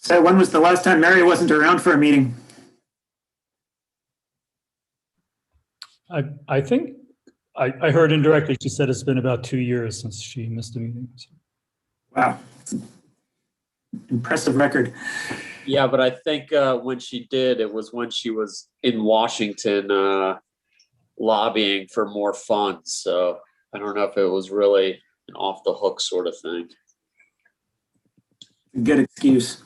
So when was the last time Mary wasn't around for a meeting? I think I heard indirectly she said it's been about 2 years since she missed a meeting. Wow. Impressive record. Yeah, but I think when she did, it was when she was in Washington lobbying for more funds. So I don't know if it was really an off the hook sort of thing. Good excuse.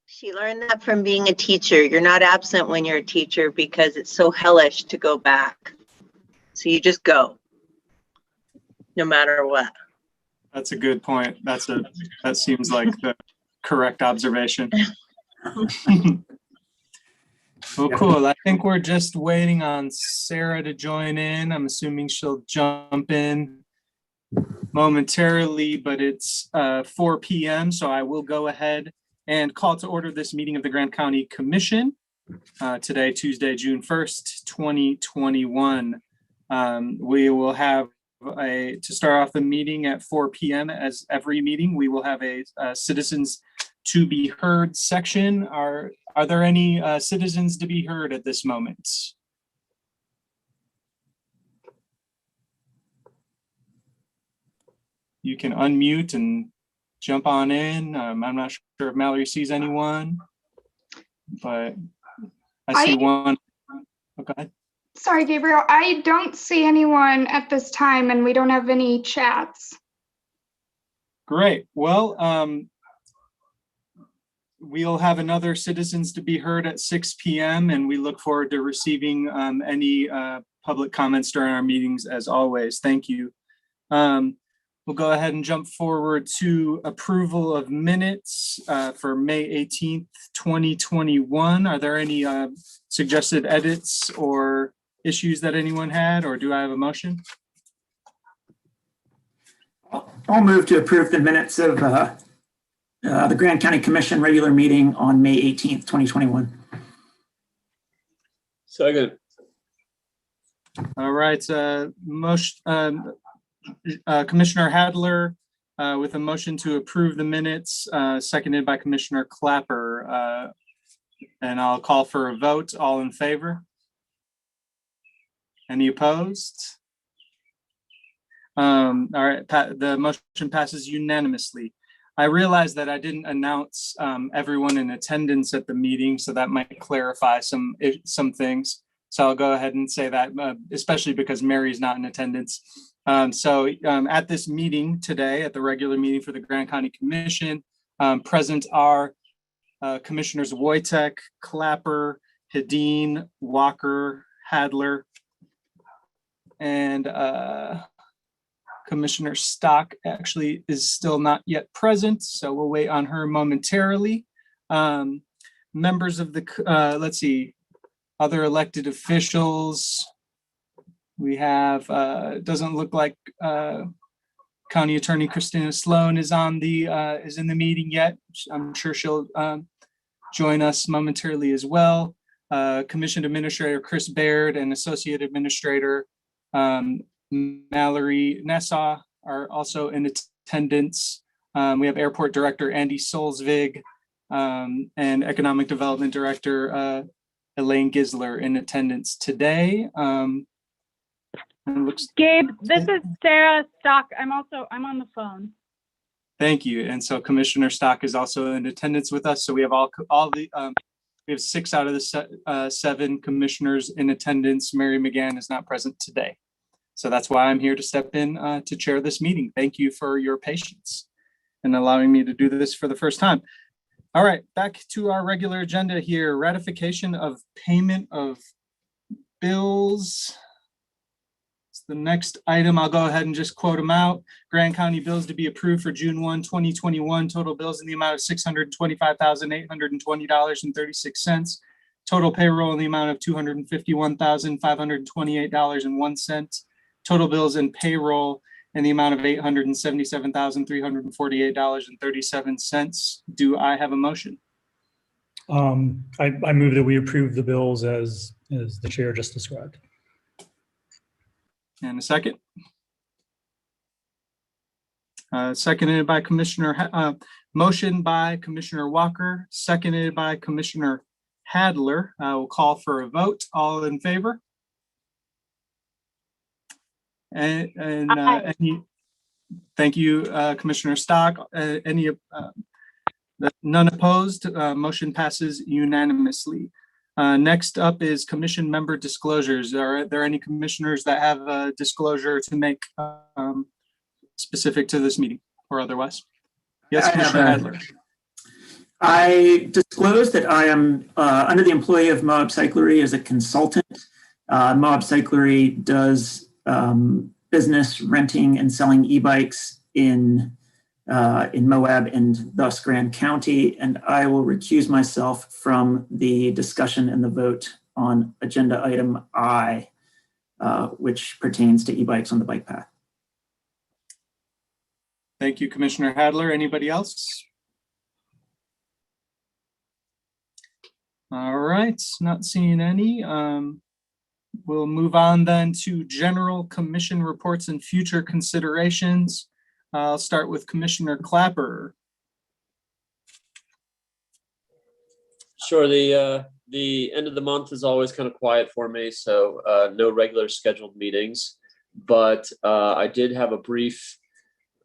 She learned that from being a teacher. You're not absent when you're a teacher because it's so hellish to go back. So you just go, no matter what. That's a good point. That seems like the correct observation. Well, cool. I think we're just waiting on Sarah to join in. I'm assuming she'll jump in momentarily, but it's 4 p.m. So I will go ahead and call to order this meeting of the Grant County Commission today, Tuesday, June 1st, 2021. We will have to start off the meeting at 4 p.m. as every meeting. We will have a citizens to be heard section. Are there any citizens to be heard at this moment? You can unmute and jump on in. I'm not sure if Mallory sees anyone, but I see one. Okay. Sorry, Gabriel, I don't see anyone at this time and we don't have any chats. Great. Well, we'll have another citizens to be heard at 6 p.m. and we look forward to receiving any public comments during our meetings as always. Thank you. We'll go ahead and jump forward to approval of minutes for May 18th, 2021. Are there any suggested edits or issues that anyone had, or do I have a motion? I'll move to approve the minutes of the Grant County Commission regular meeting on May 18th, 2021. Second. All right, motion. Commissioner Hadler with a motion to approve the minutes, seconded by Commissioner Clapper. And I'll call for a vote. All in favor? Any opposed? All right, the motion passes unanimously. I realize that I didn't announce everyone in attendance at the meeting, so that might clarify some things. So I'll go ahead and say that, especially because Mary's not in attendance. At this meeting today, at the regular meeting for the Grant County Commission, present are Commissioners Wojtek, Clapper, Hedin, Walker, Hadler, and Commissioner Stock actually is still not yet present, so we'll wait on her momentarily. Members of the, let's see, other elected officials. We have, doesn't look like County Attorney Christina Sloan is in the meeting yet. I'm sure she'll join us momentarily as well. Commission Administrator Chris Baird and Associate Administrator Mallory Nassau are also in attendance. We have Airport Director Andy Solzvig and Economic Development Director Elaine Gisler in attendance today. Gabe, this is Sarah Stock. I'm on the phone. Thank you. And so Commissioner Stock is also in attendance with us. So we have we have 6 out of the 7 commissioners in attendance. Mary McGann is not present today. So that's why I'm here to step in to chair this meeting. Thank you for your patience and allowing me to do this for the first time. All right, back to our regular agenda here. Ratification of payment of bills. The next item, I'll go ahead and just quote them out. Grant County bills to be approved for June 1, 2021. Total bills in the amount of $625,820.36. Total payroll in the amount of $251,528.01. Total bills and payroll in the amount of $877,348.37. Do I have a motion? I move that we approve the bills as the chair just described. And a second? Seconded by Commissioner Motion by Commissioner Walker, seconded by Commissioner Hadler. I will call for a vote. All in favor? And Aye. thank you, Commissioner Stock. None opposed. Motion passes unanimously. Next up is commission member disclosures. Are there any commissioners that have a disclosure to make specific to this meeting or otherwise? Yes, I have Commissioner a- Hadler. I disclosed that I am under the employee of Moab Cyclery as a consultant. Moab Cyclery does business renting and selling e-bikes in Moab and thus Grand County, and I will recuse myself from the discussion and the vote on agenda item I, which pertains to e-bikes on the bike path. Thank you, Commissioner Hadler. Anybody else? All right, not seeing any. We'll move on then to general commission reports and future considerations. I'll start with Commissioner Clapper. Sure. The end of the month is always kind of quiet for me, so no regular scheduled meetings. But I did have a brief,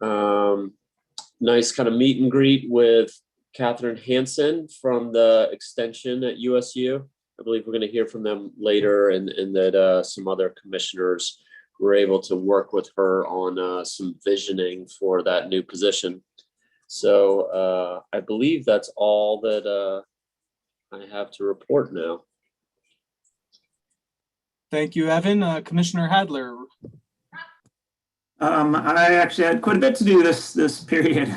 nice kind of meet and greet with Kathryn Hansen from the extension at USU. I believe we're going to hear from them later, and that some other commissioners were able to work with her on some visioning for that new position. So I believe that's all that I have to report now. Thank you, Evan. Commissioner Hadler. I actually had quite a bit to do this period.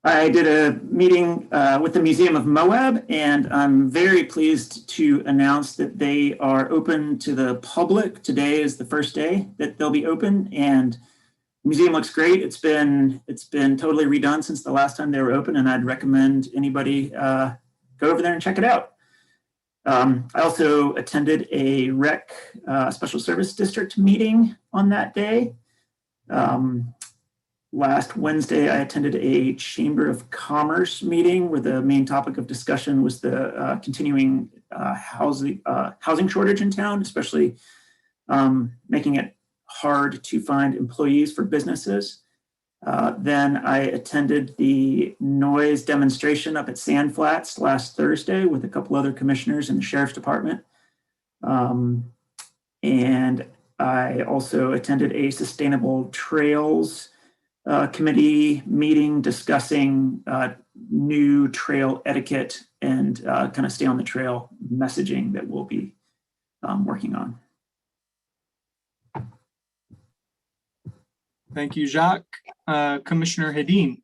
I did a meeting with the Museum of Moab, and I'm very pleased to announce that they are open to the public. Today is the first day that they'll be open, and the museum looks great. It's been totally redone since the last time they were open, and I'd recommend anybody go over there and check it out. I also attended a rec special service district meeting on that day. Last Wednesday, I attended a Chamber of Commerce meeting where the main topic of discussion was the continuing housing shortage in town, especially making it hard to find employees for businesses. Then I attended the noise demonstration up at Sand Flats last Thursday with a couple other commissioners in the Sheriff's Department. And I also attended a Sustainable Trails committee meeting discussing new trail etiquette and kind of stay on the trail messaging that we'll be working on. Thank you, Jacques. Commissioner Hedin.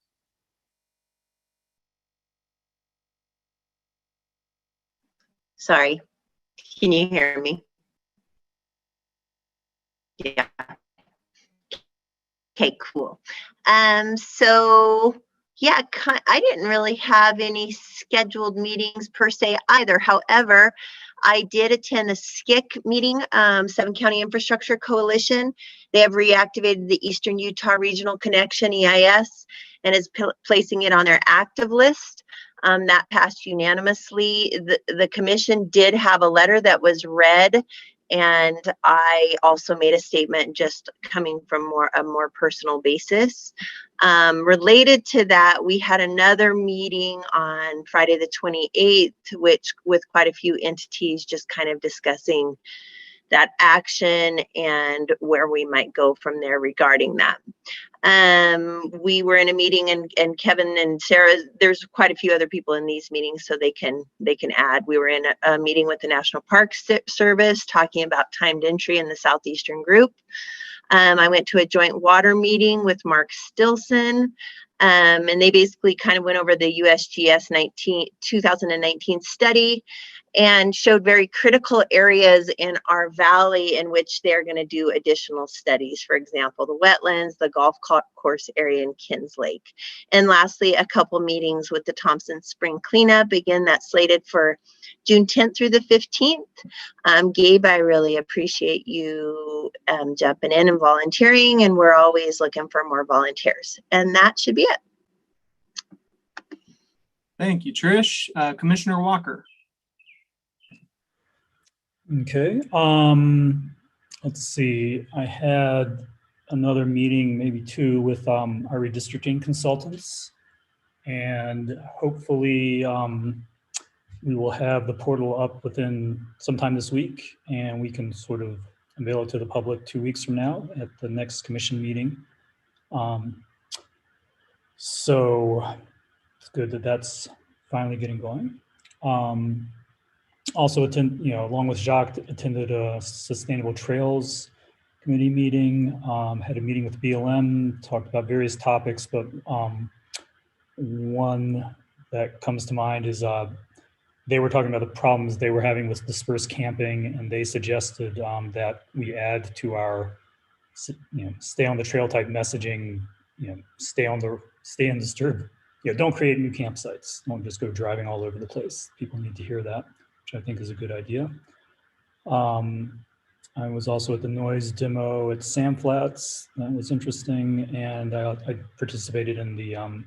Sorry, can you hear me? Yeah. Okay, cool. So yeah, I didn't really have any scheduled meetings per se either. However, I did attend the SCIC meeting, Seven County Infrastructure Coalition. They have reactivated the Eastern Utah Regional Connection, EIS, and is placing it on their active list. That passed unanimously. The commission did have a letter that was read, and I also made a statement just coming from a more personal basis. Related to that, we had another meeting on Friday the 28th, which with quite a few entities just kind of discussing that action and where we might go from there regarding that. We were in a meeting, and Kevin and Sarah, there's quite a few other people in these meetings, so they can add. We were in a meeting with the National Park Service talking about timed entry in the Southeastern group. I went to a joint water meeting with Mark Stilson, and they basically kind of went over the USGS 2019 study and showed very critical areas in our valley in which they're going to do additional studies. For example, the wetlands, the golf course area in Kins Lake. And lastly, a couple meetings with the Thompson Spring Cleanup. Again, that's slated for June 10th through the 15th. Gabe, I really appreciate you jumping in and volunteering, and we're always looking for more volunteers. And that should be it. Thank you, Trish. Commissioner Walker. Okay. Let's see. I had another meeting, maybe two, with our redistricting consultants, and hopefully we will have the portal up within sometime this week, and we can sort of unveil it to the public 2 weeks from now at the next commission meeting. So it's good that that's finally getting going. Also along with Jacques, attended a Sustainable Trails Committee meeting, had a meeting with BLM, talked about various topics, but one that comes to mind is they were talking about the problems they were having with dispersed camping, and they suggested that we add to our, stay on the trail type messaging, stay undisturbed. Don't create new campsites. Don't just go driving all over the place. People need to hear that, which I think is a good idea. I was also at the noise demo at Sam Flats. That was interesting. And I participated in the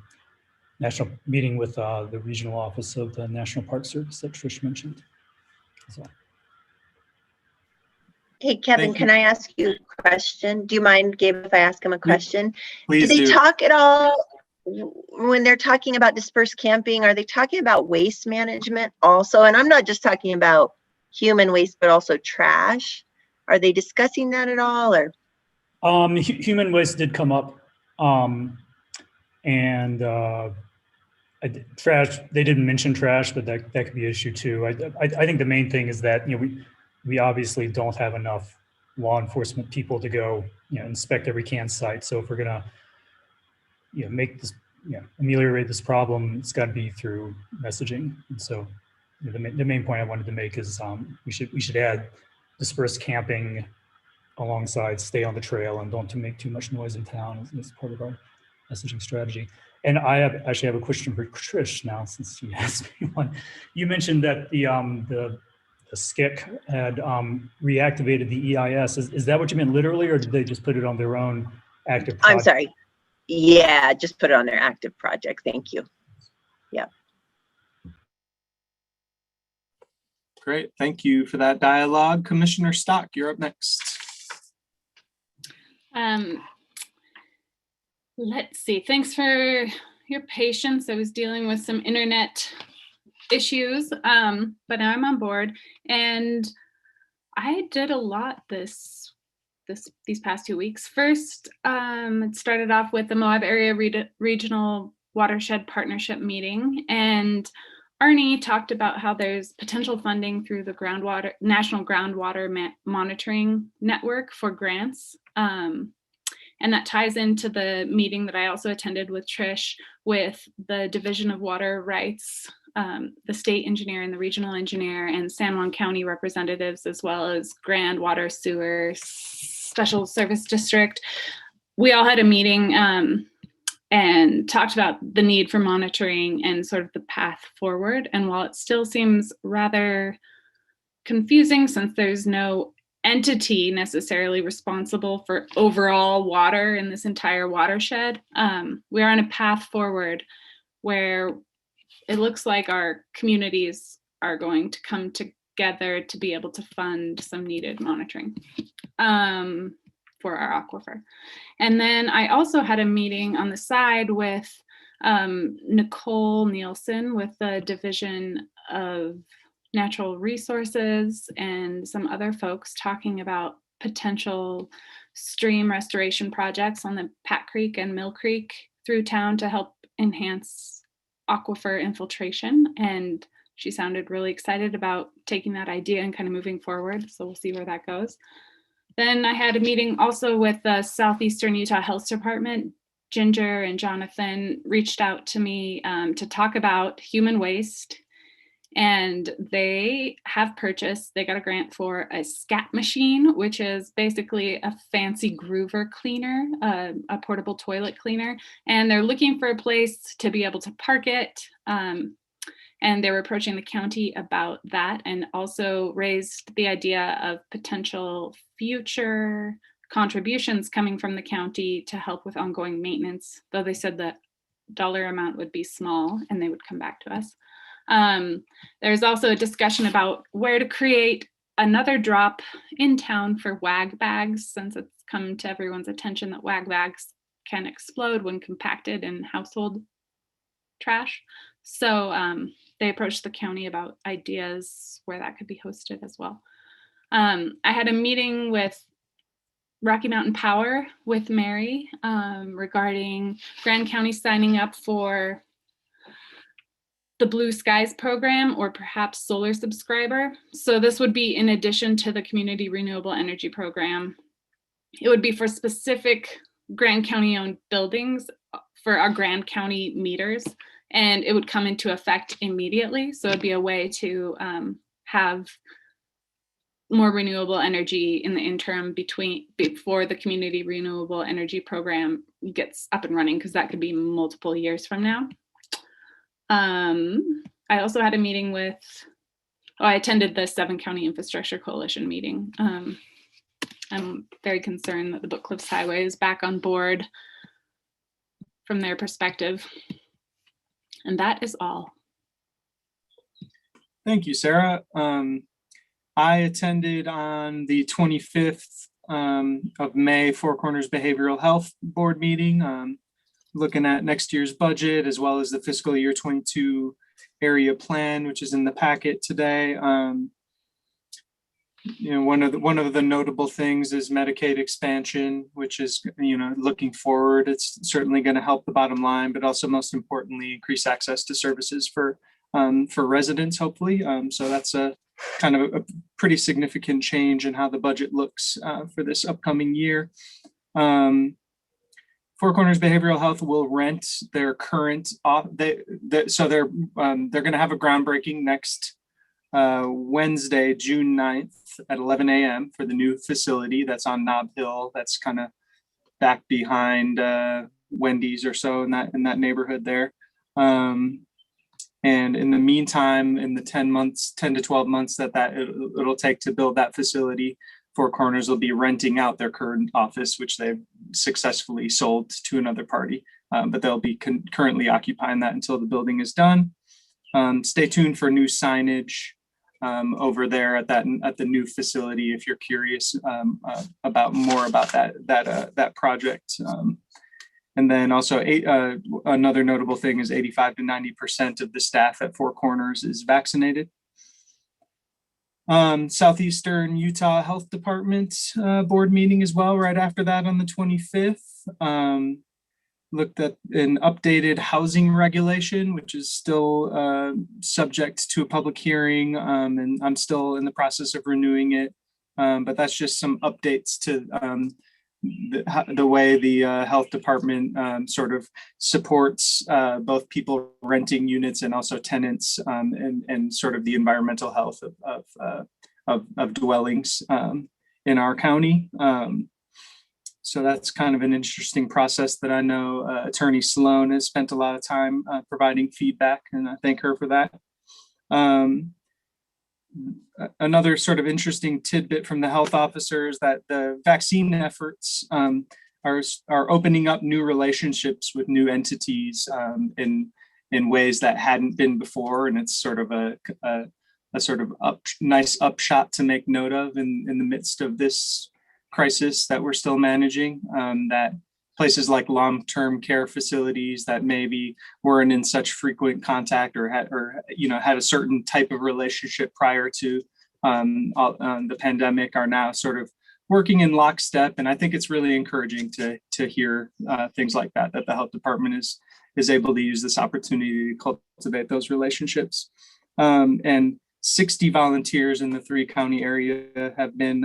national meeting with the regional office of the National Park Service that Trish mentioned. So. Hey, Kevin, can I ask you a question? Do you mind, Gabe, if I ask him a question? Please do. Do. Talk at all, when they're talking about dispersed camping, are they talking about waste management also? And I'm not just talking about human waste, but also trash. Are they discussing that at all, or? Human waste did come up, and trash. They didn't mention trash, but that could be an issue too. I think the main thing is that we obviously don't have enough law enforcement people to go inspect every campsite. So if we're gonna make this ameliorate this problem, it's got to be through messaging. And so the main point I wanted to make is we should add dispersed camping alongside stay on the trail and don't make too much noise in town as part of our messaging strategy. And I actually have a question for Trish now, since she asked me one. You mentioned that the SCIC had reactivated the EIS. Is that what you meant literally, or did they just put it on their own active project? I'm sorry. Yeah, just put it on their active project. Thank you. Yeah. Great. Thank you for that dialogue. Commissioner Stock, you're up next. Let's see. Thanks for your patience. I was dealing with some internet issues, but now I'm on board. And I did a lot these past 2 weeks. First, it started off with the Moab Area Regional Watershed Partnership meeting, and Arnie talked about how there's potential funding through the National Groundwater Monitoring Network for grants. And that ties into the meeting that I also attended with Trish with the Division of Water Rights, the state engineer and the regional engineer and San Juan County representatives, as well as Grand Water Sewer Special Service District. We all had a meeting and talked about the need for monitoring and sort of the path forward. And while it still seems rather confusing since there's no entity necessarily responsible for overall water in this entire watershed, we are on a path forward where it looks like our communities are going to come together to be able to fund some needed monitoring for our aquifer. And then I also had a meeting on the side with Nicole Nielsen with the Division of Natural Resources and some other folks talking about potential stream restoration projects on the Pat Creek and Mill Creek through town to help enhance aquifer infiltration. And she sounded really excited about taking that idea and kind of moving forward. So we'll see where that goes. Then I had a meeting also with the Southeastern Utah Health Department. Ginger and Jonathan reached out to me to talk about human waste. And they got a grant for a scat machine, which is basically a fancy groover cleaner, a portable toilet cleaner. And they're looking for a place to be able to park it. And they were approaching the county about that, and also raised the idea of potential future contributions coming from the county to help with ongoing maintenance, though they said that dollar amount would be small and they would come back to us. There's also a discussion about where to create another drop in town for WAG bags, since it's come to everyone's attention that WAG bags can explode when compacted in household trash. So they approached the county about ideas where that could be hosted as well. I had a meeting with Rocky Mountain Power with Mary regarding Grand County signing up for the Blue Skies program or perhaps solar subscriber. So this would be in addition to the Community Renewable Energy Program. It would be for specific Grand County owned buildings for our Grand County meters, and it would come into effect immediately. So it'd be a way to have more renewable energy in the interim before the Community Renewable Energy Program gets up and running, because that could be multiple years from now. I also had a meeting with, I attended the 7-County Infrastructure Coalition meeting. I'm very concerned that the Book Cliffs Highway is back on board from their perspective. And that is all. Thank you, Sarah. I attended on the 25th of May, Four Corners Behavioral Health Board meeting, looking at next year's budget as well as the fiscal year 22 area plan, which is in the packet today. One of the notable things is Medicaid expansion, which is, looking forward, it's certainly going to help the bottom line, but also most importantly, increase access to services for residents, hopefully. So that's a kind of a pretty significant change in how the budget looks for this upcoming year. Four Corners Behavioral Health will rent their current so they're going to have a groundbreaking next Wednesday, June 9th at 11 a.m. for the new facility that's on Nob Hill. That's kind of back behind Wendy's or so in that neighborhood there. And in the meantime, in the 10 to 12 months that it'll take to build that facility, Four Corners will be renting out their current office, which they've successfully sold to another party, but they'll be currently occupying that until the building is done. Stay tuned for new signage over there at the new facility if you're curious about more about that project. And then also another notable thing is 85 to 90% of the staff at Four Corners is vaccinated. Southeastern Utah Health Department board meeting as well right after that on the 25th. Looked at an updated housing regulation, which is still subject to a public hearing, and I'm still in the process of renewing it. But that's just some updates to the way the health department sort of supports both people renting units and also tenants, and sort of the environmental health of dwellings in our county. So that's kind of an interesting process that I know Attorney Sloan has spent a lot of time providing feedback, and I thank her for that. Another sort of interesting tidbit from the health officers that the vaccine efforts are opening up new relationships with new entities in ways that hadn't been before, and it's sort of a sort of nice upshot to make note of in the midst of this crisis that we're still managing, that places like long-term care facilities that maybe weren't in such frequent contact or had a certain type of relationship prior to the pandemic are now sort of working in lockstep. And I think it's really encouraging to hear things like that the health department is able to use this opportunity to cultivate those relationships. And 60 volunteers in the 3-county area have been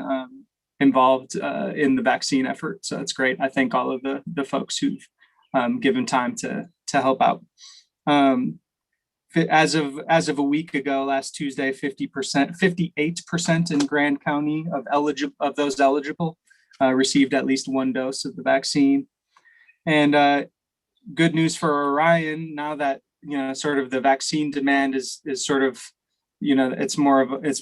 involved in the vaccine effort. So it's great. I thank all of the folks who've given time to help out. As of a week ago, last Tuesday, 58% in Grand County of those eligible received at least one dose of the vaccine. And good news for Orion, now that sort of the vaccine demand is sort of it's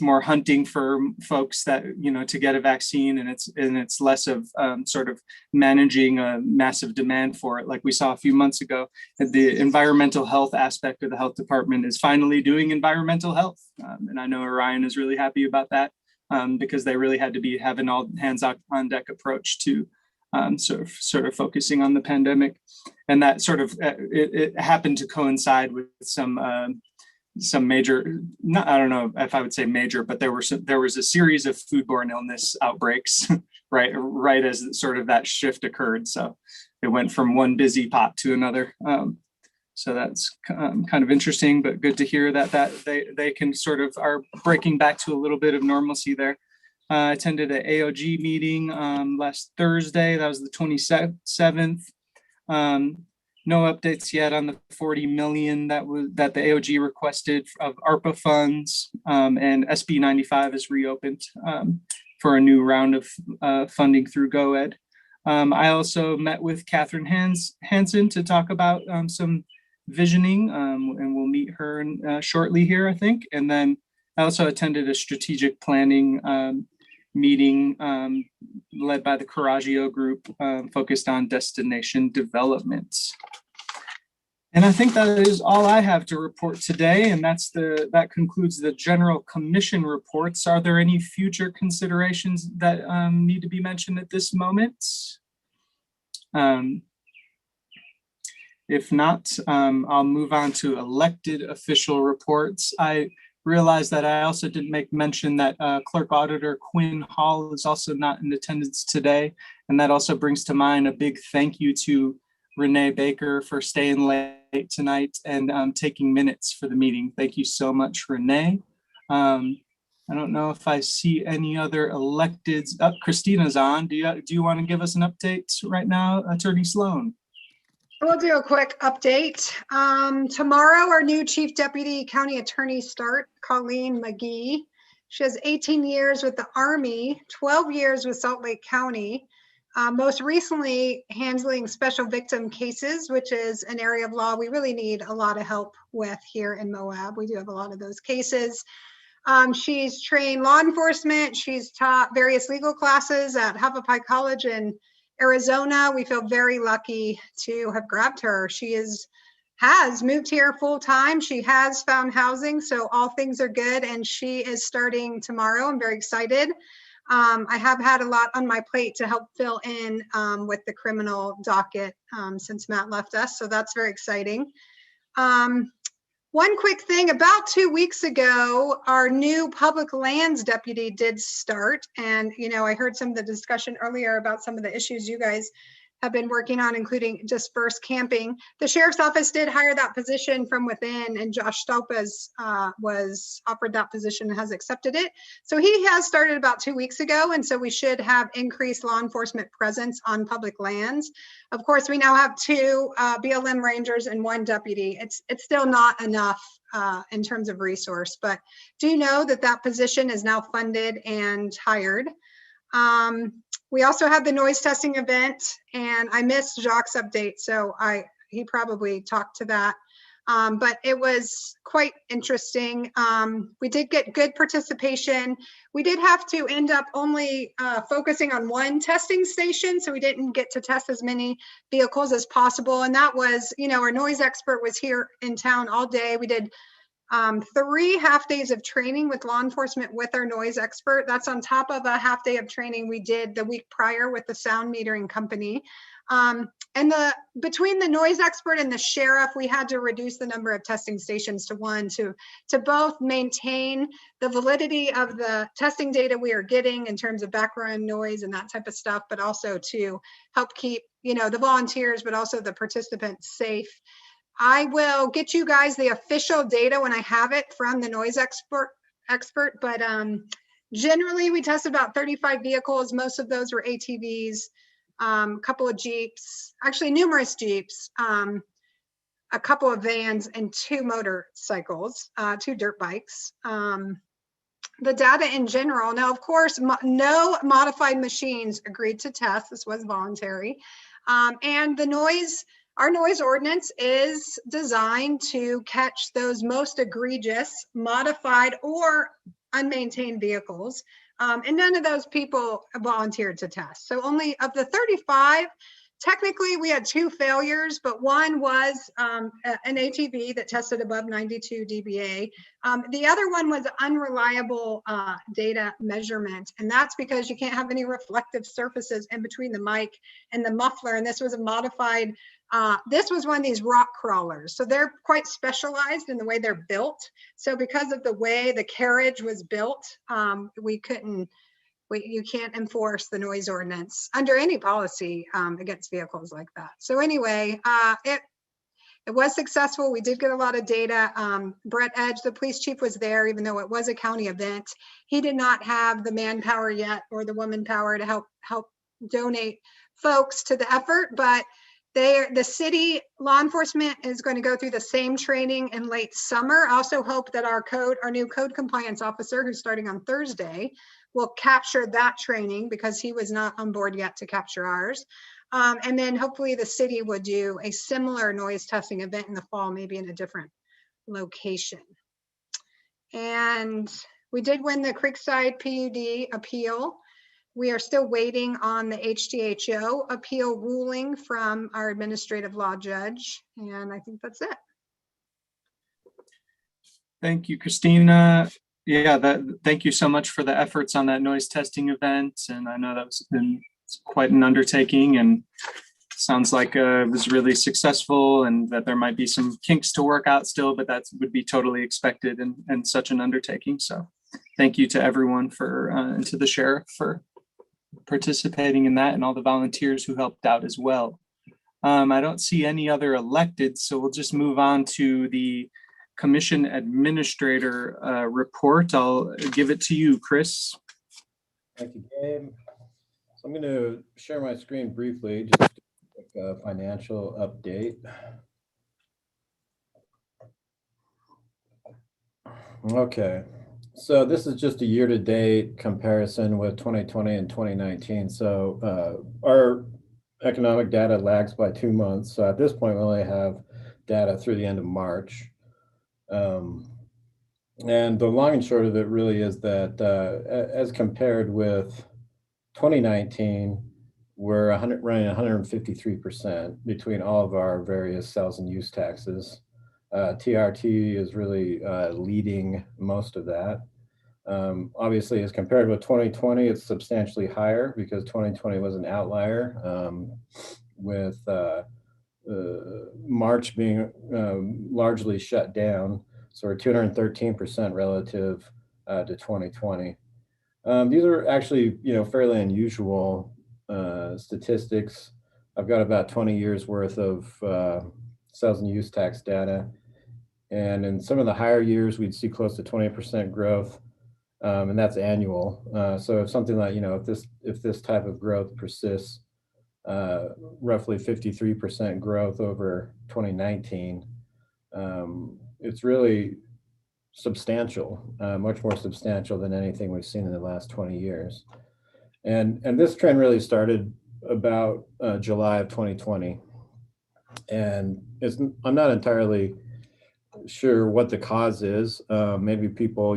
more hunting for folks that, to get a vaccine, and it's less of sort of managing a massive demand for it. Like we saw a few months ago, the environmental health aspect of the health department is finally doing environmental health. And I know Orion is really happy about that because they really had to have an all hands on deck approach to sort of focusing on the pandemic. And that sort of, it happened to coincide with some major, I don't know if I would say major, but there was a series of foodborne illness outbreaks, right as sort of that shift occurred. So it went from one busy pot to another. So that's kind of interesting, but good to hear that they can sort of are breaking back to a little bit of normalcy there. I attended an AOG meeting last Thursday. That was the 27th. No updates yet on the 40 million that the AOG requested of ARPA funds, and SB 95 is reopened for a new round of funding through GoEd. I also met with Kathryn Hansen to talk about some visioning, and we'll meet her shortly here, I think. And then I also attended a strategic planning meeting led by the Coraggio group, focused on destination development. And I think that is all I have to report today, and that concludes the general commission reports. Are there any future considerations that need to be mentioned at this moment? If not, I'll move on to elected official reports. I realized that I also didn't make mention that Clerk Auditor Quinn Hall is also not in attendance today. And that also brings to mind a big thank you to Renee Baker for staying late tonight and taking minutes for the meeting. Thank you so much, Renee. I don't know if I see any other electeds. Christina's on. Do you want to give us an update right now, Attorney Sloan? We'll do a quick update. Tomorrow, our new Chief Deputy County Attorney start, Colleen McGee. She has 18 years with the Army, 12 years with Salt Lake County. Most recently, handling special victim cases, which is an area of law we really need a lot of help with here in Moab. We do have a lot of those cases. She's trained law enforcement. She's taught various legal classes at Havasupai College in Arizona. We feel very lucky to have grabbed her. She has moved here full time. She has found housing, so all things are good, and she is starting tomorrow. I'm very excited. I have had a lot on my plate to help fill in with the criminal docket since Matt left us, so that's very exciting. One quick thing, about 2 weeks ago, our new public lands deputy did start. And, I heard some of the discussion earlier about some of the issues you guys have been working on, including dispersed camping. The sheriff's office did hire that position from within, and Josh Stolpes was offered that position and has accepted it. So he has started about 2 weeks ago, and so we should have increased law enforcement presence on public lands. Of course, we now have 2 BLM rangers and 1 deputy. It's still not enough in terms of resource, but do know that position is now funded and hired. We also had the noise testing event, and I missed Jacques' update, so he probably talked to that. But it was quite interesting. We did get good participation. We did have to end up only focusing on 1 testing station, so we didn't get to test as many vehicles as possible. And that was, our noise expert was here in town all day. We did 3 half days of training with law enforcement with our noise expert. That's on top of a half day of training we did the week prior with the sound metering company. And between the noise expert and the sheriff, we had to reduce the number of testing stations to 1 to both maintain the validity of the testing data we are getting in terms of background noise and that type of stuff, but also to help keep, the volunteers, but also the participants safe. I will get you guys the official data when I have it from the noise expert, but generally we tested about 35 vehicles. Most of those were ATVs, a couple of Jeeps, actually numerous Jeeps, a couple of vans, and 2 motorcycles, 2 dirt bikes. The data in general, now of course, no modified machines agreed to test. This was voluntary. And the noise Our noise ordinance is designed to catch those most egregious, modified, or unmaintained vehicles. And none of those people volunteered to test. So only of the 35, technically we had 2 failures, but one was an ATV that tested above 92 dBA. The other one was unreliable data measurement. And that's because you can't have any reflective surfaces in between the mic and the muffler. And this was a modified, this was one of these rock crawlers. So they're quite specialized in the way they're built. So because of the way the carriage was built, you can't enforce the noise ordinance under any policy against vehicles like that. So anyway, it was successful. We did get a lot of data. Brett Edge, the police chief, was there, even though it was a county event. He did not have the manpower yet or the woman power to help donate folks to the effort, but the city law enforcement is going to go through the same training in late summer. I also hope that our new code compliance officer, who's starting on Thursday, will capture that training because he was not on board yet to capture ours. And then hopefully the city would do a similar noise testing event in the fall, maybe in a different location. And we did win the Creekside PUD appeal. We are still waiting on the HTHO appeal ruling from our administrative law judge. And I think that's it. Thank you, Christina. Yeah, thank you so much for the efforts on that noise testing event. And I know that's been quite an undertaking, and sounds like it was really successful, and that there might be some kinks to work out still, but that would be totally expected in such an undertaking. So thank you to everyone and to the sheriff for participating in that, and all the volunteers who helped out as well. I don't see any other elected, so we'll just move on to the Commission Administrator report. I'll give it to you, Chris. Thank you, Gabe. So I'm going to share my screen briefly, just to do a quick financial update. Okay, so this is just a year-to-date comparison with 2020 and 2019. So our economic data lags by 2 months. So at this point, we only have data through the end of March. And the long and short of it really is that as compared with 2019, we're running 153% between all of our various sales and use taxes. TRT is really leading most of that. Obviously, as compared with 2020, it's substantially higher because 2020 was an outlier with March being largely shut down. So we're 213% relative to 2020. These are actually, fairly unusual statistics. I've got about 20 years worth of sales and use tax data. And in some of the higher years, we'd see close to 20% growth, and that's annual. So if something like, if this type of growth persists, roughly 53% growth over 2019, it's really substantial, much more substantial than anything we've seen in the last 20 years. And this trend really started about July of 2020. And I'm not entirely sure what the cause is. Maybe people,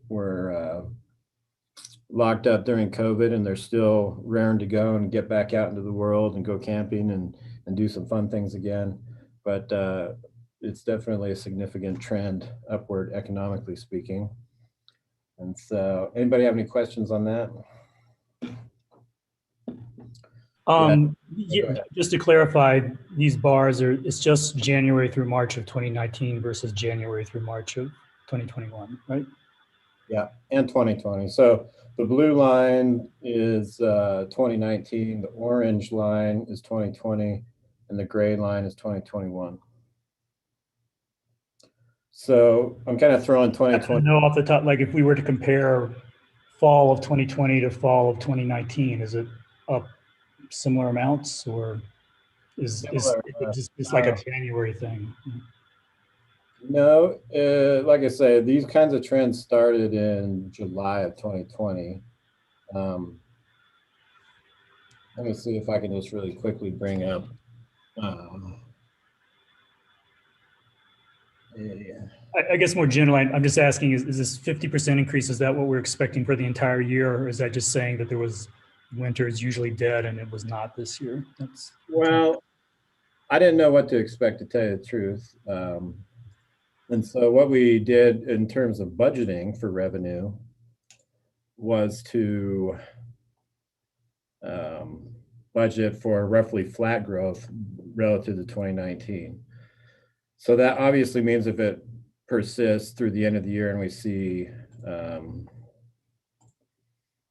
were locked up during COVID and they're still raring to go and get back out into the world and go camping and do some fun things again. But it's definitely a significant trend upward, economically speaking. And so, anybody have any questions on that? Yeah, just to clarify, these bars it's just January through March of 2019 versus January through March of 2021, right? Yeah, and 2020. So the blue line is 2019, the orange line is 2020, and the gray line is 2021. So I'm kind of throwing 2020. No, off the top, like if we were to compare fall of 2020 to fall of 2019, is it up similar amounts, or is it just like a January thing? No, like I say, these kinds of trends started in July of 2020. Let me see if I can just really quickly bring up Yeah. I guess more generally, I'm just asking, is this 50% increase, is that what we're expecting for the entire year? Or is that just saying that there was, winter is usually dead and it was not this year? That's Well, I didn't know what to expect, to tell you the truth. And so what we did in terms of budgeting for revenue was to budget for roughly flat growth relative to 2019. So that obviously means if it persists through the end of the year and we see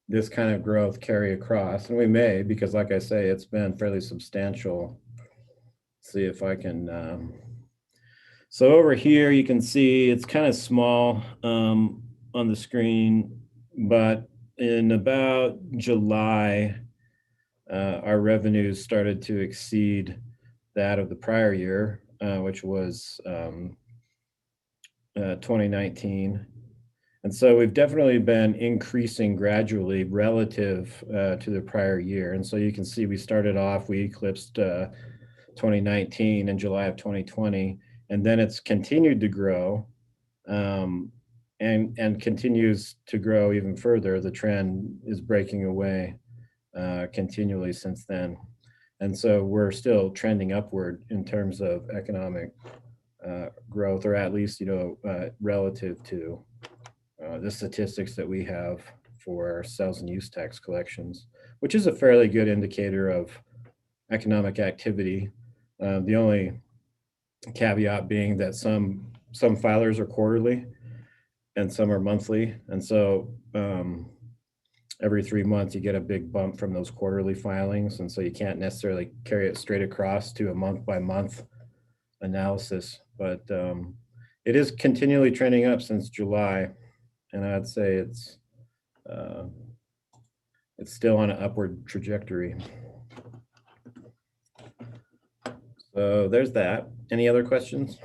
this kind of growth carry across, and we may, because like I say, it's been fairly substantial. See if I can, so over here you can see it's kind of small on the screen, but in about July, our revenues started to exceed that of the prior year, which was 2019. And so we've definitely been increasing gradually relative to the prior year. And so you can see we started off, we eclipsed 2019 in July of 2020, and then it's continued to grow and continues to grow even further. The trend is breaking away continually since then. And so we're still trending upward in terms of economic growth, or at least, relative to the statistics that we have for sales and use tax collections, which is a fairly good indicator of economic activity. The only caveat being that some filers are quarterly and some are monthly. And so every 3 months you get a big bump from those quarterly filings. And so you can't necessarily carry it straight across to a month by month analysis, but it is continually trending up since July. And I'd say it's still on an upward trajectory. So there's that. Any other questions?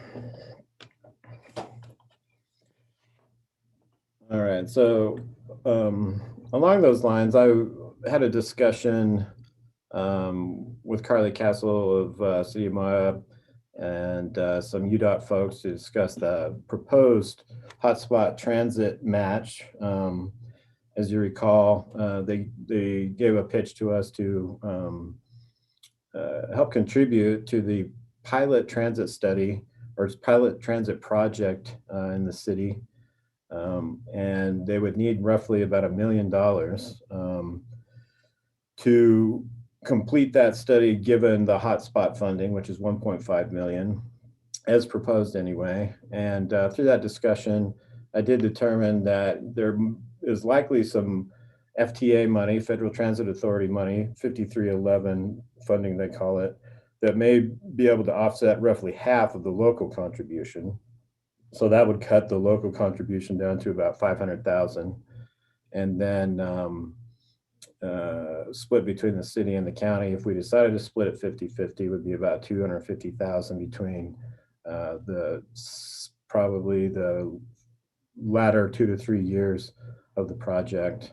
All right. So along those lines, I had a discussion with Carly Castle of City of Moab and some UDOT folks to discuss the proposed hotspot transit match. As you recall, they gave a pitch to us to help contribute to the pilot transit study or pilot transit project in the city. And they would need roughly about $1 million to complete that study, given the hotspot funding, which is 1.5 million, as proposed anyway. And through that discussion, I did determine that there is likely some FTA money, Federal Transit Authority money, 5311 funding they call it, that may be able to offset roughly half of the local contribution. So that would cut the local contribution down to about 500,000, and then split between the city and the county. If we decided to split it 50-50, would be about 250,000 between probably the latter 2 to 3 years of the project.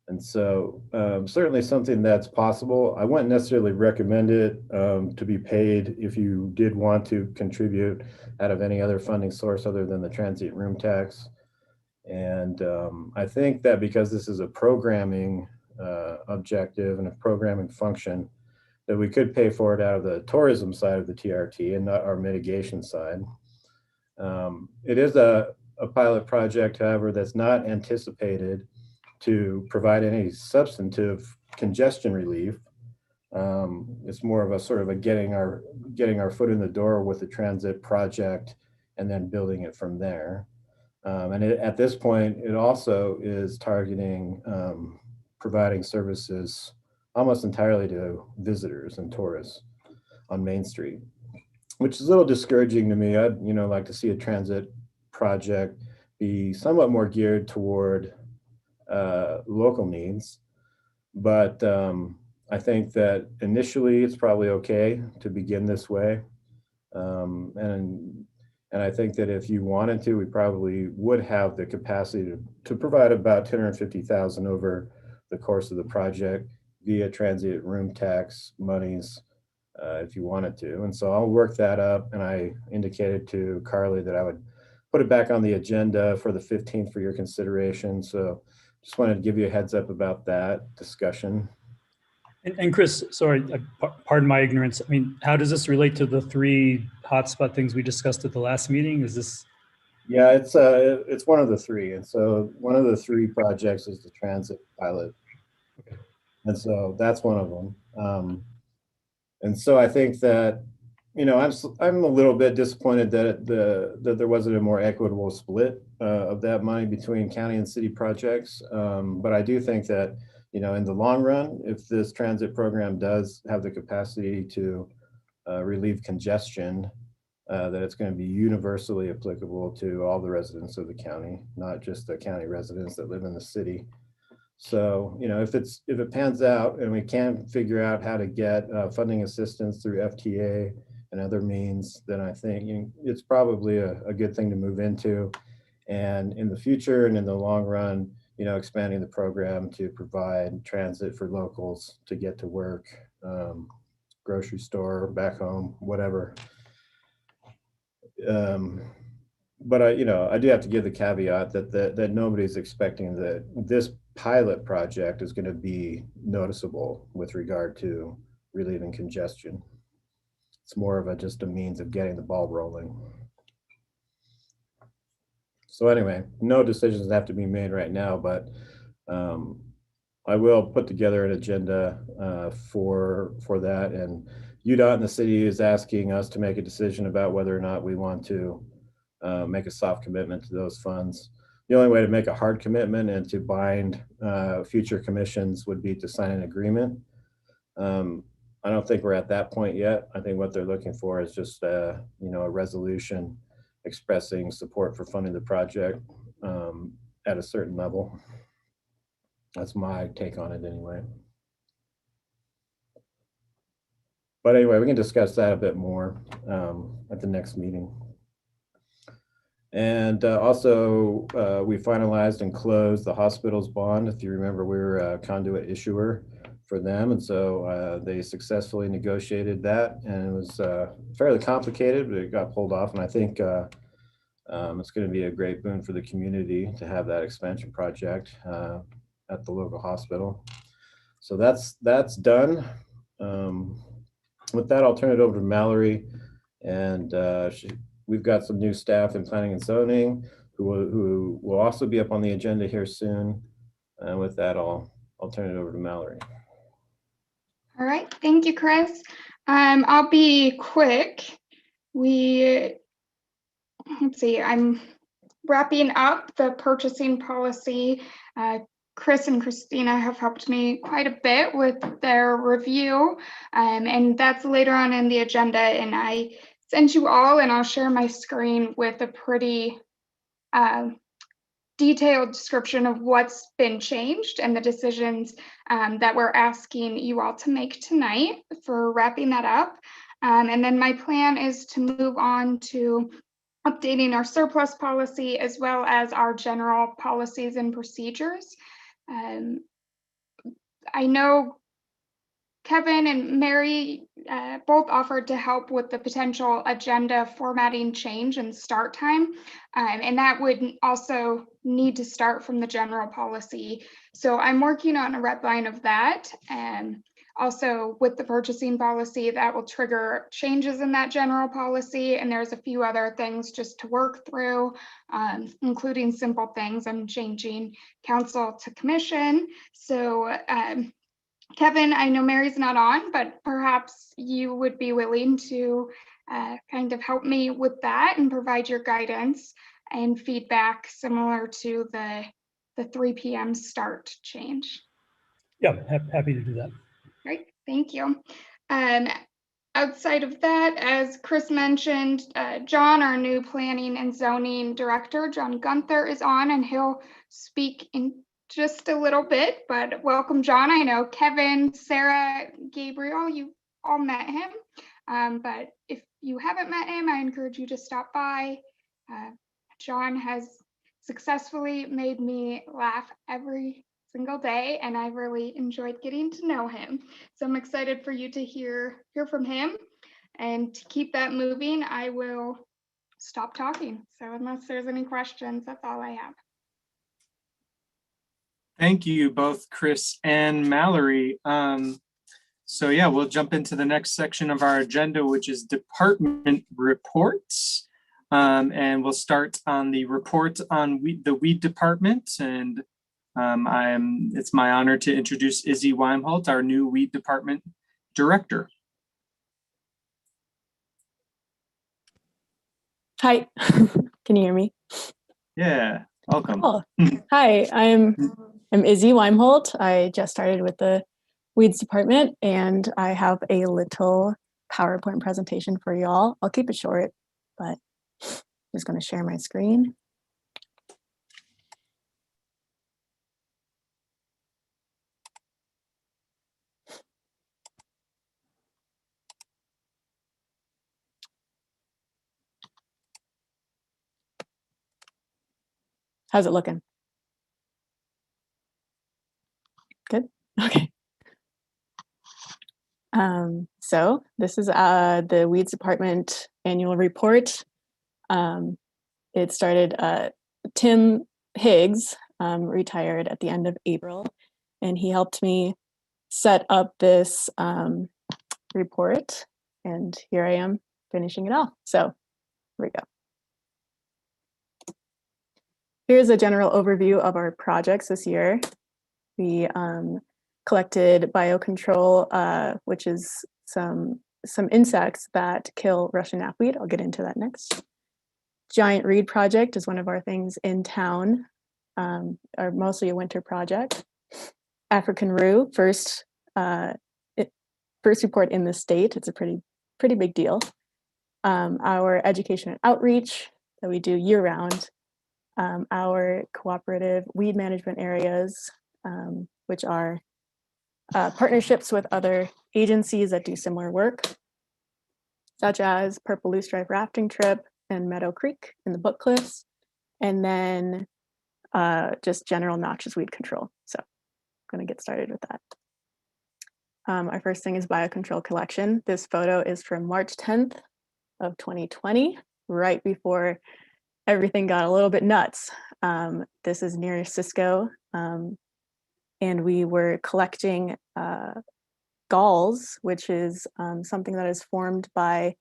And so certainly something that's possible. I wouldn't necessarily recommend it to be paid if you did want to contribute out of any other funding source other than the transient room tax. And I think that because this is a programming objective and a programming function, that we could pay for it out of the tourism side of the TRT and not our mitigation side. It is a pilot project, however, that's not anticipated to provide any substantive congestion relief. It's more of a sort of a getting our foot in the door with the transit project and then building it from there. And at this point, it also is targeting providing services almost entirely to visitors and tourists on Main Street, which is a little discouraging to me. I'd like to see a transit project be somewhat more geared toward local needs, but I think that initially it's probably okay to begin this way, and I think that if you wanted to, we probably would have the capacity to provide about 250,000 over the course of the project via transient room tax monies if you wanted to. And so I'll work that up. And I indicated to Carly that I would put it back on the agenda for the 15th for your consideration. So just wanted to give you a heads up about that discussion. And Chris, sorry, pardon my ignorance. I mean, how does this relate to the 3 hotspot things we discussed at the last meeting? Is this? Yeah, it's one of the 3. And so one of the 3 projects is the transit pilot. Okay. And so that's one of them. And so I think that, you know, I'm a little bit disappointed that that there wasn't a more equitable split of that money between county and city projects. But I do think that, you know, in the long run, if this transit program does have the capacity to relieve congestion, that it's going to be universally applicable to all the residents of the county, not just the county residents that live in the city. So, you know, if it pans out and we can figure out how to get funding assistance through FTA and other means, then I think it's probably a good thing to move into. And in the future and in the long run, you know, expanding the program to provide transit for locals to get to work, grocery store, back home, whatever. But I do have to give the caveat that nobody's expecting that this pilot project is going to be noticeable with regard to relieving congestion. It's more of just a means of getting the ball rolling. So anyway, no decisions have to be made right now, but I will put together an agenda for that. And UDOT and the city is asking us to make a decision about whether or not we want to make a soft commitment to those funds. The only way to make a hard commitment and to bind future commissions would be to sign an agreement. I don't think we're at that point yet. I think what they're looking for is just a resolution expressing support for funding the project at a certain level. That's my take on it anyway. But anyway, we can discuss that a bit more at the next meeting. And also, we finalized and closed the hospital's bond. If you remember, we were a conduit issuer for them. And so they successfully negotiated that. And it was fairly complicated, but it got pulled off. And I think it's going to be a great boon for the community to have that expansion project at the local hospital. So that's done. With that, I'll turn it over to Mallory. And we've got some new staff in planning and zoning who will also be up on the agenda here soon. And with that, I'll turn it over to Mallory. All right, thank you, Chris. I'll be quick. Let's see, I'm wrapping up the purchasing policy. Chris and Christina have helped me quite a bit with their review, and that's later on in the agenda. And I sent you all, and I'll share my screen with a pretty detailed description of what's been changed and the decisions that we're asking you all to make tonight for wrapping that up. And then my plan is to move on to updating our surplus policy as well as our general policies and procedures. I know Kevin and Mary both offered to help with the potential agenda formatting change and start time. And that would also need to start from the general policy. So I'm working on a red line of that. And also with the purchasing policy, that will trigger changes in that general policy. And there's a few other things just to work through, including simple things. I'm changing council to commission. So Kevin, I know Mary's not on, but perhaps you would be willing to kind of help me with that and provide your guidance and feedback similar to the 3 p.m. start change. Yeah, happy to do that. Great, thank you. Outside of that, as Chris mentioned, John, our new planning and zoning director, John Gunther, is on, and he'll speak in just a little bit, but welcome, John. I know Kevin, Sarah, Gabriel, you all met him, but if you haven't met him, I encourage you to stop by. John has successfully made me laugh every single day, and I've really enjoyed getting to know him. So I'm excited for you to hear from him. And to keep that moving, I will stop talking. So unless there's any questions, that's all I have. Thank you both, Chris and Mallory. So yeah, we'll jump into the next section of our agenda, which is department reports. And we'll start on the report on the weed department. And it's my honor to introduce Izzy Weimholt, our new weed department director. Hi, can you hear me? Yeah, welcome. Oh, hi, I'm Izzy Weimholt. I just started with the weeds department, and I have a little PowerPoint presentation for y'all. I'll keep it short, but I'm just going to share my screen. How's it looking? Good. Okay. So this is the weeds department annual report. It started, Tim Higgs retired at the end of April, and he helped me set up this report, and here I am finishing it off. So here we go. Here's a general overview of our projects this year. We collected Biocontrol, which is some insects that kill Russian knapweed. I'll get into that next. Giant Reed project is one of our things in town, are mostly a winter project. African Roux, first report in the state. It's a pretty big deal. Our education and outreach that we do year round. Our cooperative weed management areas, which are partnerships with other agencies that do similar work, such as Purple Loosestrife rafting trip and Meadow Creek in the Book Cliffs, and then just general noxious weed control. So I'm going to get started with that. Our first thing is Biocontrol Collection. This photo is from March 10th of 2020, right before everything got a little bit nuts. This is near Cisco, and we were collecting galls, which is something that is formed by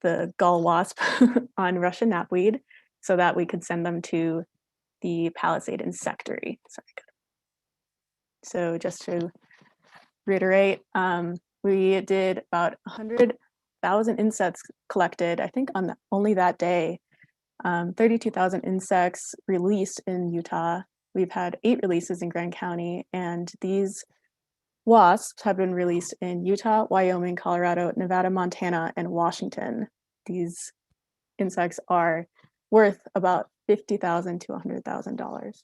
the gall wasp on Russian knapweed, so that we could send them to the Palisade insectary. So just to reiterate, we did about 100,000 insects collected, I think on only that day. 32,000 insects released in Utah. We've had 8 releases in Grand County, and these wasps have been released in Utah, Wyoming, Colorado, Nevada, Montana, and Washington. These insects are worth about $50,000 to $100,000.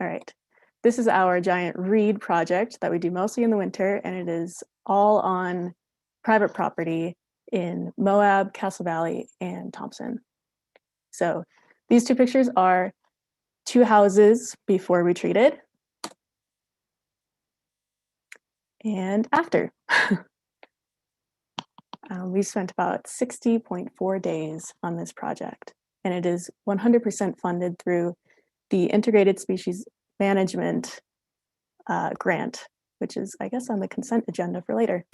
All right, this is our giant reed project that we do mostly in the winter, and it is all on private property in Moab, Castle Valley, and Thompson. So these 2 pictures are 2 houses before we treated and after. We spent about 60.4 days on this project, and it is 100% funded through the Integrated Species Management grant, which is, I guess, on the consent agenda for later.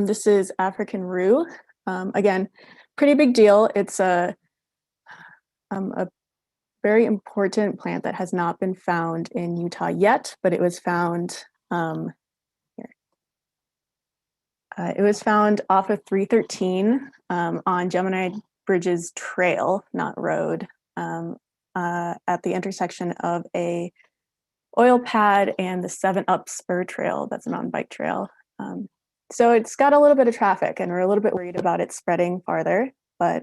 This is African Roux. Again, pretty big deal. It's a very important plant that has not been found in Utah yet, but it was found here. It was found off of 313 on Gemini Bridges Trail, not road, at the intersection of a oil pad and the 7-Up Spur Trail. That's a mountain bike trail. So it's got a little bit of traffic, and we're a little bit worried about it spreading farther, but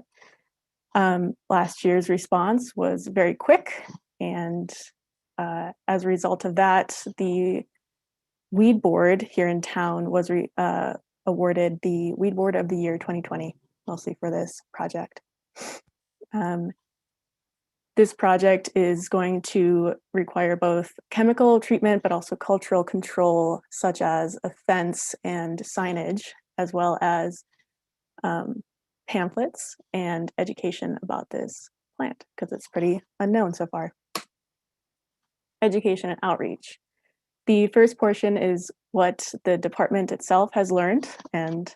last year's response was very quick, and as a result of that, the Weed Board here in town was awarded the Weed Board of the Year 2020, mostly for this project. This project is going to require both chemical treatment, but also cultural control, such as a fence and signage, as well as pamphlets and education about this plant, because it's pretty unknown so far. Education and outreach. The first portion is what the department itself has learned and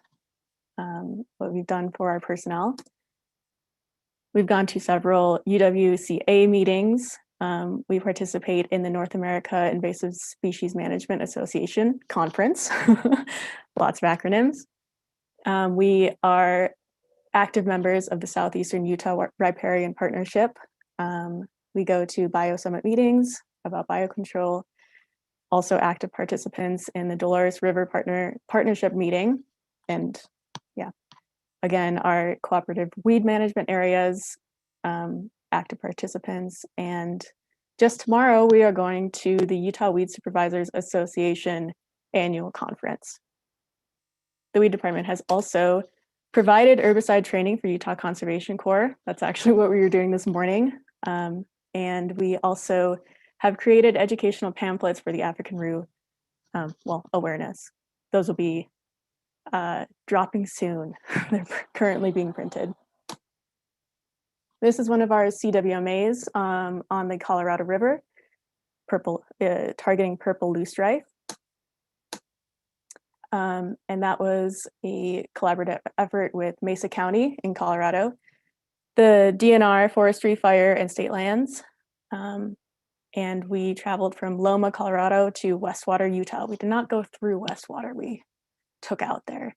what we've done for our personnel. We've gone to several UWCA meetings. We participate in the North America Invasive Species Management Association conference, lots of acronyms. We are active members of the Southeastern Utah Riparian Partnership. We go to Bio-Summit meetings about biocontrol, also active participants in the Dolores River Partnership meeting. And yeah, again, our cooperative weed management areas, active participants. And just tomorrow, we are going to the Utah Weed Supervisors Association annual conference. The weed department has also provided herbicide training for Utah Conservation Corps. That's actually what we were doing this morning. And we also have created educational pamphlets for the African Roux, awareness. Those will be dropping soon. They're currently being printed. This is one of our CWMAs on the Colorado River, targeting purple loosestrife. And that was a collaborative effort with Mesa County in Colorado, the DNR, Forestry, Fire, and State Lands. And we traveled from Loma, Colorado to Westwater, Utah. We did not go through Westwater, we took out there.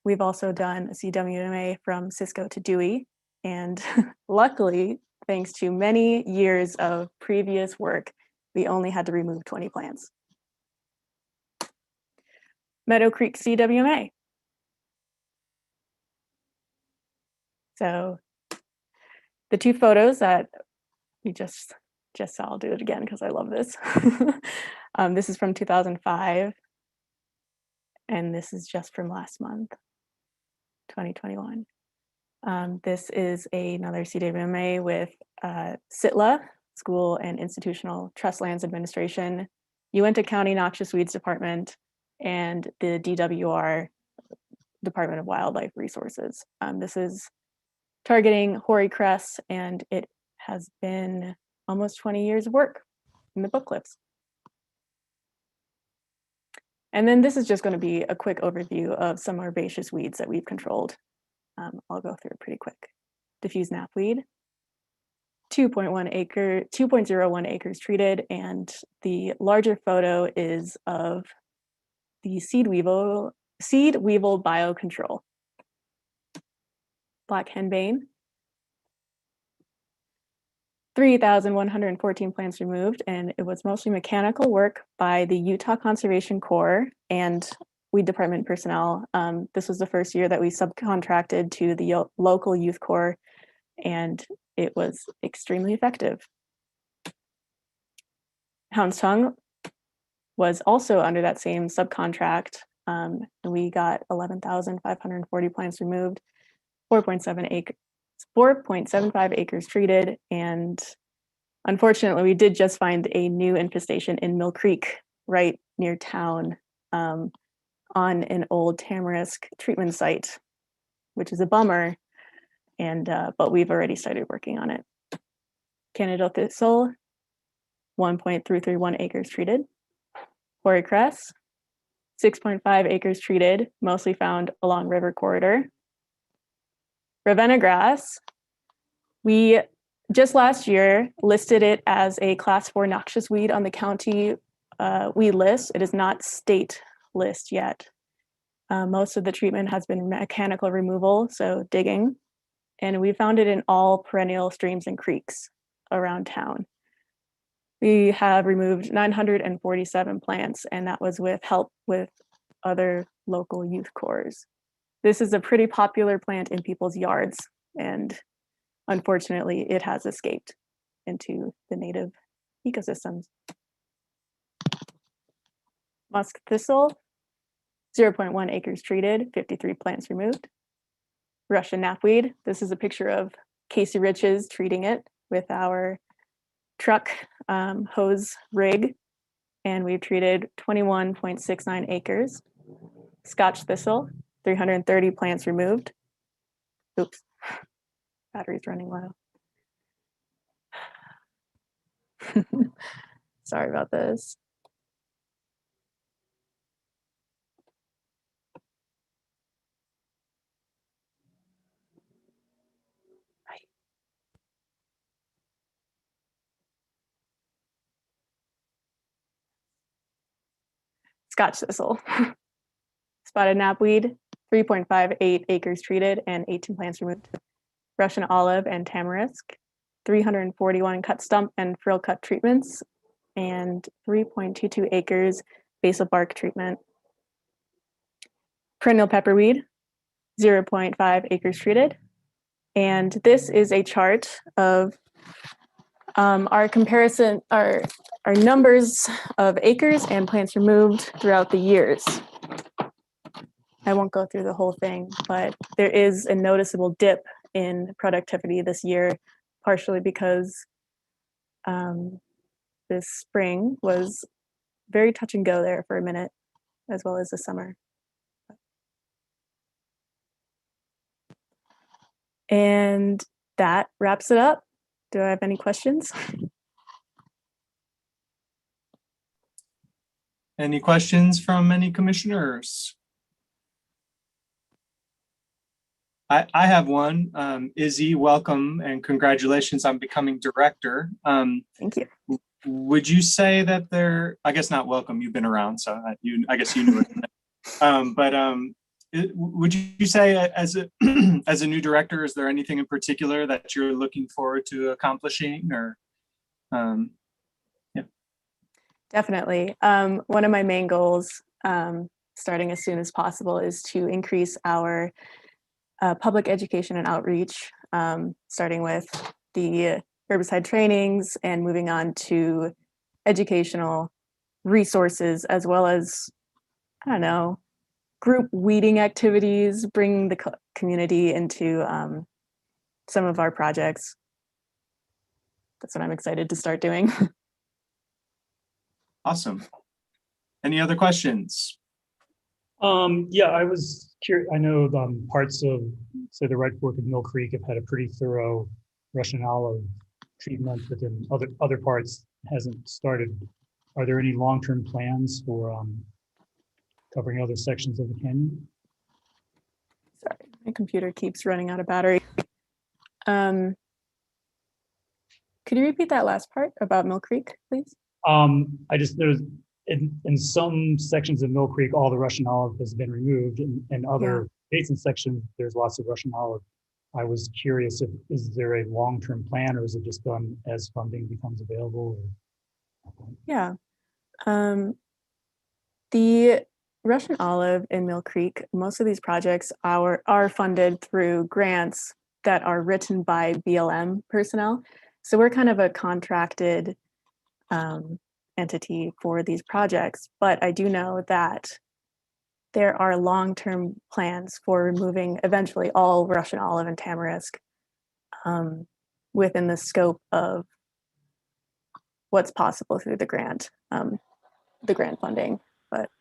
We've also done a CWMA from Cisco to Dewey. And luckily, thanks to many years of previous work, we only had to remove 20 plants. Meadow Creek CWMA. So the two photos that we just saw, I'll do it again because I love this. This is from 2005. And this is just from last month, 2021. This is another CWMA with SITLA, School and Institutional Trust Lands Administration, Uinta County Noxious Weeds Department, and the DWR, Department of Wildlife Resources. This is targeting hoary cress, and it has been almost 20 years of work in the book clips. And then this is just going to be a quick overview of some herbaceous weeds that we've controlled. I'll go through it pretty quick. Diffuse knapweed, 2.01 acres treated, and the larger photo is of the seed weevil biocontrol. Black henbane, 3,114 plants removed, and it was mostly mechanical work by the Utah Conservation Corps and Weed Department personnel. This was the first year that we subcontracted to the local youth corps, and it was extremely effective. Hound's Tongue was also under that same subcontract, and we got 11,540 plants removed, 4.75 acres treated, and unfortunately, we did just find a new infestation in Mill Creek, right near town, on an old tamarisk treatment site, which is a bummer, and but we've already started working on it. Canada thistle, 1.331 acres treated. Hoary cress, 6.5 acres treated, mostly found along river corridor. Ravenna grass, we just last year listed it as a class 4 noxious weed on the county weed list. It is not state list yet. Most of the treatment has been mechanical removal, so digging, and we found it in all perennial streams and creeks around town. We have removed 947 plants, and that was with help with other local youth corps. This is a pretty popular plant in people's yards, and unfortunately, it has escaped into the native ecosystems. Musk thistle, 0.1 acres treated, 53 plants removed. Russian knapweed, this is a picture of Casey Riches treating it with our truck hose rig, and we've treated 21.69 acres. Scotch thistle, 330 plants removed. Oops, battery's running low. Sorry about this. Scotch thistle. Spotted knapweed, 3.58 acres treated and 18 plants removed. Russian olive and tamarisk, 341 cut stump and frill cut treatments, and 3.22 acres basal bark treatment. Perennial pepperweed, 0.5 acres treated. And this is a chart of our comparison, our numbers of acres and plants removed throughout the years. I won't go through the whole thing, but there is a noticeable dip in productivity this year, partially because this spring was very touch and go there for a minute, as well as the summer. And that wraps it up. Do I have any questions? Any questions from any commissioners? I have one. Izzy, welcome and congratulations on becoming director. Thank you. Would you say that they're, I guess not welcome, you've been around, so I guess you knew it. Would you say as a new director, is there anything in particular that you're looking forward to accomplishing, or? Yeah. Definitely. One of my main goals, starting as soon as possible, is to increase our public education and outreach, starting with the herbicide trainings and moving on to educational resources, as well as, I don't know, group weeding activities, bringing the community into some of our projects. That's what I'm excited to start doing. Awesome. Any other questions? Yeah, I was curious. I know parts of, say, the right fork of Mill Creek have had a pretty thorough Russian olive treatment, but then other parts hasn't started. Are there any long-term plans for covering other sections of the canyon? Sorry, my computer keeps running out of battery. Could you repeat that last part about Mill Creek, please? There's in some sections of Mill Creek, all the Russian olive has been removed, and other basin sections, there's lots of Russian olive. I was curious, is there a long-term plan, or is it just done as funding becomes available? Yeah. The Russian olive in Mill Creek, most of these projects are funded through grants that are written by BLM personnel. So we're kind of a contracted entity for these projects, but I do know that there are long-term plans for removing eventually all Russian olive and tamarisk within the scope of what's possible through the grant funding. But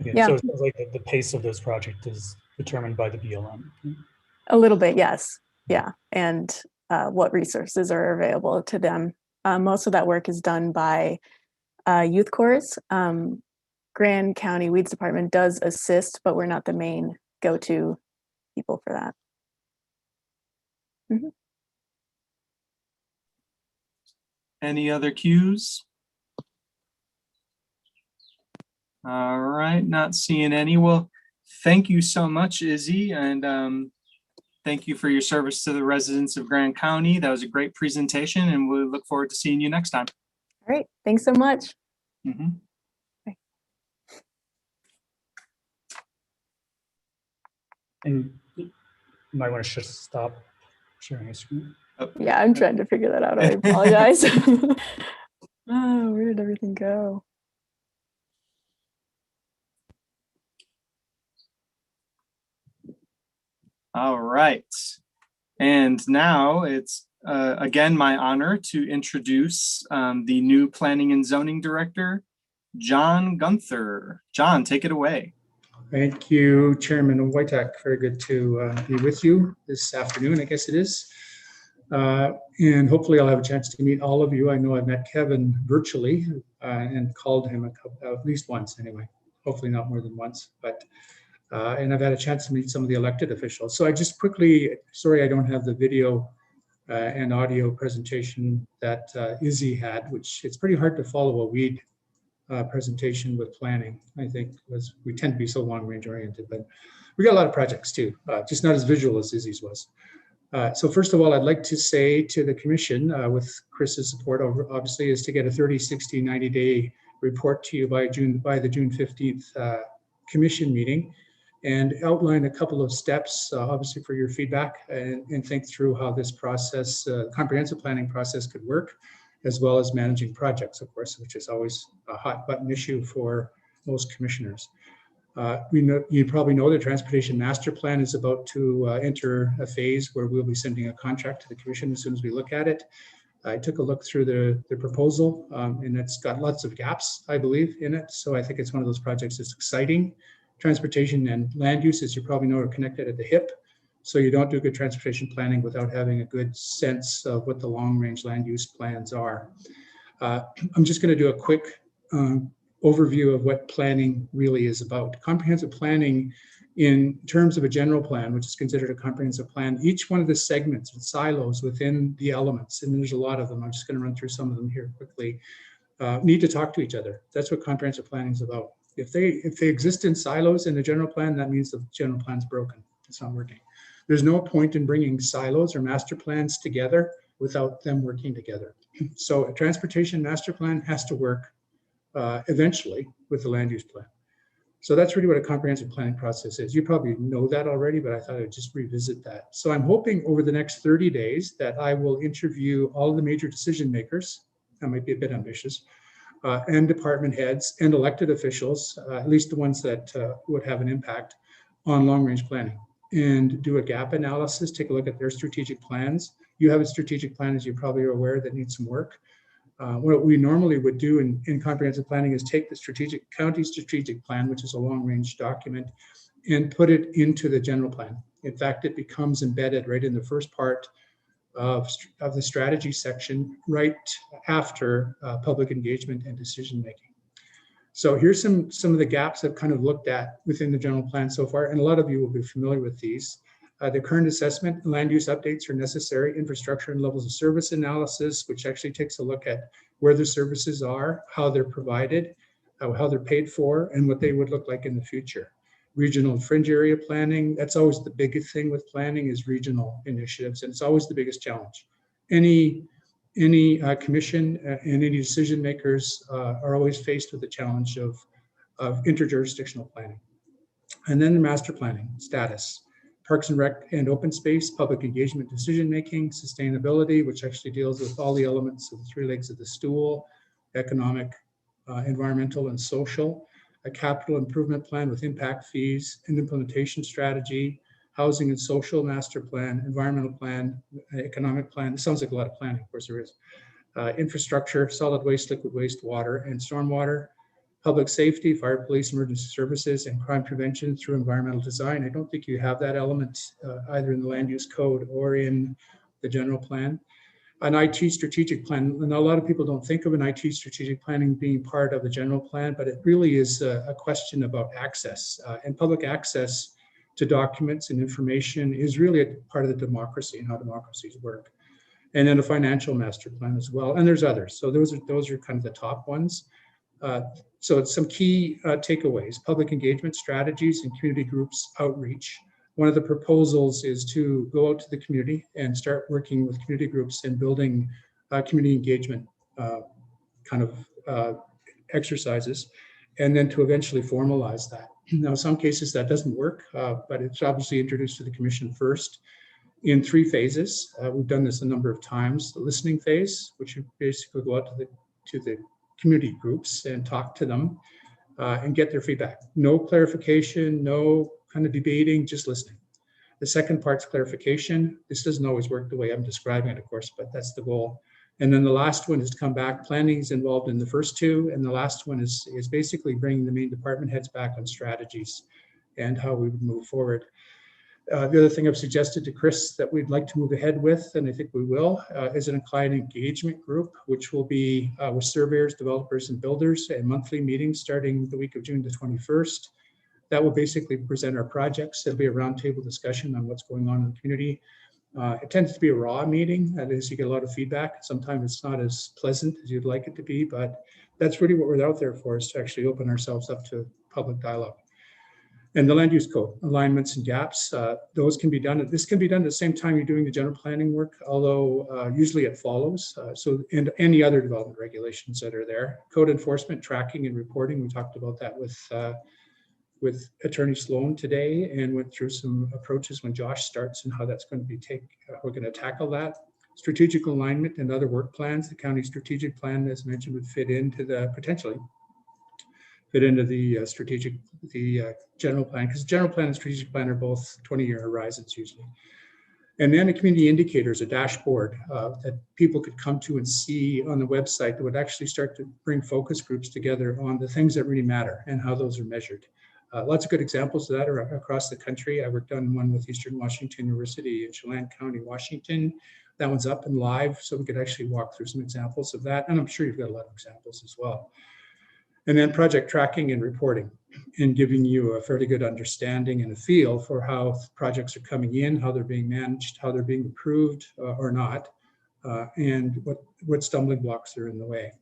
okay, yeah, so it sounds like the pace of this project is determined by the BLM. a little bit, yes, yeah, and what resources are available to them. Most of that work is done by youth corps. Grand County Weeds Department does assist, but we're not the main go-to people for that. Mm-hmm. Any other cues? All right, not seeing any. Well, thank you so much, Izzy, and thank you for your service to the residents of Grand County. That was a great presentation, and we look forward to seeing you next time. All right, thanks so much. Mm-hmm. Bye. And you might want to stop sharing a screen. Oh. Yeah, I'm trying to figure that out. I apologize. Oh, where did everything go? All right. And now it's again my honor to introduce the new Planning and Zoning Director, John Gunther. John, take it away. Thank you, Chairman Wojtek. Very good to be with you this afternoon, I guess it is. And hopefully I'll have a chance to meet all of you. I know I've met Kevin virtually and called him at least once anyway, hopefully not more than once, but and I've had a chance to meet some of the elected officials. So I just quickly, sorry I don't have the video and audio presentation that Izzy had, which it's pretty hard to follow a weed presentation with planning. I think we tend to be so long range oriented, but we got a lot of projects too, just not as visual as Izzy's was. So first of all, I'd like to say to the commission, with Chris's support, obviously, is to get a 30, 60, 90-day report to you by the June 15th commission meeting, and outline a couple of steps, obviously, for your feedback, and think through how this process, comprehensive planning process, could work, as well as managing projects, of course, which is always a hot button issue for most commissioners. You probably know the Transportation Master Plan is about to enter a phase where we'll be sending a contract to the commission as soon as we look at it. I took a look through the proposal, and it's got lots of gaps, I believe, in it. So I think it's one of those projects that's exciting. Transportation and land use, as you probably know, are connected at the hip. So you don't do good transportation planning without having a good sense of what the long-range land use plans are. I'm just going to do a quick overview of what planning really is about. Comprehensive planning, in terms of a general plan, which is considered a comprehensive plan, each one of the segments and silos within the elements, and there's a lot of them, I'm just going to run through some of them here quickly, need to talk to each other. That's what comprehensive planning is about. If they exist in silos in the general plan, that means the general plan's broken. It's not working. There's no point in bringing silos or master plans together without them working together. So a transportation master plan has to work eventually with the land use plan. So that's really what a comprehensive planning process is. You probably know that already, but I thought I'd just revisit that. So I'm hoping over the next 30 days that I will interview all the major decision makers. That might be a bit ambitious. And department heads and elected officials, at least the ones that would have an impact on long-range planning, and do a gap analysis, take a look at their strategic plans. You have a strategic plan, as you probably are aware, that needs some work. What we normally would do in comprehensive planning is take the county strategic plan, which is a long-range document, and put it into the general plan. In fact, it becomes embedded right in the first part of the strategy section, right after public engagement and decision making. So here's some of the gaps I've kind of looked at within the general plan so far, and a lot of you will be familiar with these. The current assessment, land use updates are necessary, infrastructure and levels of service analysis, which actually takes a look at where the services are, how they're provided, how they're paid for, and what they would look like in the future. Regional and fringe area planning, that's always the biggest thing with planning, is regional initiatives, and it's always the biggest challenge. Any commission and any decision makers are always faced with the challenge of interjurisdictional planning. And then the master planning status, parks and rec and open space, public engagement, decision making, sustainability, which actually deals with all the elements of the three legs of the stool: economic, environmental, and social. A capital improvement plan with impact fees, an implementation strategy, housing and social master plan, environmental plan, economic plan. It sounds like a lot of planning, of course there is. Infrastructure, solid waste, liquid waste, water, and stormwater. Public safety, fire, police, emergency services, and crime prevention through environmental design. I don't think you have that element either in the land use code or in the general plan. An IT strategic plan, and a lot of people don't think of an IT strategic planning being part of the general plan, but it really is a question about access, and public access to documents and information is really a part of the democracy and how democracies work. And then a financial master plan as well, and there's others. So those are kind of the top ones. So it's some key takeaways: public engagement strategies and community groups outreach. One of the proposals is to go out to the community and start working with community groups and building community engagement kind of exercises, and then to eventually formalize that. Now, in some cases that doesn't work, but it's obviously introduced to the commission first in 3 phases. We've done this a number of times. The listening phase, which you basically go out to the community groups and talk to them and get their feedback. No clarification, no kind of debating, just listening. The second part's clarification. This doesn't always work the way I'm describing it, of course, but that's the goal. And then the last one is to come back. Planning is involved in the first two, and the last one is basically bringing the main department heads back on strategies and how we would move forward. The other thing I've suggested to Chris that we'd like to move ahead with, and I think we will, is an client engagement group, which will be with surveyors, developers, and builders, and monthly meetings starting the week of June the 21st. That will basically present our projects. It'll be a roundtable discussion on what's going on in the community. It tends to be a raw meeting. That is, you get a lot of feedback. Sometimes it's not as pleasant as you'd like it to be, but that's really what we're out there for, is to actually open ourselves up to public dialogue. And the land use code, alignments and gaps, those can be done. This can be done at the same time you're doing the general planning work, although usually it follows. And any other development regulations that are there. Code enforcement, tracking and reporting. We talked about that with Attorney Sloan today, and went through some approaches when Josh starts and how that's going to be we're going to tackle that. Strategic alignment and other work plans. The county strategic plan, as mentioned, would potentially fit into the general plan, because general plan and strategic plan are both 20-year horizons usually. And then the community indicators, a dashboard that people could come to and see on the website that would actually start to bring focus groups together on the things that really matter and how those are measured. Lots of good examples of that are across the country. I worked on one with Eastern Washington University in Chelan County, Washington. That one's up and live, so we could actually walk through some examples of that. And I'm sure you've got a lot of examples as well. And then project tracking and reporting, and giving you a fairly good understanding and a feel for how projects are coming in, how they're being managed, how they're being approved or not, and what stumbling blocks are in the way.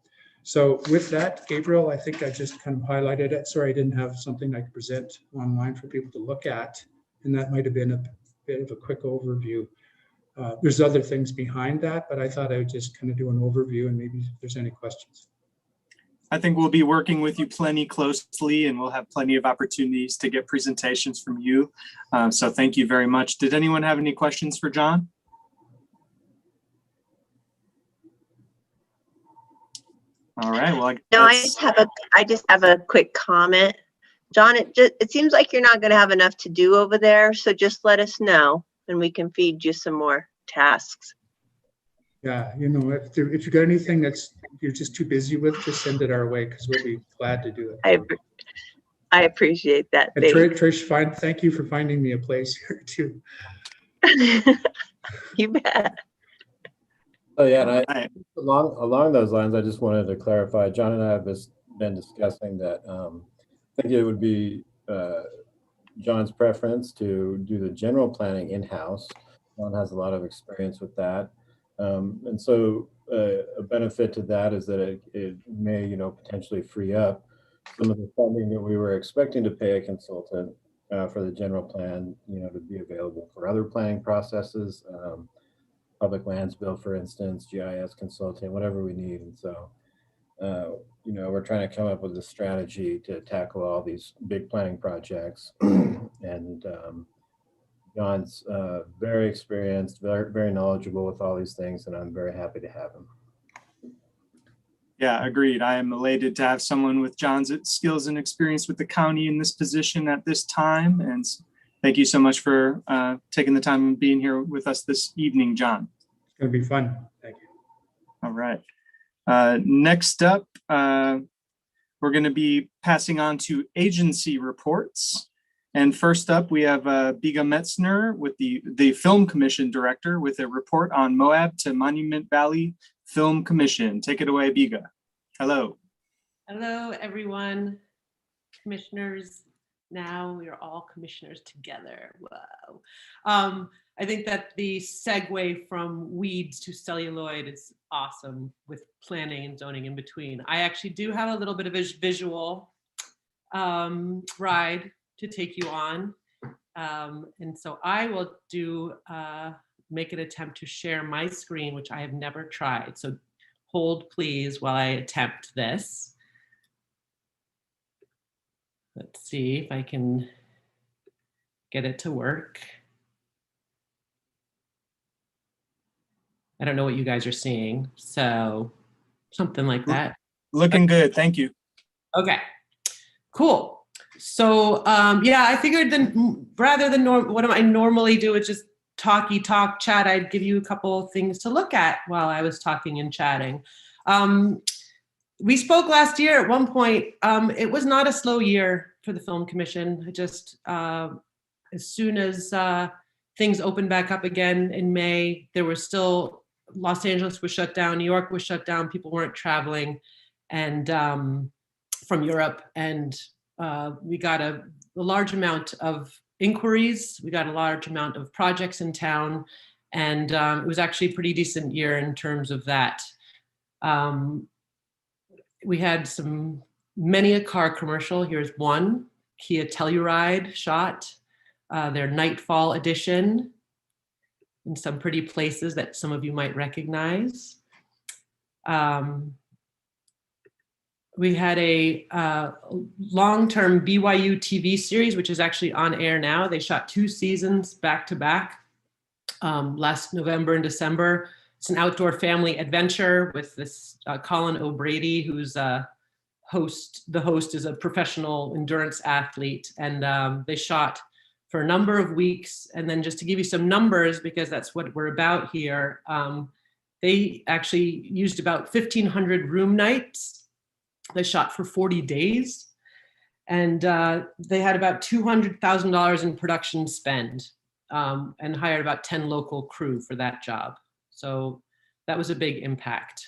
So with that, Gabriel, I think I just kind of highlighted it. Sorry, I didn't have something I could present online for people to look at, and that might have been a bit of a quick overview. There's other things behind that, but I thought I would just kind of do an overview, and maybe if there's any questions. I think we'll be working with you plenty closely, and we'll have plenty of opportunities to get presentations from you. So thank you very much. Did anyone have any questions for John? All right. Well, I just have a quick comment. John, it seems like you're not going to have enough to do over there, so just let us know and we can feed you some more tasks. Yeah, if you got anything that's you're just too busy with, just send it our way, because we'll be glad to do it. I appreciate that. And Trish, thank you for finding me a place here too. You bet. Oh yeah, and along those lines, I just wanted to clarify. John and I have been discussing that. I think it would be John's preference to do the general planning in-house. John has a lot of experience with that. And so a benefit to that is that it may, potentially free up some of the funding that we were expecting to pay a consultant for the general plan, to be available for other planning processes, public lands bill, for instance, GIS consulting, whatever we need. And so, we're trying to come up with a strategy to tackle all these big planning projects. And John's very experienced, very, very knowledgeable with all these things, and I'm very happy to have him. Yeah, agreed. I am elated to have someone with John's skills and experience with the county in this position at this time. And thank you so much for taking the time and being here with us this evening, John. It's going to be fun. Thank you. All right. Next up, we're going to be passing on to agency reports. And first up, we have Biga Metzner, with the Film Commission Director, with a report on Moab to Monument Valley Film Commission. Take it away, Biga. Hello. Hello, everyone. Commissioners. Now we are all commissioners together. Wow. I think that the segue from weeds to celluloid is awesome, with planning and zoning in between. I actually do have a little bit of a visual ride to take you on. And so I will make an attempt to share my screen, which I have never tried. So hold please while I attempt this. Let's see if I can get it to work. I don't know what you guys are seeing, so something like that. Looking good, thank you. Okay, cool. So yeah, I figured then rather than what I normally do is just talk, chat, I'd give you a couple of things to look at while I was talking and chatting. We spoke last year at one point. It was not a slow year for the Film Commission. I just, as soon as things opened back up again in May, there was still, Los Angeles was shut down, New York was shut down, people weren't traveling and from Europe. And we got a large amount of inquiries. We got a large amount of projects in town. And it was actually a pretty decent year in terms of that. We had many a car commercial. Here's one, Kia Telluride shot, their Nightfall edition in some pretty places that some of you might recognize. We had a long-term Byu TV series, which is actually on air now. They shot 2 seasons back to back last November and December. It's an outdoor family adventure with this Colin O'Brady, who's the host is a professional endurance athlete. And they shot for a number of weeks. And then just to give you some numbers, because that's what we're about here, they actually used about 1,500 room nights. They shot for 40 days. And they had about $200,000 in production spend and hired about 10 local crew for that job. So that was a big impact.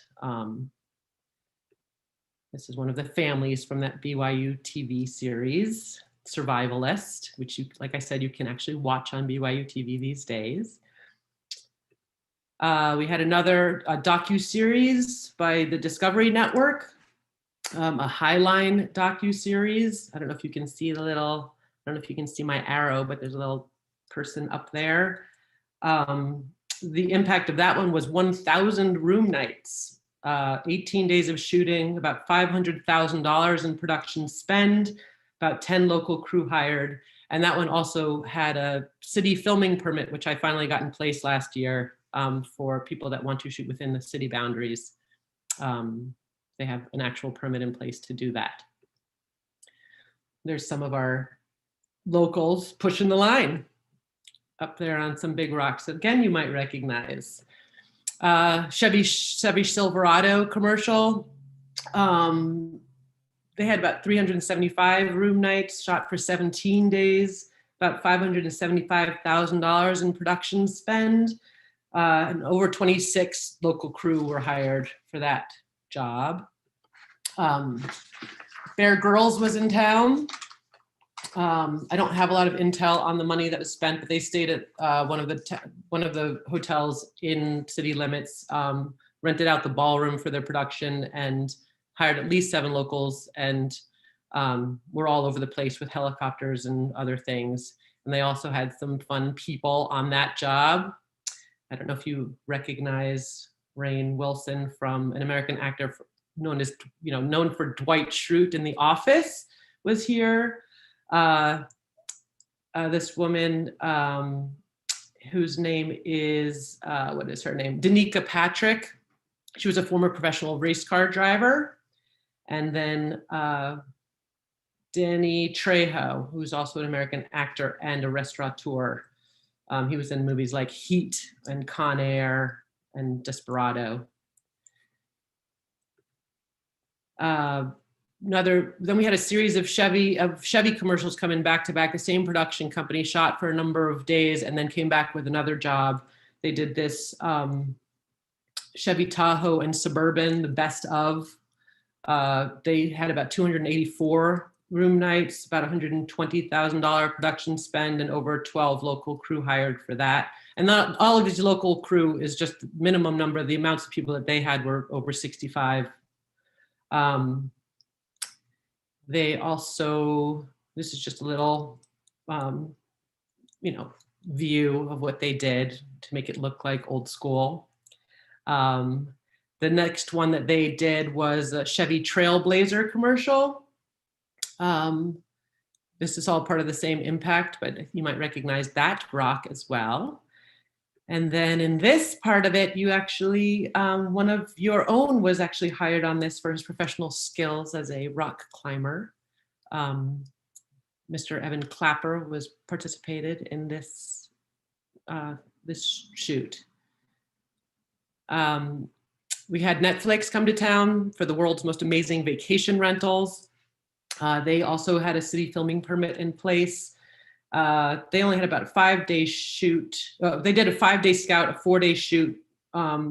This is one of the families from that Byu TV series, Survivalist, which, like I said, you can actually watch on Byu TV these days. We had another docu-series by the Discovery Network, a Highline docu-series. I don't know if you can see I don't know if you can see my arrow, but there's a little person up there. The impact of that one was 1,000 room nights, 18 days of shooting, about $500,000 in production spend, about 10 local crew hired. And that one also had a city filming permit, which I finally got in place last year for people that want to shoot within the city boundaries. They have an actual permit in place to do that. There's some of our locals pushing the line up there on some big rocks. Again, you might recognize. Chevy Silverado commercial. They had about 375 room nights, shot for 17 days, about $575,000 in production spend, and over 26 local crew were hired for that job. Bear Girls was in town. I don't have a lot of intel on the money that was spent, but they stayed at one of the hotels in city limits, rented out the ballroom for their production, and hired at least 7 locals, and were all over the place with helicopters and other things. And they also had some fun people on that job. I don't know if you recognize Rainn Wilson, from an American actor known for Dwight Schrute in The Office, was here. This woman whose name is, what is her name? Danica Patrick. She was a former professional race car driver. And then Danny Trejo, who's also an American actor and a restaurateur. He was in movies like Heat and Con Air and Desperado. Then we had a series of Chevy commercials coming back to back. The same production company shot for a number of days and then came back with another job. They did this Chevy Tahoe and Suburban, the best of. They had about 284 room nights, about $120,000 production spend, and over 12 local crew hired for that. And not all of these local crew is just minimum number. The amounts of people that they had were over 65. They also, this is just a little, view of what they did to make it look like old school. The next one that they did was a Chevy Trailblazer commercial. This is all part of the same impact, but you might recognize that rock as well. And then in this part of it, you actually, one of your own was actually hired on this for his professional skills as a rock climber. Mr. Evan Clapper participated in this shoot. We had Netflix come to town for the world's most amazing vacation rentals. They also had a city filming permit in place. They only had about a 5-day shoot. They did a 5-day scout, a 4-day shoot,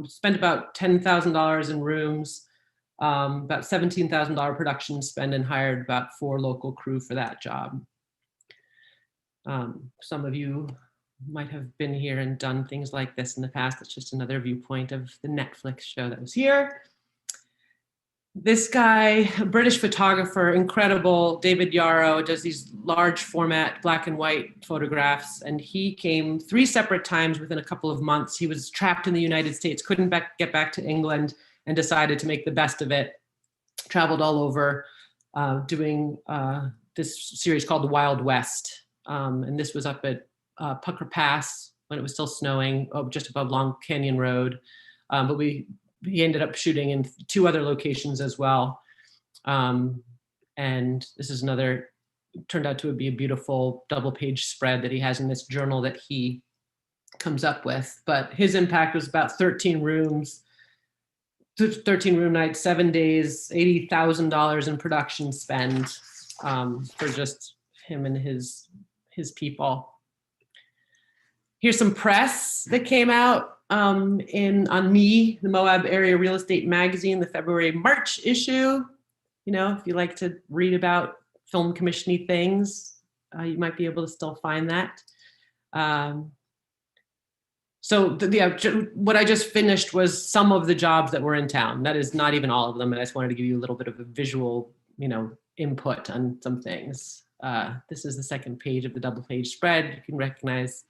spent about $10,000 in rooms, about $17,000 production spend, and hired about 4 local crew for that job. Some of you might have been here and done things like this in the past. It's just another viewpoint of the Netflix show that was here. This guy, a British photographer, incredible, David Yarrow, does these large format black and white photographs. And he came 3 separate times within a couple of months. He was trapped in the United States, couldn't get back to England, and decided to make the best of it. Traveled all over doing this series called The Wild West. And this was up at Pucker Pass when it was still snowing, just above Long Canyon Road. But he ended up shooting in 2 other locations as well. And this is turned out to be a beautiful double-page spread that he has in this journal that he comes up with. But his impact was about 13 rooms, 13 room nights, 7 days, $80,000 in production spend for just him and his people. Here's some press that came out on Me, the Moab Area Real Estate Magazine, the February-March issue. You know, if you like to read about film commission-y things, you might be able to still find that. So what I just finished was some of the jobs that were in town. That is not even all of them, and I just wanted to give you a little bit of a visual, input on some things. This is the second page of the double-page spread. You can recognize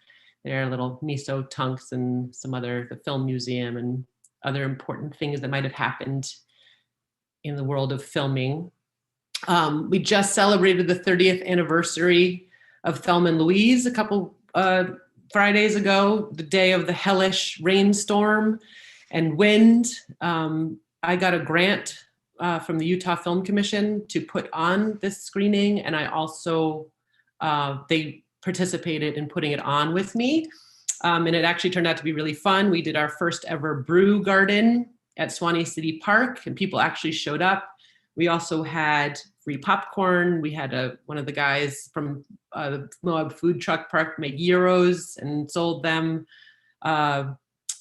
there are little miso tunks and the film museum and other important things that might have happened in the world of filming. We just celebrated the 30th anniversary of Thelma and Louise a couple Fridays ago, the day of the hellish rainstorm and wind. I got a grant from the Utah Film Commission to put on this screening, and I also, they participated in putting it on with me. And it actually turned out to be really fun. We did our first ever brew garden at Swanee City Park, and people actually showed up. We also had free popcorn. We had one of the guys from the Moab Food Truck Park make gyros and sold them.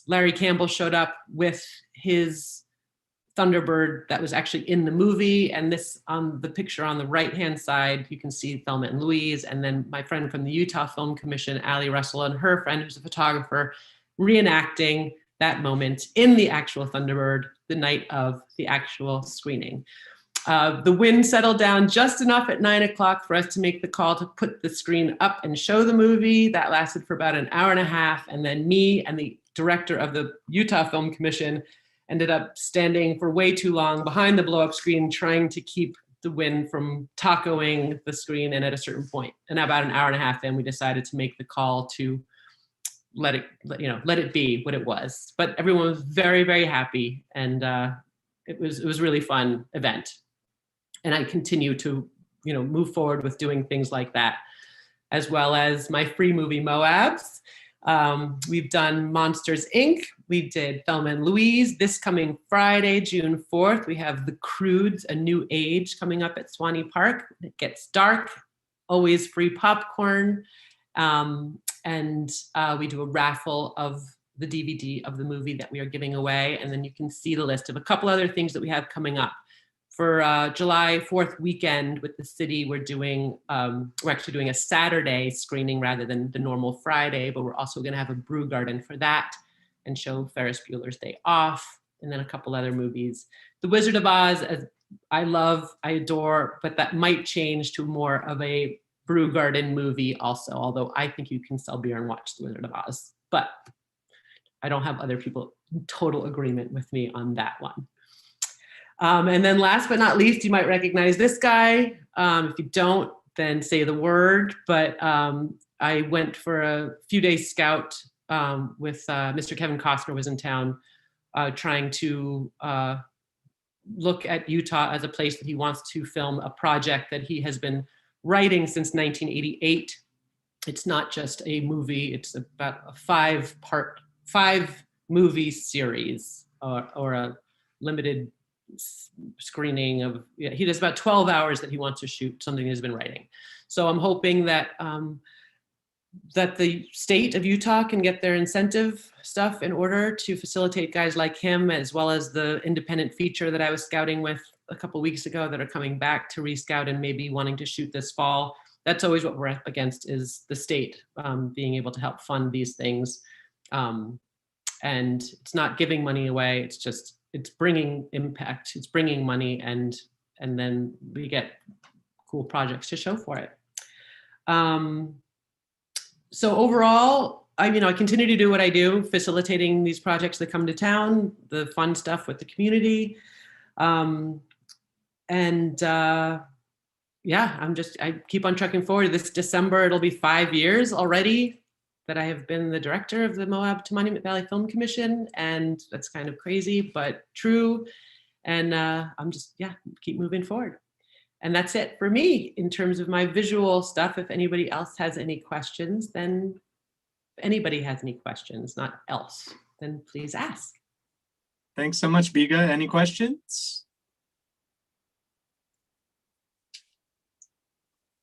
Larry Campbell showed up with his Thunderbird that was actually in the movie. And this, on the picture on the right-hand side, you can see Thelma and Louise. And then my friend from the Utah Film Commission, Allie Russell, and her friend, who's a photographer, reenacting that moment in the actual Thunderbird the night of the actual screening. The wind settled down just enough at 9 o'clock for us to make the call to put the screen up and show the movie. That lasted for about an hour and a half. And then me and the director of the Utah Film Commission ended up standing for way too long behind the blow-up screen, trying to keep the wind from tacoing the screen. And at a certain point, and about an hour and a half in, we decided to make the call to let it be what it was. But everyone was very, very happy, and it was a really fun event. And I continue to, move forward with doing things like that, as well as my free movie Moabs. We've done Monsters, Inc. We did Thelma and Louise. This coming Friday, June 4th, we have The Croods, A New Age coming up at Swanee Park. It gets dark, always free popcorn. And we do a raffle of the DVD of the movie that we are giving away. And then you can see the list of a couple other things that we have coming up. For July 4th weekend with the city, we're actually doing a Saturday screening rather than the normal Friday, but we're also gonna have a brew garden for that and show Ferris Bueller's Day Off, and then a couple other movies. The Wizard of Oz, I love, I adore, but that might change to more of a brew garden movie also, although I think you can sell beer and watch The Wizard of Oz, but I don't have other people in total agreement with me on that one. And then last but not least, you might recognize this guy. If you don't, then say the word. But I went for a few days scout with Mr. Kevin Costner was in town trying to look at Utah as a place that he wants to film a project that he has been writing since 1988. It's not just a movie, it's about a 5-movie series or a limited screening of, he does about 12 hours that he wants to shoot something he's been writing. So I'm hoping that that the state of Utah can get their incentive stuff in order to facilitate guys like him, as well as the independent feature that I was scouting with a couple weeks ago that are coming back to rescout and maybe wanting to shoot this fall. That's always what we're up against, is the state being able to help fund these things. And it's not giving money away, it's just, it's bringing impact, it's bringing money, and then we get cool projects to show for it. So overall, I continue to do what I do, facilitating these projects that come to town, the fun stuff with the community. Yeah, I keep on trucking forward. This December, it'll be 5 years already that I have been the director of the Moab to Monument Valley Film Commission. And that's kind of crazy, but true. And I'm just, keep moving forward. And that's it for me in terms of my visual stuff. If anybody else has any questions, then then please ask. Thanks so much, Biga. Any questions?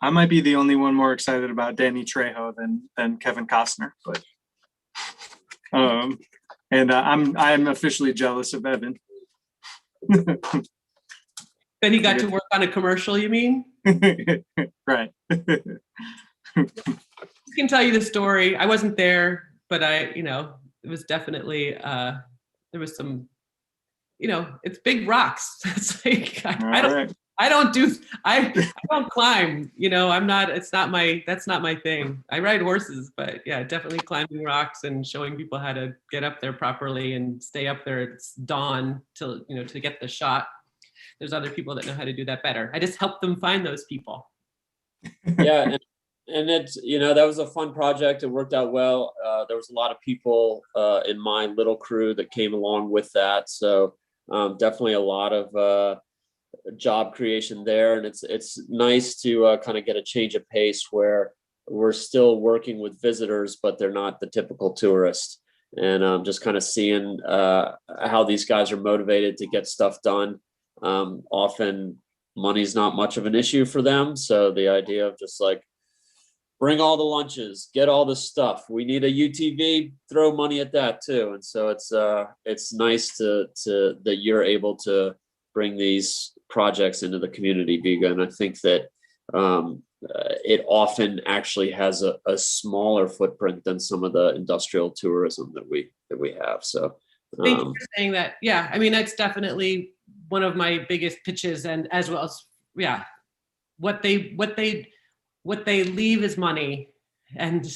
I might be the only one more excited about Danny Trejo than Kevin Costner, but I'm officially jealous of Evan. Then he got to work on a commercial, you mean? Right. I can tell you the story. I wasn't there, but it was definitely, there was some, it's big rocks. It's like, I don't climb, that's not my thing. I ride horses, but yeah, definitely climbing rocks and showing people how to get up there properly and stay up there. It's dawn till, to get the shot. There's other people that know how to do that better. I just help them find those people. Yeah, and it's, that was a fun project. It worked out well. There was a lot of people in my little crew that came along with that. So definitely a lot of job creation there. And it's nice to kind of get a change of pace where we're still working with visitors, but they're not the typical tourist. And just kind of seeing how these guys are motivated to get stuff done. Often money's not much of an issue for them. So the idea of just like, bring all the lunches, get all the stuff. We need a UTV, throw money at that too. And so it's nice to that you're able to bring these projects into the community, Biga. And I think that it often actually has a smaller footprint than some of the industrial tourism that we have. So thank you for saying that. Yeah, that's definitely one of my biggest pitches, and as well as what they leave is money, and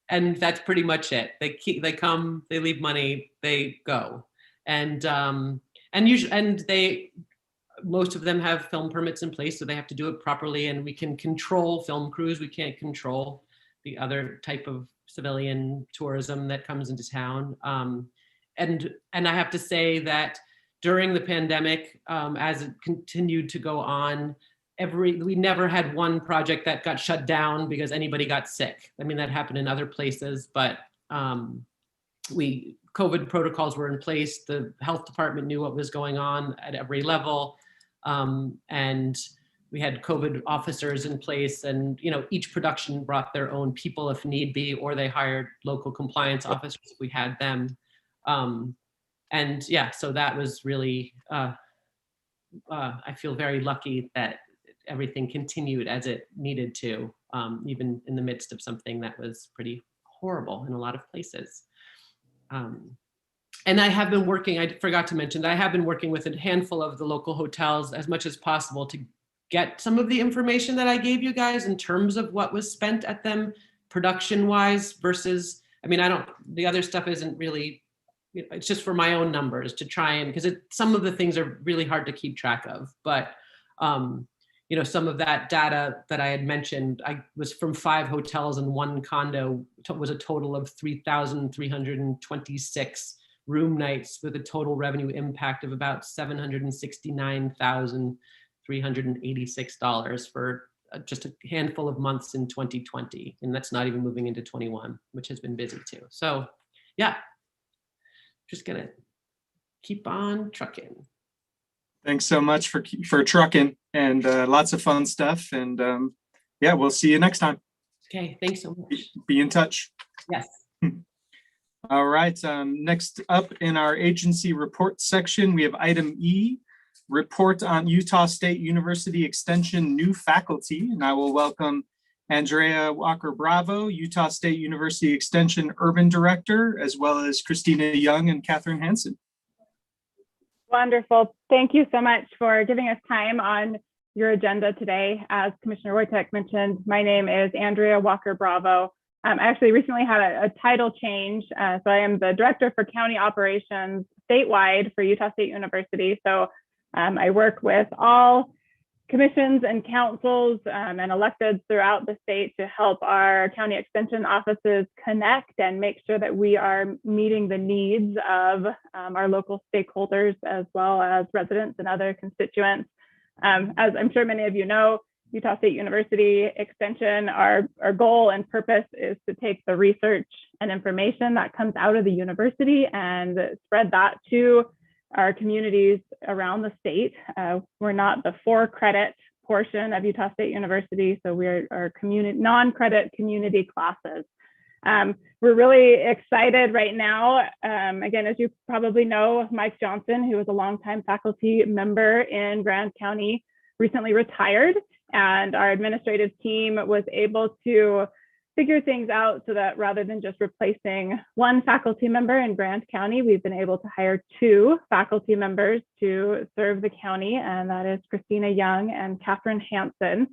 and that's pretty much it. They come, they leave money, they go, and most of them have film permits in place, so they have to do it properly, and we can control film crews. We can't control the other type of civilian tourism that comes into town. And I have to say that during the pandemic, as it continued to go on, we never had one project that got shut down because anybody got sick. That happened in other places, but COVID protocols were in place. The health department knew what was going on at every level. And we had COVID officers in place, and each production brought their own people if need be, or they hired local compliance officers if we had them. And yeah, so that was really, I feel very lucky that everything continued as it needed to, even in the midst of something that was pretty horrible in a lot of places. And I have been working, I forgot to mention that I have been working with a handful of the local hotels as much as possible to get some of the information that I gave you guys in terms of what was spent at them production wise versus, the other stuff isn't really, it's just for my own numbers to try and, because some of the things are really hard to keep track of, but some of that data that I had mentioned, I was from 5 hotels and 1 condo, was a total of 3,326 room nights with a total revenue impact of about $769,386 for just a handful of months in 2020, and that's not even moving into 21, which has been busy too. So yeah, just gonna keep on trucking. Thanks so much for trucking, and lots of fun stuff. And yeah, we'll see you next time. Okay, thanks so much. Be in touch. Yes. All right, next up in our agency report section, we have item E, report on Utah State University Extension new faculty. And I will welcome Andrea Walker-Bravo, Utah State University Extension Urban Director, as well as Christina Young and Kathryn Hansen. Wonderful. Thank you so much for giving us time on your agenda today. As Commissioner Wojtek mentioned, my name is Andrea Walker-Bravo. I actually recently had a title change. So I am the Director for County Operations statewide for Utah State University. So I work with all commissions and councils and electeds throughout the state to help our county extension offices connect and make sure that we are meeting the needs of our local stakeholders as well as residents and other constituents. As I'm sure many of you know, Utah State University Extension, our goal and purpose is to take the research and information that comes out of the university and spread that to our communities around the state. We're not the for-credit portion of Utah State University, so we're our non-credit community classes. We're really excited right now. Again, as you probably know, Mike Johnson, who was a longtime faculty member in Grand County, recently retired, and our administrative team was able to figure things out so that rather than just replacing one faculty member in Grand County, we've been able to hire 2 faculty members to serve the county, and that is Christina Young and Kathryn Hansen.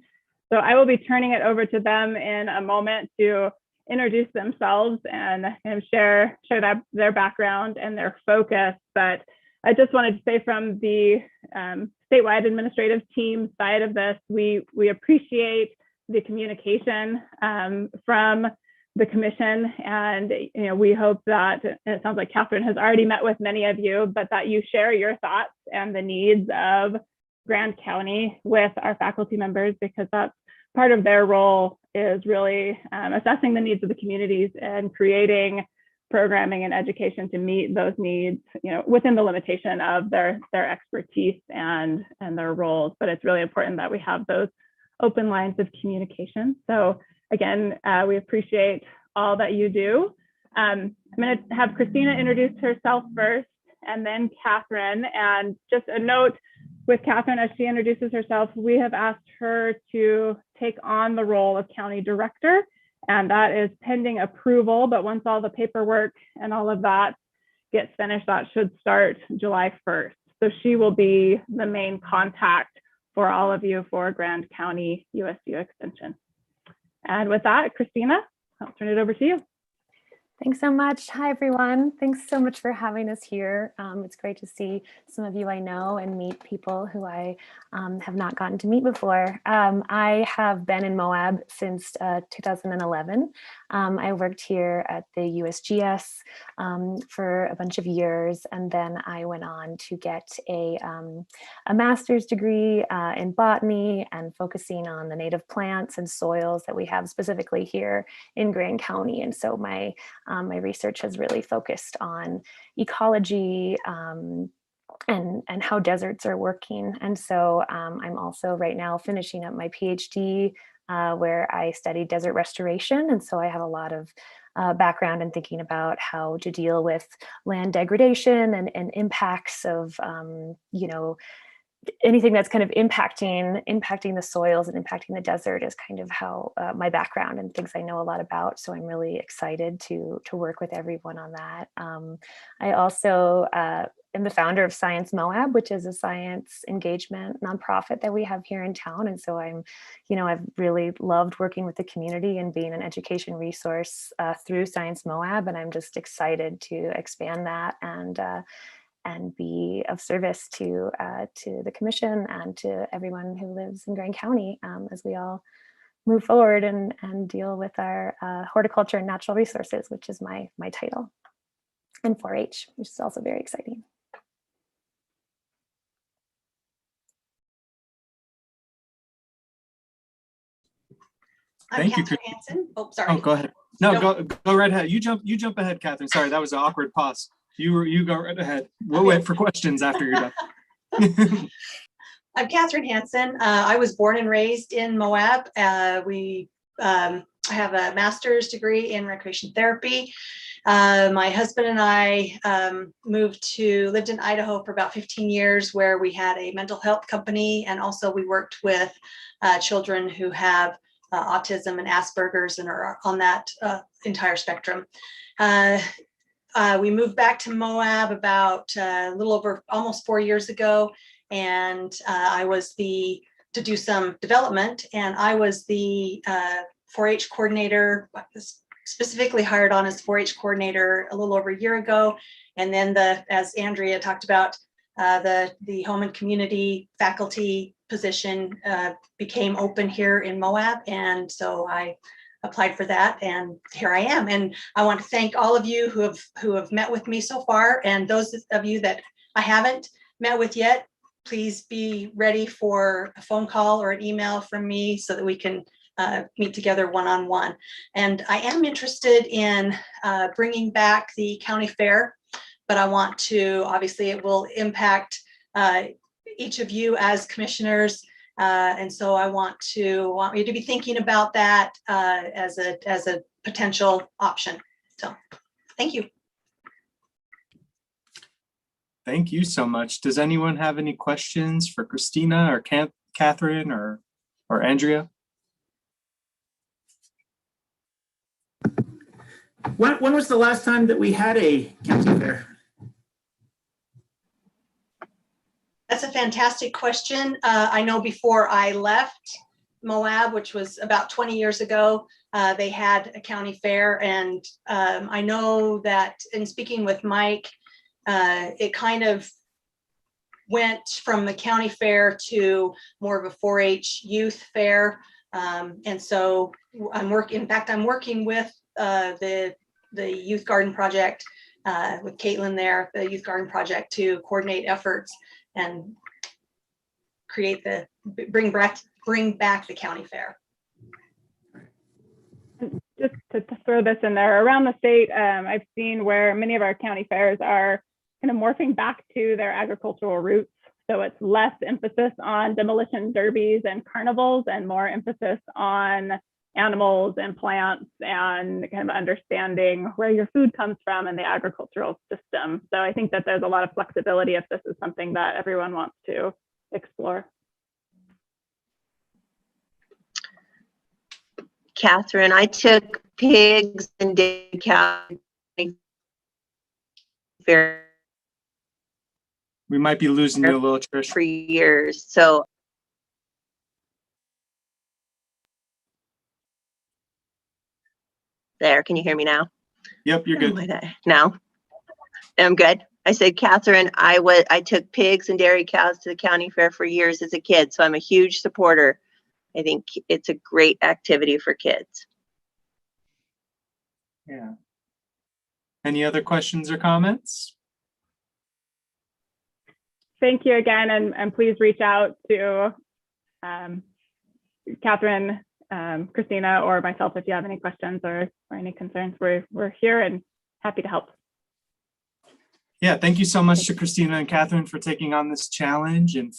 So I will be turning it over to them in a moment to introduce themselves and share their background and their focus. But I just wanted to say from the statewide administrative team side of this, we appreciate the communication from the commission, and we hope that, it sounds like Kathryn has already met with many of you, but that you share your thoughts and the needs of Grand County with our faculty members, because that's part of their role, is really assessing the needs of the communities and creating programming and education to meet those needs, within the limitation of their expertise and their roles. But it's really important that we have those open lines of communication. So again, we appreciate all that you do. I'm going to have Christina introduce herself first, and then Kathryn. And just a note with Kathryn, as she introduces herself, we have asked her to take on the role of county director, and that is pending approval. But once all the paperwork and all of that gets finished, that should start July 1st. So she will be the main contact for all of you for Grand County USU Extension. And with that, Christina, I'll turn it over to you. Thanks so much. Hi, everyone. Thanks so much for having us here. It's great to see some of you I know and meet people who I have not gotten to meet before. I have been in Moab since 2011. I worked here at the USGS for a bunch of years, and then I went on to get a master's degree in botany and focusing on the native plants and soils that we have specifically here in Grand County. And so my research has really focused on ecology and how deserts are working. And so I'm also right now finishing up my PhD where I studied desert restoration. And so I have a lot of background in thinking about how to deal with land degradation and impacts of, anything that's kind of impacting the soils and impacting the desert is kind of how my background and things I know a lot about. So I'm really excited to work with everyone on that. I also am the founder of Science Moab, which is a science engagement nonprofit that we have here in town. And so I've really loved working with the community and being an education resource through Science Moab. And I'm just excited to expand that and be of service to the commission and to everyone who lives in Grand County as we all move forward and deal with our horticulture and natural resources, which is my title, and 4-H, which is also very exciting. I'm Thank you, Kathryn Hansen. Oh, sorry. Oh, go ahead. No, Nope. go right ahead. You jump ahead, Kathryn. Sorry, that was an awkward pause. You go right ahead. We'll wait for questions after you're done. I'm Kathryn Hansen. I was born and raised in Moab. I have a master's degree in recreation therapy. My husband and I lived in Idaho for about 15 years, where we had a mental health company, and also we worked with children who have autism and Asperger's and are on that entire spectrum. We moved back to Moab about a little over almost 4 years ago, and I was to do some development, and I was the 4-H coordinator, specifically hired on as 4-H coordinator a little over a year ago. And then as Andrea talked about, the home and community faculty position became open here in Moab. And so I applied for that, and here I am. And I want to thank all of you who have met with me so far. And those of you that I haven't met with yet, please be ready for a phone call or an email from me so that we can meet together one-on-one. And I am interested in bringing back the county fair, but I want to, obviously it will impact each of you as commissioners. And so I want you to be thinking about that as a potential option. So thank you. Thank you so much. Does anyone have any questions for Christina or Kathryn or Andrea? When was the last time that we had a county fair? That's a fantastic question. I know before I left Moab, which was about 20 years ago, they had a county fair. And I know that in speaking with Mike, it kind of went from the county fair to more of a 4-H youth fair. And so I'm working with the Youth Garden Project with Caitlin there, the Youth Garden Project, to coordinate efforts and bring back the county fair. Just to throw this in there, around the state, I've seen where many of our county fairs are kind of morphing back to their agricultural roots. So it's less emphasis on demolition derbies and carnivals and more emphasis on animals and plants and kind of understanding where your food comes from and the agricultural system. So I think that there's a lot of flexibility if this is something that everyone wants to explore. Kathryn, I took pigs and dairy cows fair. We might be losing you a little, Trish. For years. So there, can you hear me now? Yep, you're good. Now I'm good. I said, Kathryn, I took pigs and dairy cows to the county fair for years as a kid, so I'm a huge supporter. I think it's a great activity for kids. Yeah. Any other questions or comments? Thank you again, and please reach out to Kathryn, Christina, or myself if you have any questions or any concerns. We're here and happy to help. Yeah, thank you so much to Christina and Kathryn for taking on this challenge, and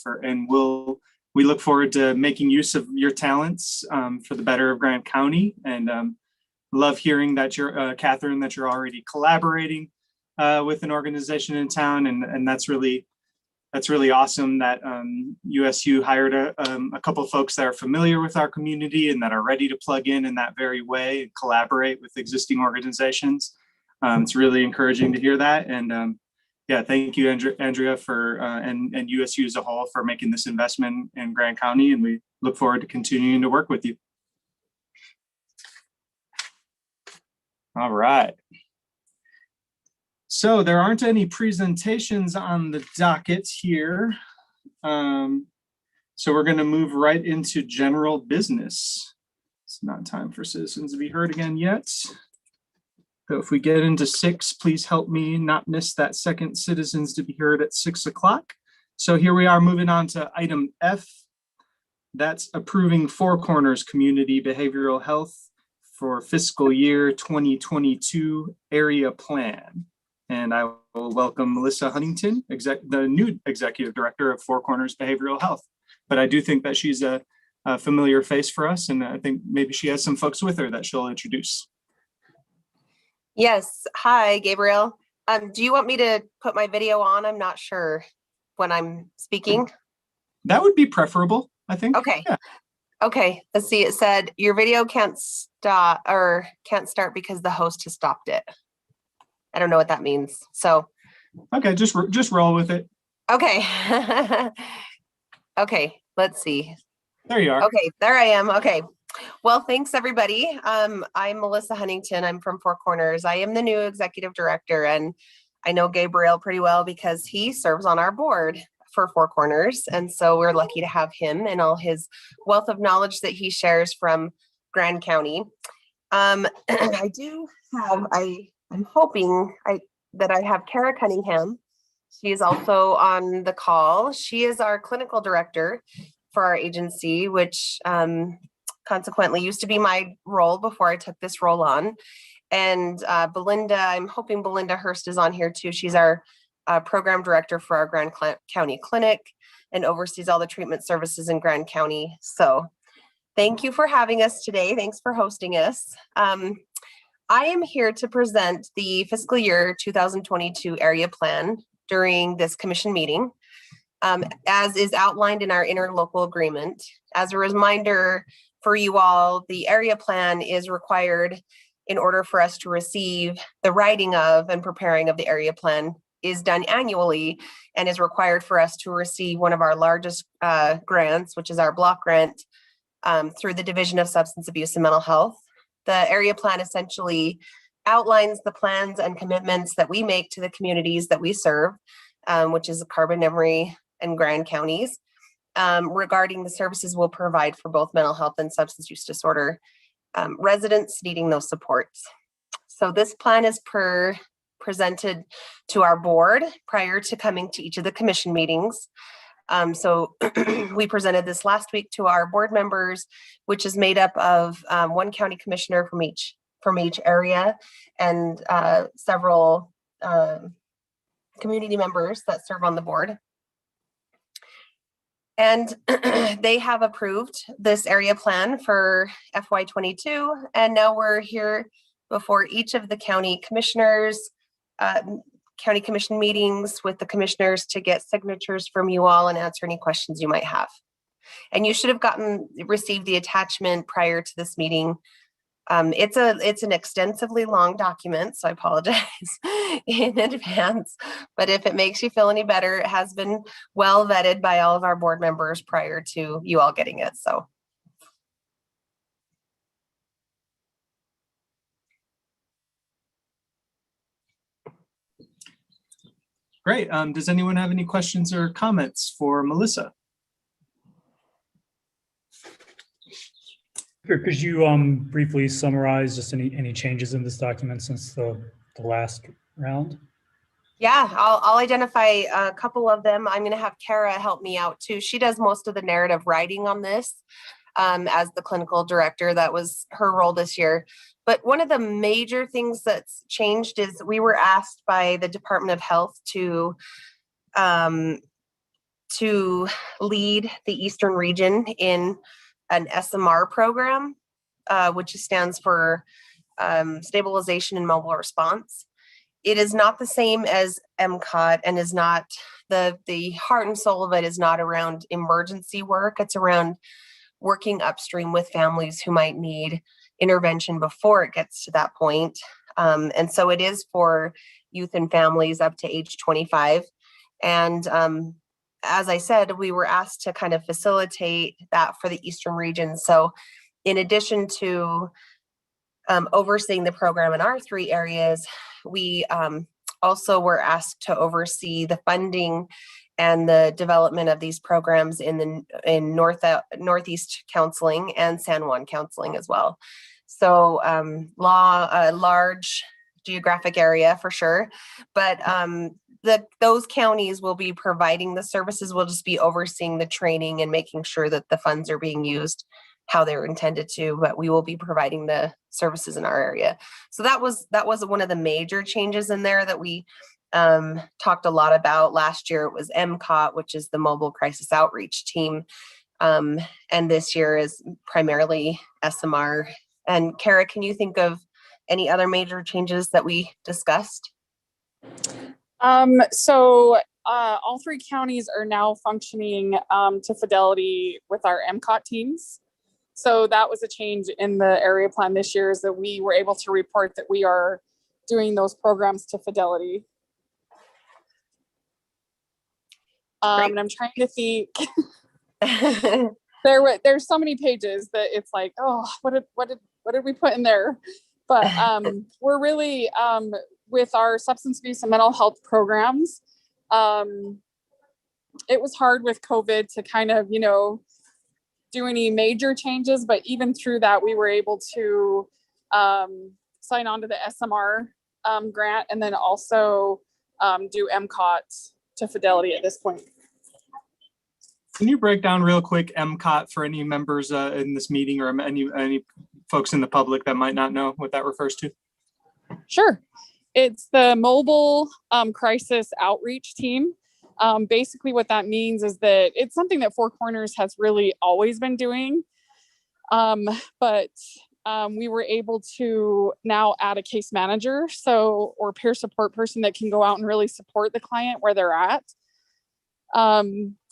we look forward to making use of your talents for the better of Grant County, and love hearing that you're Kathryn, that you're already collaborating with an organization in town, and that's really awesome that USU hired a couple of folks that are familiar with our community and that are ready to plug in that very way and collaborate with existing organizations. It's really encouraging to hear that. And yeah, thank you, Andrea, for and USU as a whole for making this investment in Grant County. And we look forward to continuing to work with you. All right. So there aren't any presentations on the docket here. So we're going to move right into general business. It's not time for citizens to be heard again yet. So if we get into 6, please help me not miss that second citizens to be heard at 6 o'clock. So here we are moving on to item F, That's approving Four Corners Community Behavioral Health for fiscal year 2022 area plan. And I will welcome Melissa Huntington, the new Executive Director of Four Corners Behavioral Health. But I do think that she's a familiar face for us, and I think maybe she has some folks with her that she'll introduce. Yes. Hi, Gabriel. Do you want me to put my video on? I'm not sure when I'm speaking. That would be preferable, I think. Okay. Yeah. Okay. Let's see. It said your video can't start because the host has stopped it. I don't know what that means. So. Okay. Just roll with it. Okay. Okay. Let's see. There you are. Okay. There I am. Okay. Well, thanks everybody. I'm Melissa Huntington. I'm from Four Corners. I am the new executive director, and I know Gabriel pretty well because he serves on our board for Four Corners. And so we're lucky to have him and all his wealth of knowledge that he shares from Grand County. I do have, I'm hoping that I have Kara Cunningham. She is also on the call. She is our clinical director for our agency, which consequently used to be my role before I took this role on. And Belinda, I'm hoping Belinda Hurst is on here too. She's our program director for our Grand County Clinic and oversees all the treatment services in Grand County. So thank you for having us today. Thanks for hosting us. I am here to present the fiscal year 2022 area plan during this commission meeting, as is outlined in our interlocal agreement. As a reminder for you all, the area plan is required in order for us to receive the writing of and preparing of the area plan is done annually and is required for us to receive one of our largest grants, which is our block grant through the Division of Substance Abuse and Mental Health. The area plan essentially outlines the plans and commitments that we make to the communities that we serve, which is Carbon, Emory, and Grand counties, regarding the services we'll provide for both mental health and substance use disorder residents needing those supports. So this plan is presented to our board prior to coming to each of the commission meetings. So we presented this last week to our board members, which is made up of one county commissioner from each area and several community members that serve on the board. And they have approved this area plan for FY22. And now we're here before each of the county commissioners, county commission meetings with the commissioners to get signatures from you all and answer any questions you might have. And you should have received the attachment prior to this meeting. It's an extensively long document, so I apologize in advance. But if it makes you feel any better, it has been well vetted by all of our board members prior to you all getting it. So. Great. Does anyone have any questions or comments for Melissa? Could you briefly summarize just any changes in this document since the last round? Yeah, I'll identify a couple of them. I'm going to have Kara help me out too. She does most of the narrative writing on this as the clinical director. That was her role this year. But one of the major things that's changed is we were asked by the Department of Health to lead the Eastern region in an SMR program, which stands for Stabilization and Mobile Response. It is not the same as MCOT and is not, the heart and soul of it is not around emergency work. It's around working upstream with families who might need intervention before it gets to that point. And so it is for youth and families up to age 25. And as I said, we were asked to kind of facilitate that for the Eastern region. So in addition to overseeing the program in our three areas, we also were asked to oversee the funding and the development of these programs in Northeast Counseling and San Juan Counseling as well. So large geographic area for sure, but those counties will be providing the services. We'll just be overseeing the training and making sure that the funds are being used how they were intended to, but we will be providing the services in our area. So that was one of the major changes in there that we talked a lot about last year. It was MCOT, which is the Mobile Crisis Outreach Team. And this year is primarily SMR. And Kara, can you think of any other major changes that we discussed? All three counties are now functioning to fidelity with our MCOT teams. So that was a change in the area plan this year, is that we were able to report that we are doing those programs to fidelity. And I'm trying to think. There's so many pages that it's like, oh, what did we put in there? But we're really with our substance abuse and mental health programs. It was hard with COVID to kind of, do any major changes, but even through that, we were able to sign on to the SMR grant, and then also do MCOT to fidelity at this point. Can you break down real quick MCOT for any members in this meeting, or any folks in the public that might not know what that refers to? Sure. It's the Mobile Crisis Outreach Team. Basically what that means is that it's something that Four Corners has really always been doing. But we were able to now add a case manager, or peer support person that can go out and really support the client where they're at.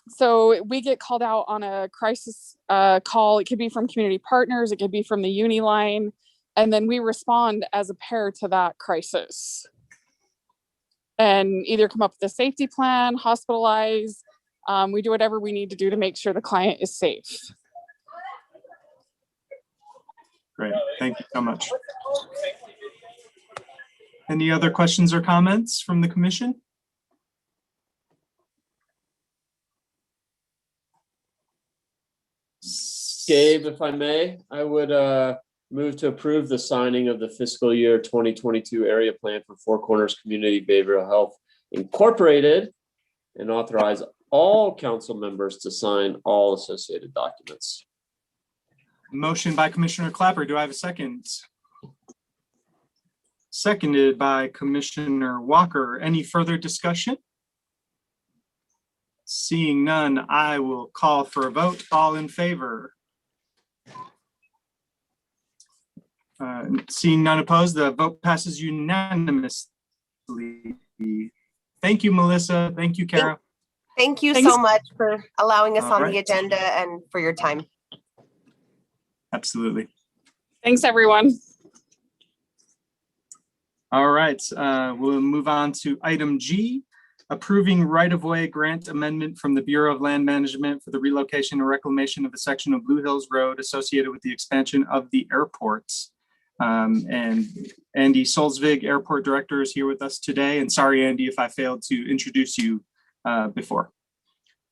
So we get called out on a crisis call. It could be from community partners, it could be from the uni line, and then we respond as a pair to that crisis. And either come up with a safety plan, hospitalize. We do whatever we need to do to make sure the client is safe. Great, thank you so much. Any other questions or comments from the commission? Gabe, if I may, I would move to approve the signing of the fiscal year 2022 area plan for Four Corners Community Behavioral Health Incorporated, and authorize all council members to sign all associated documents. Motion by Commissioner Clapper. Do I have a second? Seconded by Commissioner Walker. Any further discussion? Seeing none, I will call for a vote. All in favor? Seeing none opposed, the vote passes unanimously. Thank you, Melissa. Thank you, Kara. Thank you so much for allowing us on the agenda and for your time. Absolutely. Thanks, everyone. All right, we'll move on to item G, approving right-of-way grant amendment from the Bureau of Land Management for the relocation and reclamation of a section of Blue Hills Road associated with the expansion of the airports. And Andy Solzvig, Airport Director, is here with us today. And sorry, Andy, if I failed to introduce you before.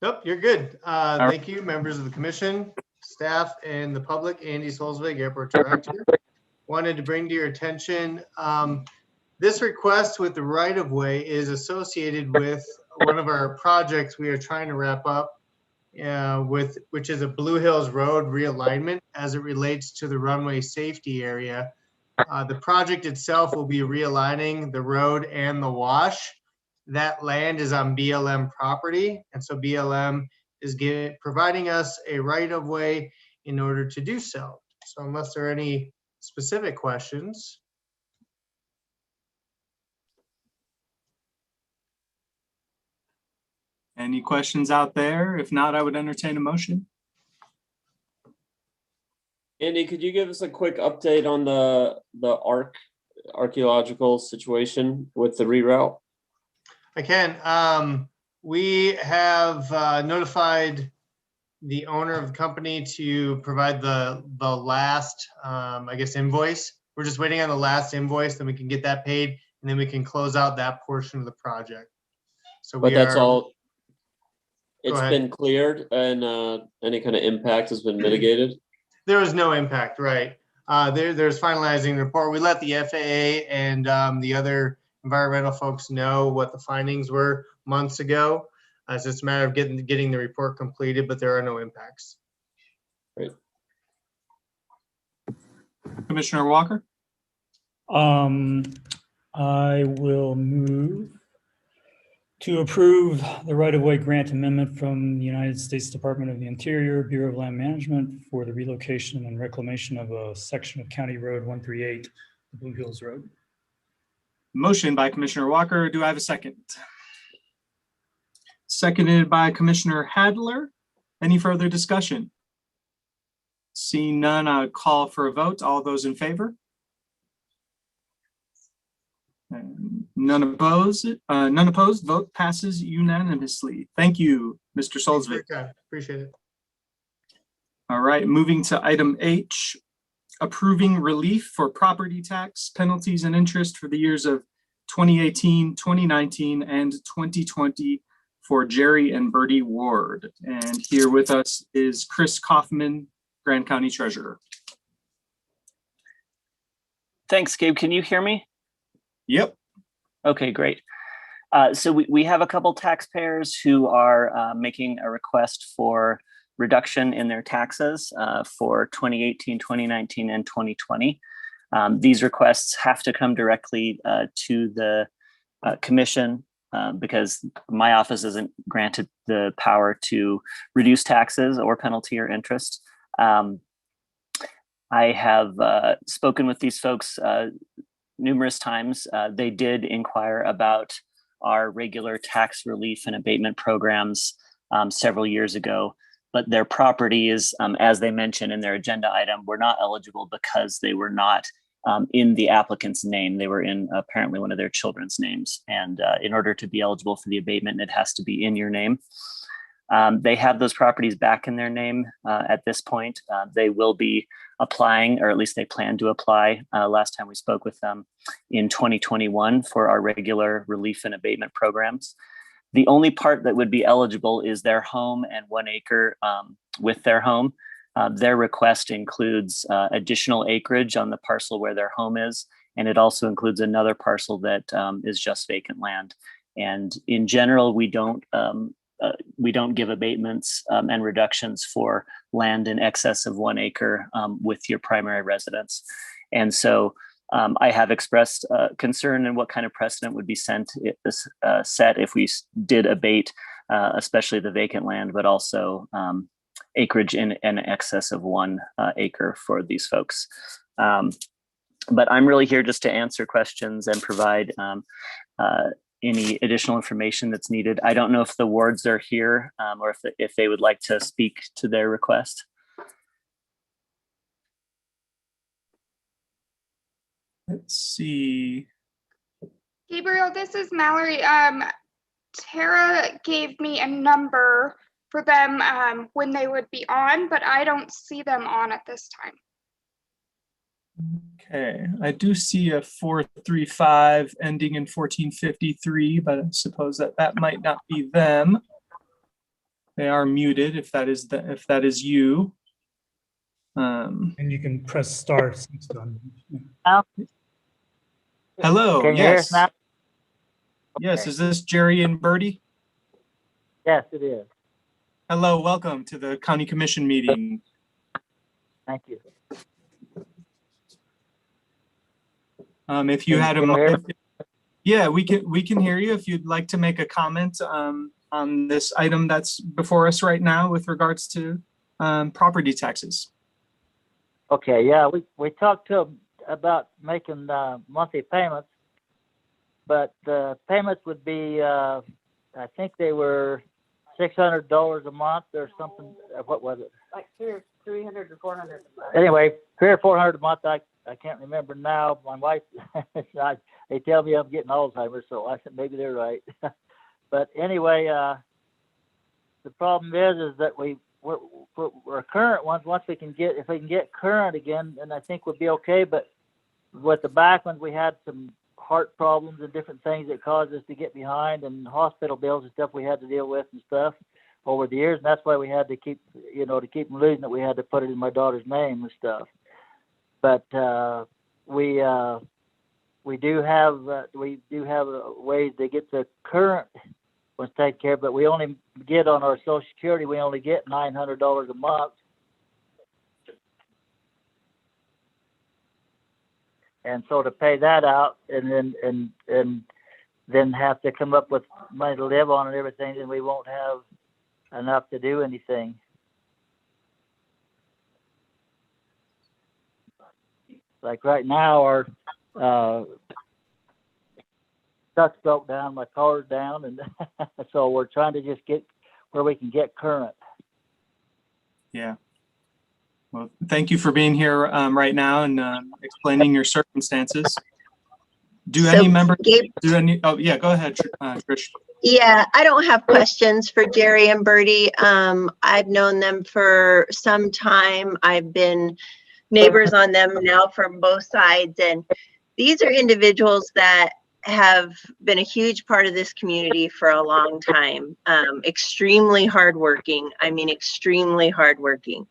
Nope, you're good. Thank you, members of the commission, staff, and the public. Andy Solzvig, Airport Director. Wanted to bring to your attention this request with the right-of-way is associated with one of our projects we are trying to wrap up which is a Blue Hills Road realignment as it relates to the runway safety area. The project itself will be realigning the road and the wash. That land is on BLM property, and so BLM is providing us a right-of-way in order to do so. So unless there are any specific questions. Any questions out there? If not, I would entertain a motion. Andy, could you give us a quick update on the archaeological situation with the reroute? I can. We have notified the owner of the company to provide the last, I guess, invoice. We're just waiting on the last invoice, then we can get that paid, and then we can close out that portion of the project. So But that's all. Go It's ahead. been cleared, and any kind of impact has been mitigated. There was no impact, right? There's finalizing the report. We let the FAA and the other environmental folks know what the findings were months ago. So it's a matter of getting the report completed, but there are no impacts. Great. Commissioner Walker? I will move to approve the right-of-way grant amendment from the United States Department of the Interior, Bureau of Land Management for the relocation and reclamation of a section of County Road 138, Blue Hills Road. Motion by Commissioner Walker. Do I have a second? Seconded by Commissioner Hadler. Any further discussion? Seeing none, I would call for a vote. All those in favor? None opposed. None opposed. Vote passes unanimously. Thank you, Mr. Solzvig. Appreciate it. All right, moving to item H, approving relief for property tax penalties and interest for the years of 2018, 2019, and 2020 for Jerry and Bertie Ward. And here with us is Chris Kaufman, Grand County Treasurer. Thanks, Gabe. Can you hear me? Yep. Okay, great. So we have a couple taxpayers who are making a request for reduction in their taxes for 2018, 2019, and 2020. These requests have to come directly to the commission because my office isn't granted the power to reduce taxes or penalty or interest. I have spoken with these folks numerous times. They did inquire about our regular tax relief and abatement programs several years ago, but their property is, as they mentioned in their agenda item, were not eligible because they were not in the applicant's name. They were in apparently one of their children's names. And in order to be eligible for the abatement, it has to be in your name. They have those properties back in their name at this point. They will be applying, or at least they plan to apply. Last time we spoke with them in 2021 for our regular relief and abatement programs. The only part that would be eligible is their home and 1 acre with their home. Their request includes additional acreage on the parcel where their home is, and it also includes another parcel that is just vacant land. And in general, we don't give abatements and reductions for land in excess of 1 acre with your primary residence. And so I have expressed concern in what kind of precedent would be set if we did abate, especially the vacant land, but also acreage in excess of 1 acre for these folks. But I'm really here just to answer questions and provide any additional information that's needed. I don't know if the wards are here or if they would like to speak to their request. Let's see. Gabriel, this is Mallory. Tara gave me a number for them when they would be on, but I don't see them on at this time. Okay, I do see a 435 ending in 1453, but I suppose that might not be them. They are muted if that is you. And you can press star. Hello. Can you hear Yes. us now? Yes. Okay. Is this Jerry and Bertie? Yes, it is. Hello. Welcome to the County Commission meeting. Thank you. If you had Can you hear yeah, we can hear you. If you'd like to make a comment on this item that's before us right now with regards to property taxes. Okay, yeah, we talked to them about making monthly payments, but the payments would be, I think they were $600 a month or something. What was it? Like 300 or 400. Anyway, $300 or $400 a month. I can't remember now. My wife, they tell me I'm getting Alzheimer's, so I said maybe they're right. But anyway, the problem is that we're current ones. Once if we can get current again, then I think we'll be okay. But with the back ones, we had some heart problems and different things that caused us to get behind, and hospital bills and stuff we had to deal with and stuff over the years. And that's why we had to keep, to keep from losing it, we had to put it in my daughter's name and stuff. But we we do have ways to get the current ones taken care of, but we only get on our Social Security, we only get $900 a month. And so to pay that out and then have to come up with money to live on and everything, then we won't have enough to do anything. Like right now, our truck's broke down, my car's down, and so we're trying to just get where we can get current. Yeah. Well, thank you for being here right now and explaining your circumstances. Do any members do any? Oh, yeah, go ahead, Trish. Yeah, I don't have questions for Jerry and Bertie. I've known them for some time. I've been neighbors on them now from both sides. And these are individuals that have been a huge part of this community for a long time. Extremely hardworking. I mean, extremely hardworking.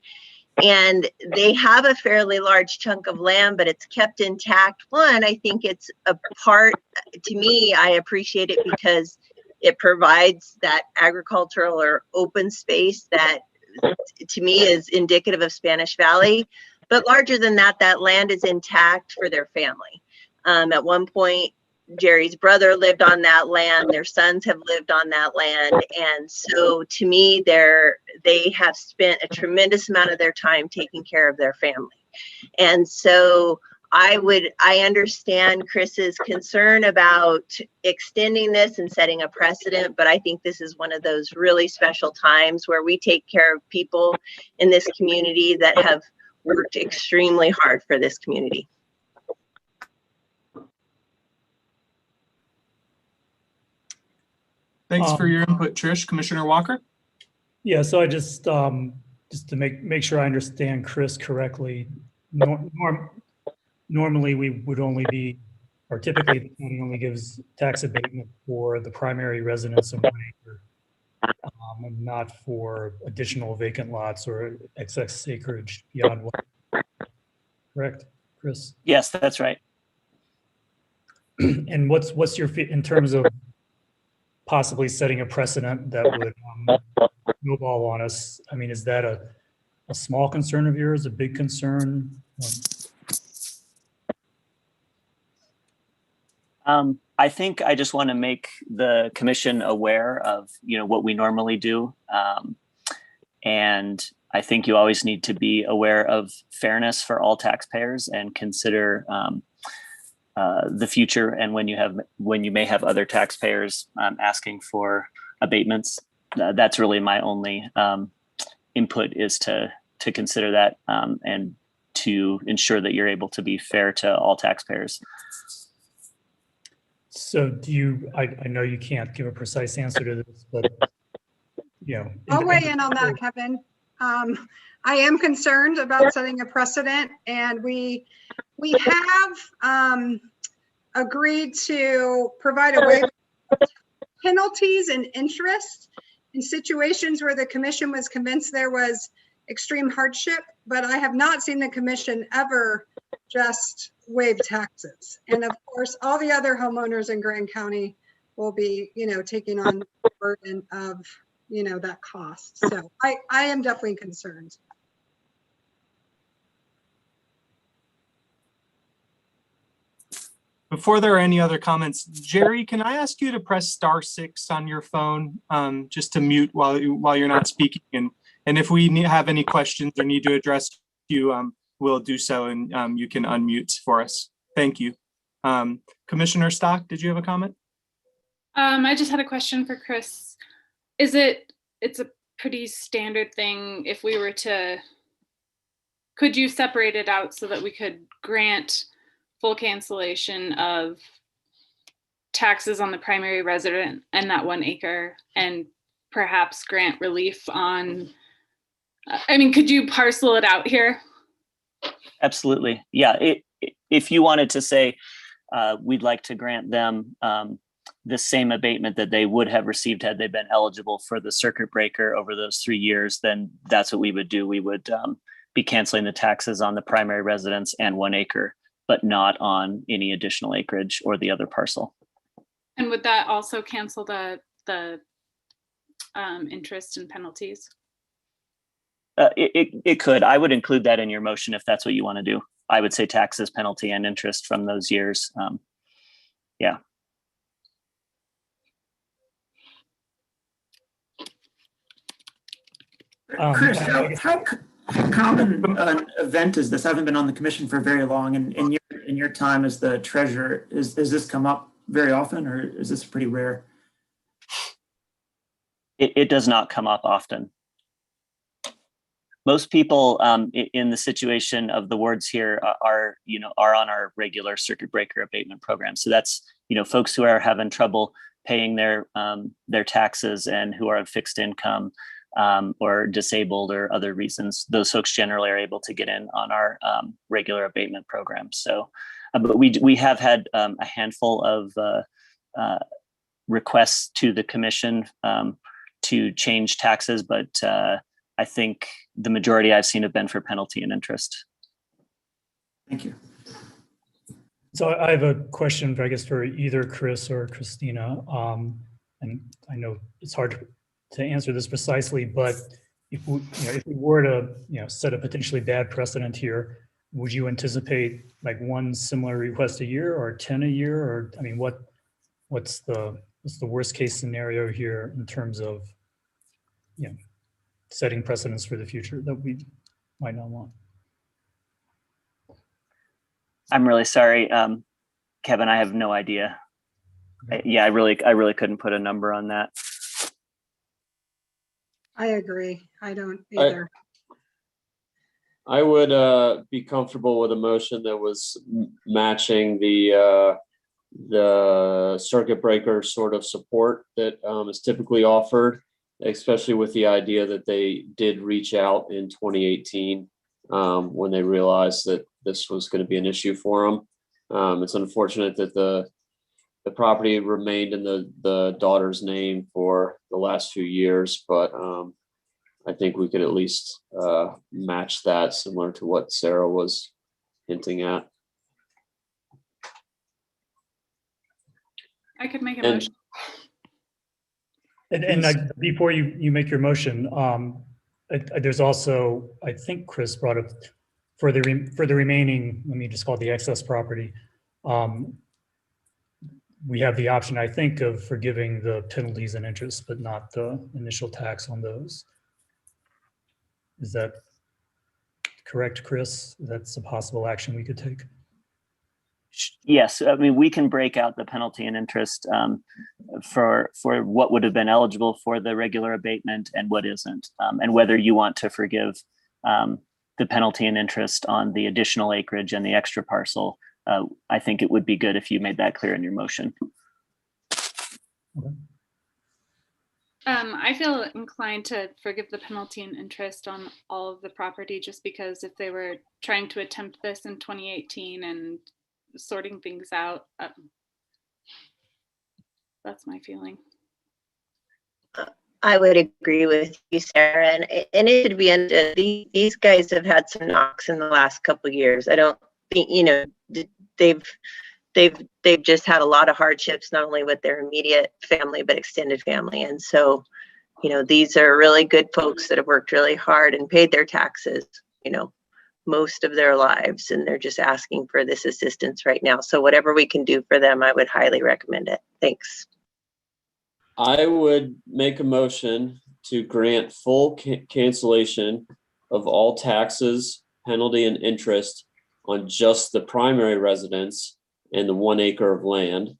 And they have a fairly large chunk of land, but it's kept intact. One, I think it's a part, to me, I appreciate it because it provides that agricultural or open space that to me is indicative of Spanish Valley. But larger than that, that land is intact for their family. At one point, Jerry's brother lived on that land. Their sons have lived on that land. And so to me, they have spent a tremendous amount of their time taking care of their family. And so I understand Chris's concern about extending this and setting a precedent, but I think this is one of those really special times where we take care of people in this community that have worked extremely hard for this community. Thanks for your input, Trish. Commissioner Walker? Yeah, so I just to make sure I understand Chris correctly, normally we would only be, or typically the county only gives tax abatement for the primary residence of 1 acre, and not for additional vacant lots or excess acreage beyond 1 acre. Correct, Chris? Yes, that's right. And what's your in terms of possibly setting a precedent that would snowball on us? I mean, is that a small concern of yours, a big concern? I think I just want to make the commission aware of, what we normally do. And I think you always need to be aware of fairness for all taxpayers and consider the future, and when you may have other taxpayers asking for abatements. That's really my only input, is to consider that and to ensure that you're able to be fair to all taxpayers. So I know you can't give a precise answer to this, but I'll weigh in on that, Kevin. I am concerned about setting a precedent, and we have agreed to provide a waiver of penalties and interest in situations where the commission was convinced there was extreme hardship, but I have not seen the commission ever just waive taxes. And of course, all the other homeowners in Grand County will be, taking on the burden of, that cost. So I am definitely concerned. Before there are any other comments, Jerry, can I ask you to press *6 on your phone, just to mute while you're not speaking? And if we have any questions or need to address you, we'll do so, and you can unmute for us. Thank you. Commissioner Stock, did you have a comment? I just had a question for Chris. It's a pretty standard thing if we were to, could you separate it out so that we could grant full cancellation of taxes on the primary resident and that 1 acre, and perhaps grant relief on, could you parcel it out here? Absolutely. Yeah. If you wanted to say, we'd like to grant them the same abatement that they would have received had they been eligible for the circuit breaker over those 3 years, then that's what we would do. We would be canceling the taxes on the primary residence and 1 acre. but not on any additional acreage or the other parcel. And would that also cancel the interest and penalties? It could. I would include that in your motion if that's what you want to do. I would say taxes, penalty, and interest from those years. Yeah. Chris, how common an event is this? I haven't been on the commission for very long, and in your time as the treasurer, is this come up very often, or is this pretty rare? It does not come up often. Most people in the situation of the wards here are on our regular circuit breaker abatement program. So that's, folks who are having trouble paying their taxes and who are of fixed income or disabled or other reasons. Those folks generally are able to get in on our regular abatement program. So, but we have had a handful of requests to the commission to change taxes, but I think the majority I've seen have been for penalty and interest. Thank you. So I have a question, I guess, for either Chris or Christina. And I know it's hard to answer this precisely, but if we were to set a potentially bad precedent here, would you anticipate like one similar request a year or 10 a year? Or I mean, what's the worst case scenario here in terms of setting precedents for the future that we might not want? I'm really sorry, Kevin, I have no idea. I really couldn't put a number on that. I agree. I don't either. I would be comfortable with a motion that was matching the circuit breaker sort of support that is typically offered, especially with the idea that they did reach out in 2018 when they realized that this was going to be an issue for them. It's unfortunate that the property remained in the daughter's name for the last few years, but I think we could at least match that, similar to what Sarah was hinting at. I could make a motion. And before you make your motion, there's also, I think Chris brought up for the remaining, let me just call it the excess property. We have the option, I think, of forgiving the penalties and interest, but not the initial tax on those. Is that correct, Chris? That's a possible action we could take. Yes, I mean, we can break out the penalty and interest for what would have been eligible for the regular abatement and what isn't, and whether you want to forgive the penalty and interest on the additional acreage and the extra parcel. I think it would be good if you made that clear in your motion. Okay. I feel inclined to forgive the penalty and interest on all of the property, just because if they were trying to attempt this in 2018 and sorting things out, that's my feeling. I would agree with you, Sarah, and it should be understood. These guys have had some knocks in the last couple of years. I don't think they've just had a lot of hardships, not only with their immediate family but extended family, and so these are really good folks that have worked really hard and paid their taxes most of their lives, and they're just asking for this assistance right now. So whatever we can do for them, I would highly recommend it. Thanks. I would make a motion to grant full cancellation of all taxes, penalty, and interest on just the primary residence and the 1 acre of land,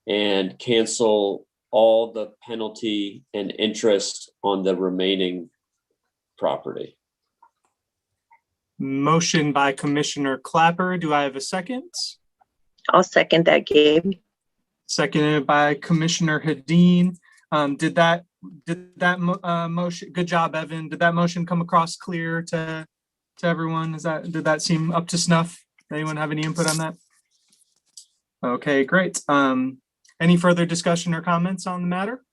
and cancel all the penalty and interest on the remaining property. Motion by Commissioner Clapper. Do I have a second? I'll second that, Gabe. Seconded by Commissioner Hedin. Did that motion? Good job, Evan. Did that motion come across clear to everyone? Did that seem up to snuff? Anyone have any input on that? Okay, great. Any further discussion or comments on the matter?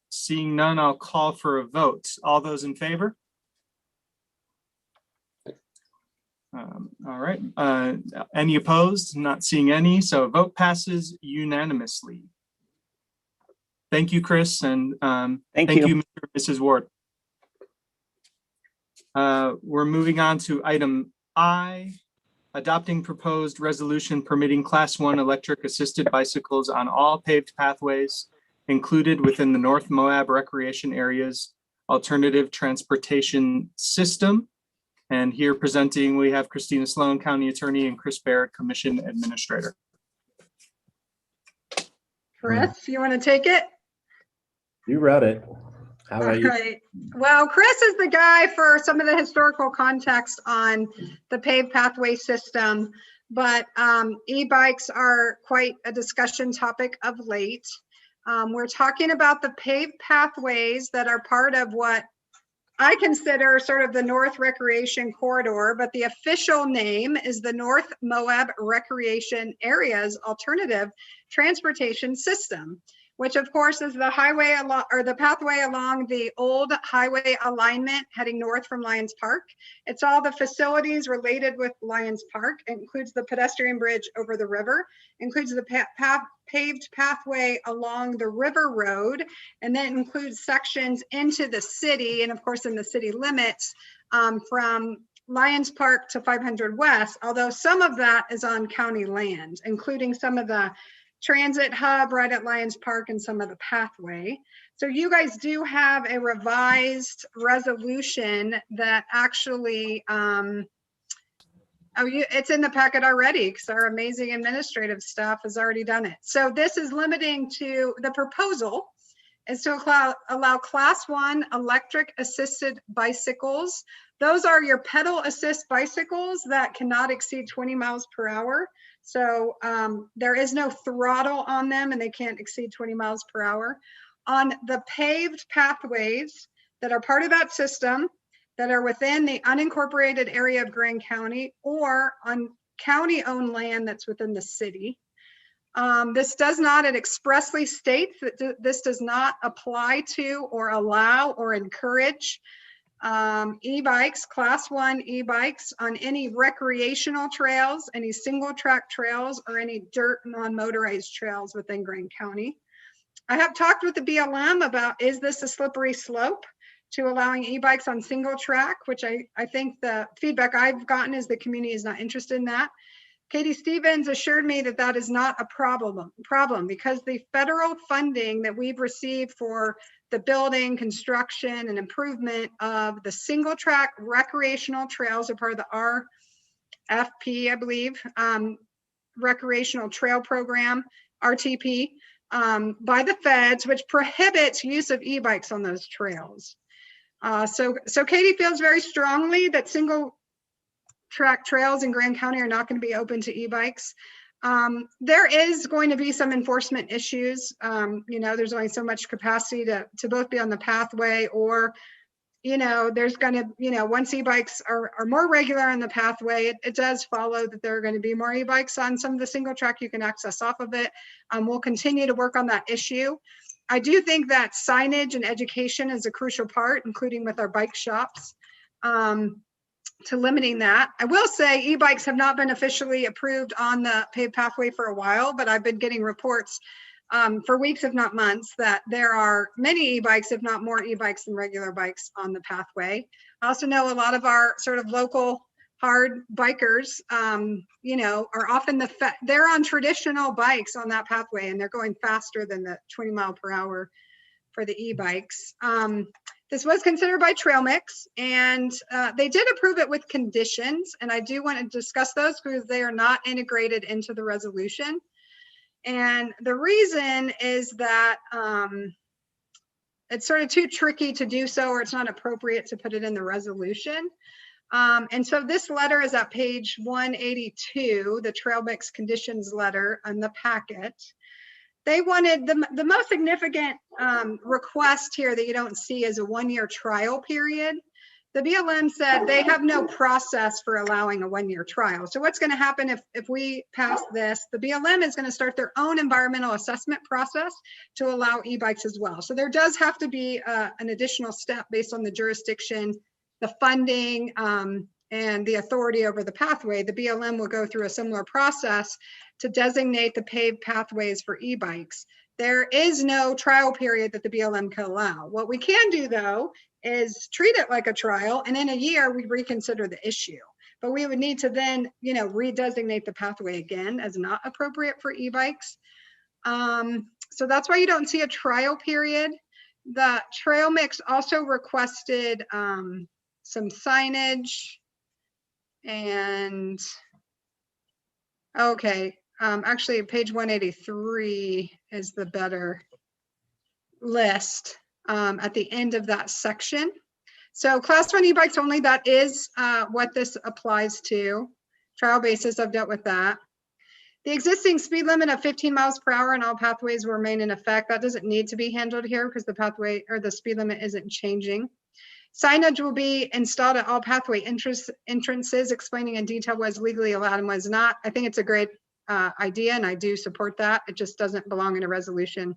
Seeing none, I'll call for a vote. All those in favor? All right. Any opposed? Not seeing any. So vote passes unanimously. Thank you, Chris, and thank you, Mr. and Mrs. Ward. We're moving on to item I, adopting proposed resolution permitting Class 1 electric assisted bicycles on all paved pathways included within the North Moab Recreation Area's alternative transportation system. And here presenting, we have Christina Sloan, County Attorney, and Chris Barrett, Commission Administrator. Chris, you want to take it? You read it. How All about you? right. Well, Chris is the guy for some of the historical context on the paved pathway system, but e-bikes are quite a discussion topic of late. We're talking about the paved pathways that are part of what I consider sort of the North Recreation Corridor, but the official name is the North Moab Recreation Area's Alternative Transportation System, which of course is the highway along, or the pathway along the old highway alignment heading north from Lions Park. It's all the facilities related with Lions Park. It includes the pedestrian bridge over the river, includes the paved pathway along the river road, and then includes sections into the city, and of course in the city limits from Lions Park to 500 West, although some of that is on county land, including some of the transit hub right at Lions Park and some of the pathway. So you guys do have a revised resolution that actually, it's in the packet already because our amazing administrative staff has already done it. So this is limiting to, the proposal is to allow Class 1 electric assisted bicycles. Those are your pedal assist bicycles that cannot exceed 20 miles per hour. So there is no throttle on them and they can't exceed 20 miles per hour. On the paved pathways that are part of that system, that are within the unincorporated area of Grand County or on county-owned land that's within the city. This does not, it expressly states that this does not apply to or allow or encourage e-bikes, Class 1 e-bikes on any recreational trails, any single track trails, or any dirt non-motorized trails within Grand County. I have talked with the BLM about, is this a slippery slope to allowing e-bikes on single track, which I think the feedback I've gotten is the community is not interested in that. Katie Stevens assured me that that is not a problem because the federal funding that we've received for the building, construction, and improvement of the single track recreational trails are part of the RFP, I believe, recreational trail program, RTP, by the feds, which prohibits use of e-bikes on those trails. So Katie feels very strongly that single track trails in Grand County are not going to be open to e-bikes. There is going to be some enforcement issues. You know, there's only so much capacity to both be on the pathway or, you know, there's going to, you know, once e-bikes are more regular on the pathway, it does follow that there are going to be more e-bikes on some of the single track you can access off of it. We'll continue to work on that issue. I do think that signage and education is a crucial part, including with our bike shops. To limiting that. I will say e-bikes have not been officially approved on the paved pathway for a while, but I've been getting reports for weeks, if not months, that there are many e-bikes, if not more e-bikes than regular bikes on the pathway. I also know a lot of our sort of local hard bikers, you know, are often they're on traditional bikes on that pathway and they're going faster than the 20 mile per hour for the e-bikes. This was considered by Trail Mix and they did approve it with conditions. And I do want to discuss those because they are not integrated into the resolution. And the reason is that it's sort of too tricky to do so, or it's not appropriate to put it in the resolution. And so this letter is at page 182, the Trail Mix conditions letter on the packet. They wanted the most significant request here that you don't see is a 1-year trial period. The BLM said they have no process for allowing a 1-year trial. So what's going to happen if we pass this? The BLM is going to start their own environmental assessment process to allow e-bikes as well. So there does have to be an additional step based on the jurisdiction, the funding, and the authority over the pathway, the BLM will go through a similar process to designate the paved pathways for e-bikes. There is no trial period that the BLM can allow. What we can do though is treat it like a trial, and in a year we reconsider the issue. But we would need to then, redesignate the pathway again as not appropriate for e-bikes. So that's why you don't see a trial period. The trail mix also requested some signage and, okay, actually page 183 is the better list at the end of that section. So class 1 e-bikes only, that is what this applies to. Trial basis, I've dealt with that. The existing speed limit of 15 miles per hour on all pathways will remain in effect. That doesn't need to be handled here because the pathway or the speed limit isn't changing. Signage will be installed at all pathway entrances explaining in detail what is legally allowed and what is not. I think it's a great idea and I do support that. It just doesn't belong in a resolution.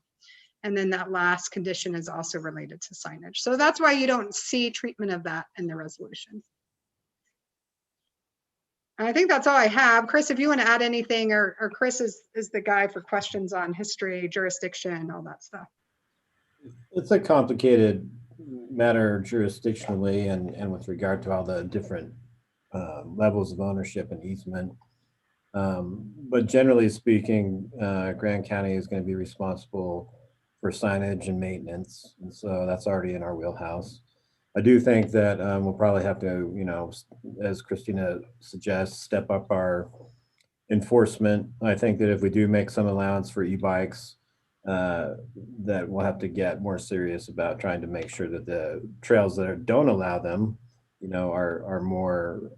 And then that last condition is also related to signage. So that's why you don't see treatment of that in the resolution. I think that's all I have. Chris, if you want to add anything, or Chris is the guy for questions on history, jurisdiction, all that stuff. It's a complicated matter jurisdictionally and with regard to all the different levels of ownership and easement. But generally speaking, Grand County is going to be responsible for signage and maintenance. And so that's already in our wheelhouse. I do think that we'll probably have to, as Christina suggests, step up our enforcement. I think that if we do make some allowance for e-bikes, that we'll have to get more serious about trying to make sure that the trails that don't allow them, are more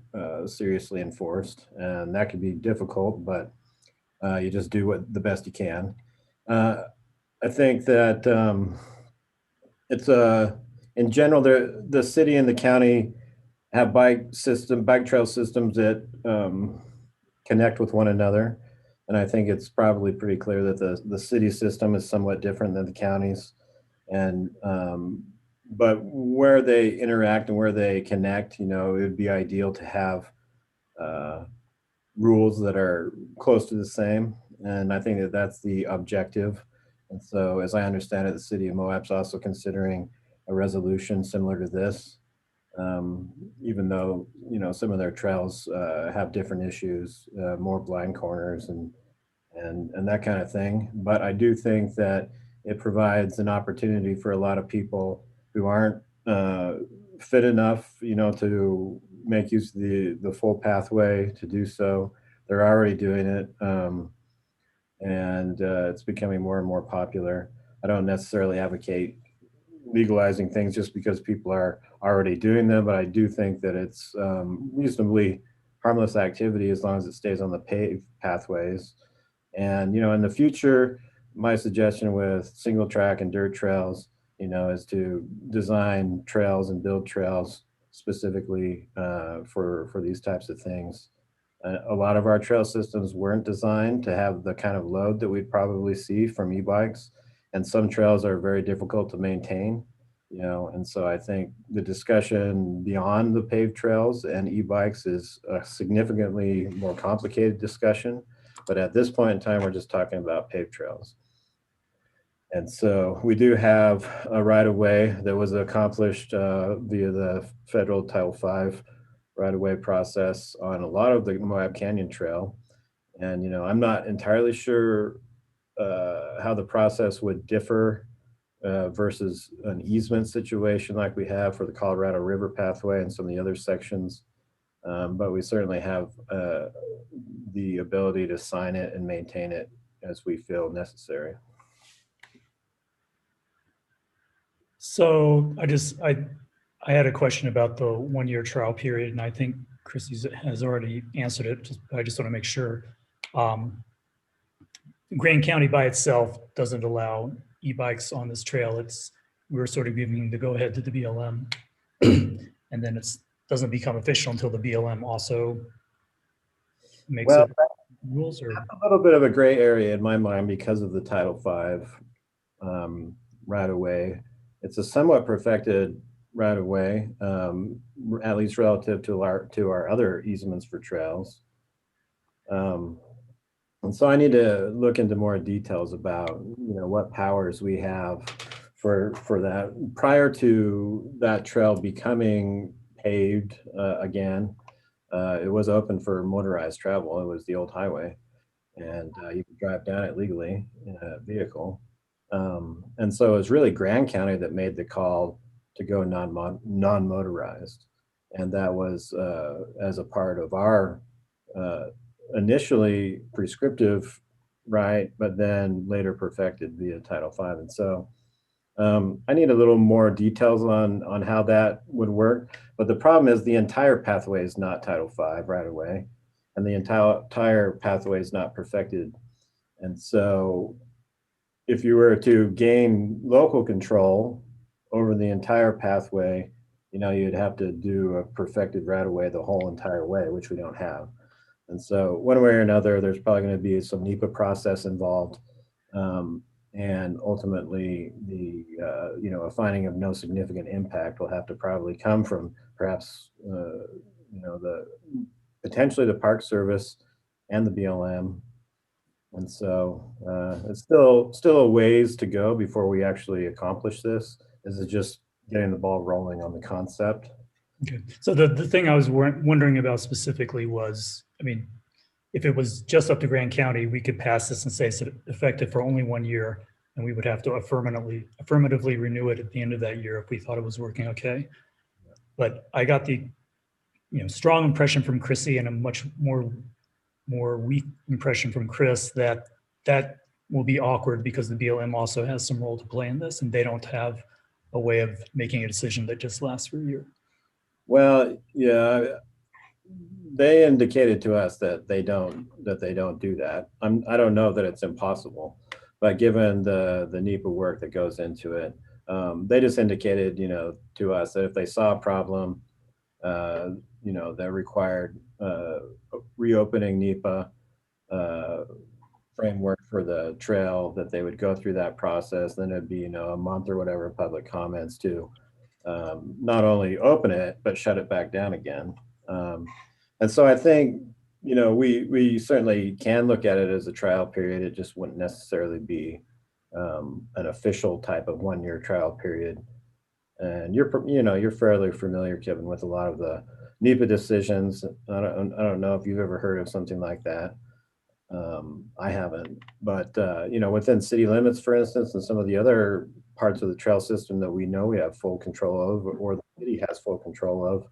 seriously enforced. And that can be difficult, but you just do the best you can. I think that in general, the city and the county have bike trail systems that connect with one another. And I think it's probably pretty clear that the city system is somewhat different than the county's. And but where they interact and where they connect, it would be ideal to have rules that are close to the same. And I think that that's the objective. And so as I understand it, the city of Moab's also considering a resolution similar to this, even though, some of their trails have different issues, more blind corners and that kind of thing. But I do think that it provides an opportunity for a lot of people who aren't fit enough, to make use of the full pathway to do so. They're already doing it. And it's becoming more and more popular. I don't necessarily advocate legalizing things just because people are already doing them, but I do think that it's reasonably harmless activity as long as it stays on the paved pathways. And, in the future, my suggestion with single track and dirt trails, is to design trails and build trails specifically for these types of things. A lot of our trail systems weren't designed to have the kind of load that we'd probably see from e-bikes, and some trails are very difficult to maintain, and so I think the discussion beyond the paved trails and e-bikes is a significantly more complicated discussion, but at this point in time, we're just talking about paved trails. And so we do have a right-of-way that was accomplished via the federal Title V right-of-way process on a lot of the Moab Canyon Trail. And, I'm not entirely sure how the process would differ versus an easement situation like we have for the Colorado River pathway and some of the other sections. But we certainly have the ability to sign it and maintain it as we feel necessary. So I had a question about the 1-year trial period, and I think Chrissy has already answered it. I just want to make sure. Grand County by itself doesn't allow e-bikes on this trail. We're sort of giving the go-ahead to the BLM, and then it doesn't become official until the BLM also makes it rules. Or a little bit of a gray area in my mind because of the Title V right away. It's a somewhat perfected right away. at least relative to our other easements for trails. And so I need to look into more details about, what powers we have for that. Prior to that trail becoming paved again, it was open for motorized travel. It was the old highway, and you could drive down it legally in a vehicle. And so it was really Grand County that made the call to go non-motorized. And that was as a part of our initially prescriptive right, but then later perfected via Title V. And so I need a little more details on how that would work. But the problem is the entire pathway is not Title V right away, and the entire pathway is not perfected. And so if you were to gain local control over the entire pathway, you'd have to do a perfected right of way the whole entire way, which we don't have. And so one way or another, there's probably going to be some NEPA process involved. And ultimately a finding of no significant impact will have to probably come from perhaps, potentially the Park Service and the BLM. And so it's still a ways to go before we actually accomplish this. This is just getting the ball rolling on the concept. Okay. So the thing I was wondering about specifically was, if it was just up to Grand County, we could pass this and say it's effective for only 1 year, and we would have to affirmatively renew it at the end of that year if we thought it was working okay. But I got the strong impression from Chrissy and a much more weak impression from Chris that will be awkward because the BLM also has some role to play in this, and they don't have a way of making a decision that just lasts for a year. Well, yeah, they indicated to us that they don't do that. I don't know that it's impossible, but given the NEPA work that goes into it, they just indicated, to us that if they saw a problem, that required reopening NEPA framework for the trail, that they would go through that process. Then it'd be, a month or whatever public comments to not only open it, but shut it back down again. And so I think, we certainly can look at it as a trial period. It just wouldn't necessarily be an official type of 1 year trial period. And you're fairly familiar, Kevin, with a lot of the NEPA decisions. I don't know if you've ever heard of something like that. I haven't, but within city limits, for instance, and some of the other parts of the trail system that we know we have full control of, or the city has full control of,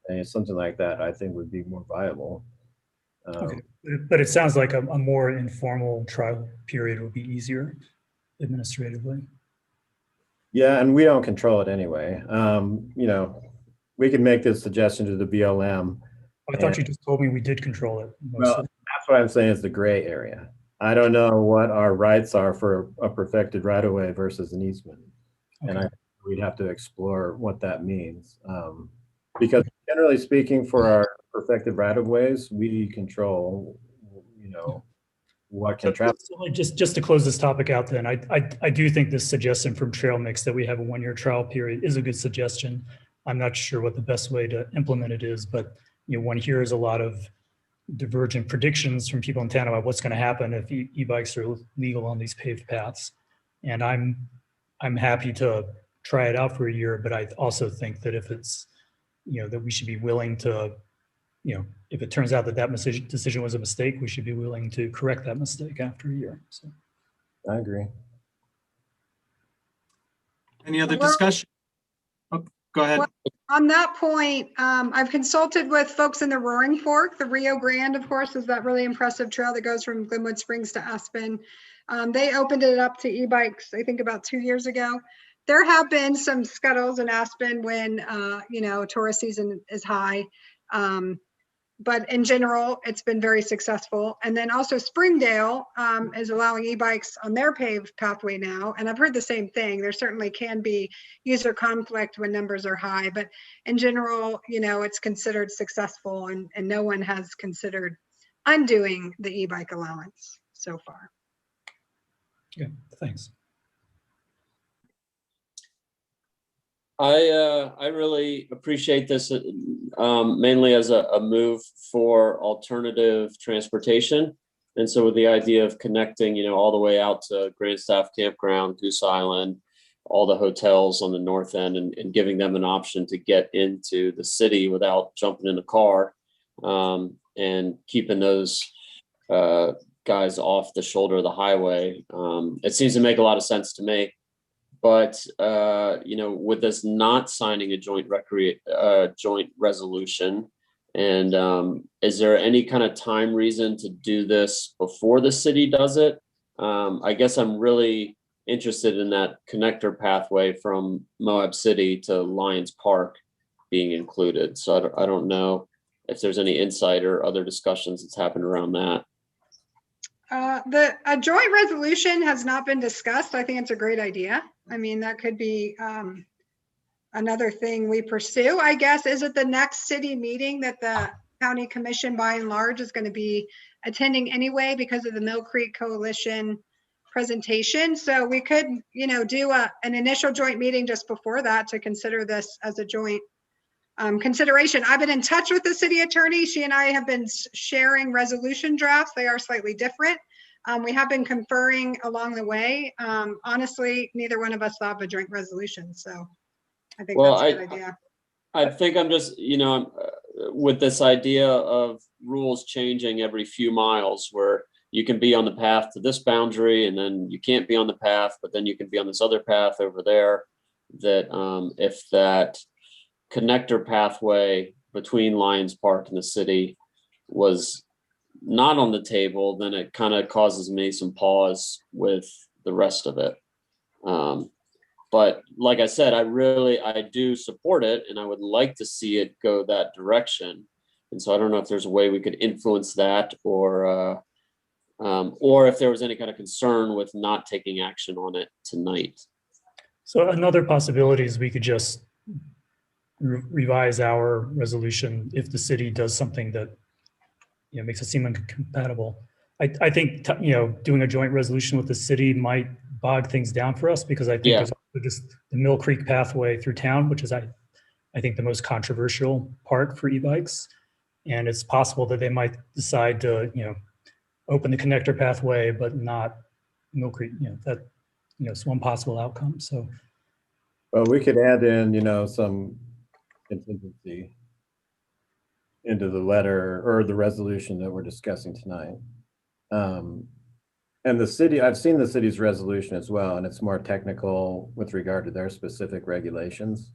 and something like that, I think would be more viable. Okay, but it sounds like a more informal trial period would be easier administratively. Yeah, and we don't control it anyway. We can make this suggestion to the BLM. I thought you just told me we did control it. Well, that's what I'm saying is the gray area. I don't know what our rights are for a perfected right-of-way versus an easement. Okay. And we'd have to explore what that means. Because generally speaking, for our perfected right-of-ways, we control, what can travel. Just to close this topic out then, I do think this suggestion from Trail Mix that we have a 1 year trial period is a good suggestion. I'm not sure what the best way to implement it is, but one hears a lot of divergent predictions from people in town about what's going to happen if e-bikes are legal on these paved paths. And I'm happy to try it out for a year, but I also think that if it's, that we should be willing to, if it turns out that decision was a mistake, we should be willing to correct that mistake after a year. So I agree. Any other discussion? Oh, go ahead. Well, on that point, I've consulted with folks in the Roaring Fork. The Rio Grande, of course, is that really impressive trail that goes from Glenwood Springs to Aspen. They opened it up to e-bikes, I think about 2 years ago. There have been some scuttles in Aspen when, tourist season is high. But in general, it's been very successful. And then also Springdale is allowing e-bikes on their paved pathway now. And I've heard the same thing. There certainly can be user conflict when numbers are high, but in general, it's considered successful, and no one has considered undoing the e-bike allowance so far. Yeah, thanks. I really appreciate this, mainly as a move for alternative transportation. And so with the idea of connecting, all the way out to Grandstaff Campground, Goose Island, all the hotels on the north end, and giving them an option to get into the city without jumping in a car, and keeping those guys off the shoulder of the highway. It seems to make a lot of sense to me. But with us not signing a joint resolution, and is there any kind of time reason to do this before the city does it? I guess I'm really interested in that connector pathway from Moab City to Lions Park being included. So I don't know if there's any insight or other discussions that's happened around that. A joint resolution has not been discussed. I think it's a great idea. I mean, that could be another thing we pursue, I guess. Is it the next city meeting that the county commission by and large is going to be attending anyway because of the Mill Creek Coalition presentation? So we could, do an initial joint meeting just before that to consider this as a joint consideration. I've been in touch with the city attorney. She and I have been sharing resolution drafts. They are slightly different. We have been conferring along the way. Honestly, neither one of us thought of a joint resolution. So I think that's a good idea. I think I'm just, with this idea of rules changing every few miles, where you can be on the path to this boundary and then you can't be on the path, but then you can be on this other path over there, that if that connector pathway between Lions Park and the city was not on the table, then it kind of causes me some pause with the rest of it. But like I said, I do support it, and I would like to see it go that direction. And so I don't know if there's a way we could influence that, or if there was any kind of concern with not taking action on it tonight. So another possibility is we could just revise our resolution if the city does something that makes it seem incompatible. I think doing a joint resolution with the city might bog things down for us, because I think there's also just the Mill Creek pathway through town, which is I think the most controversial part for e-bikes, and it's possible that they might decide to open the connector pathway but not Mill Creek. It's one possible outcome. So, well, we could add in some contingency into the letter or the resolution that we're discussing tonight. And the city, I've seen the city's resolution as well, and it's more technical with regard to their specific regulations.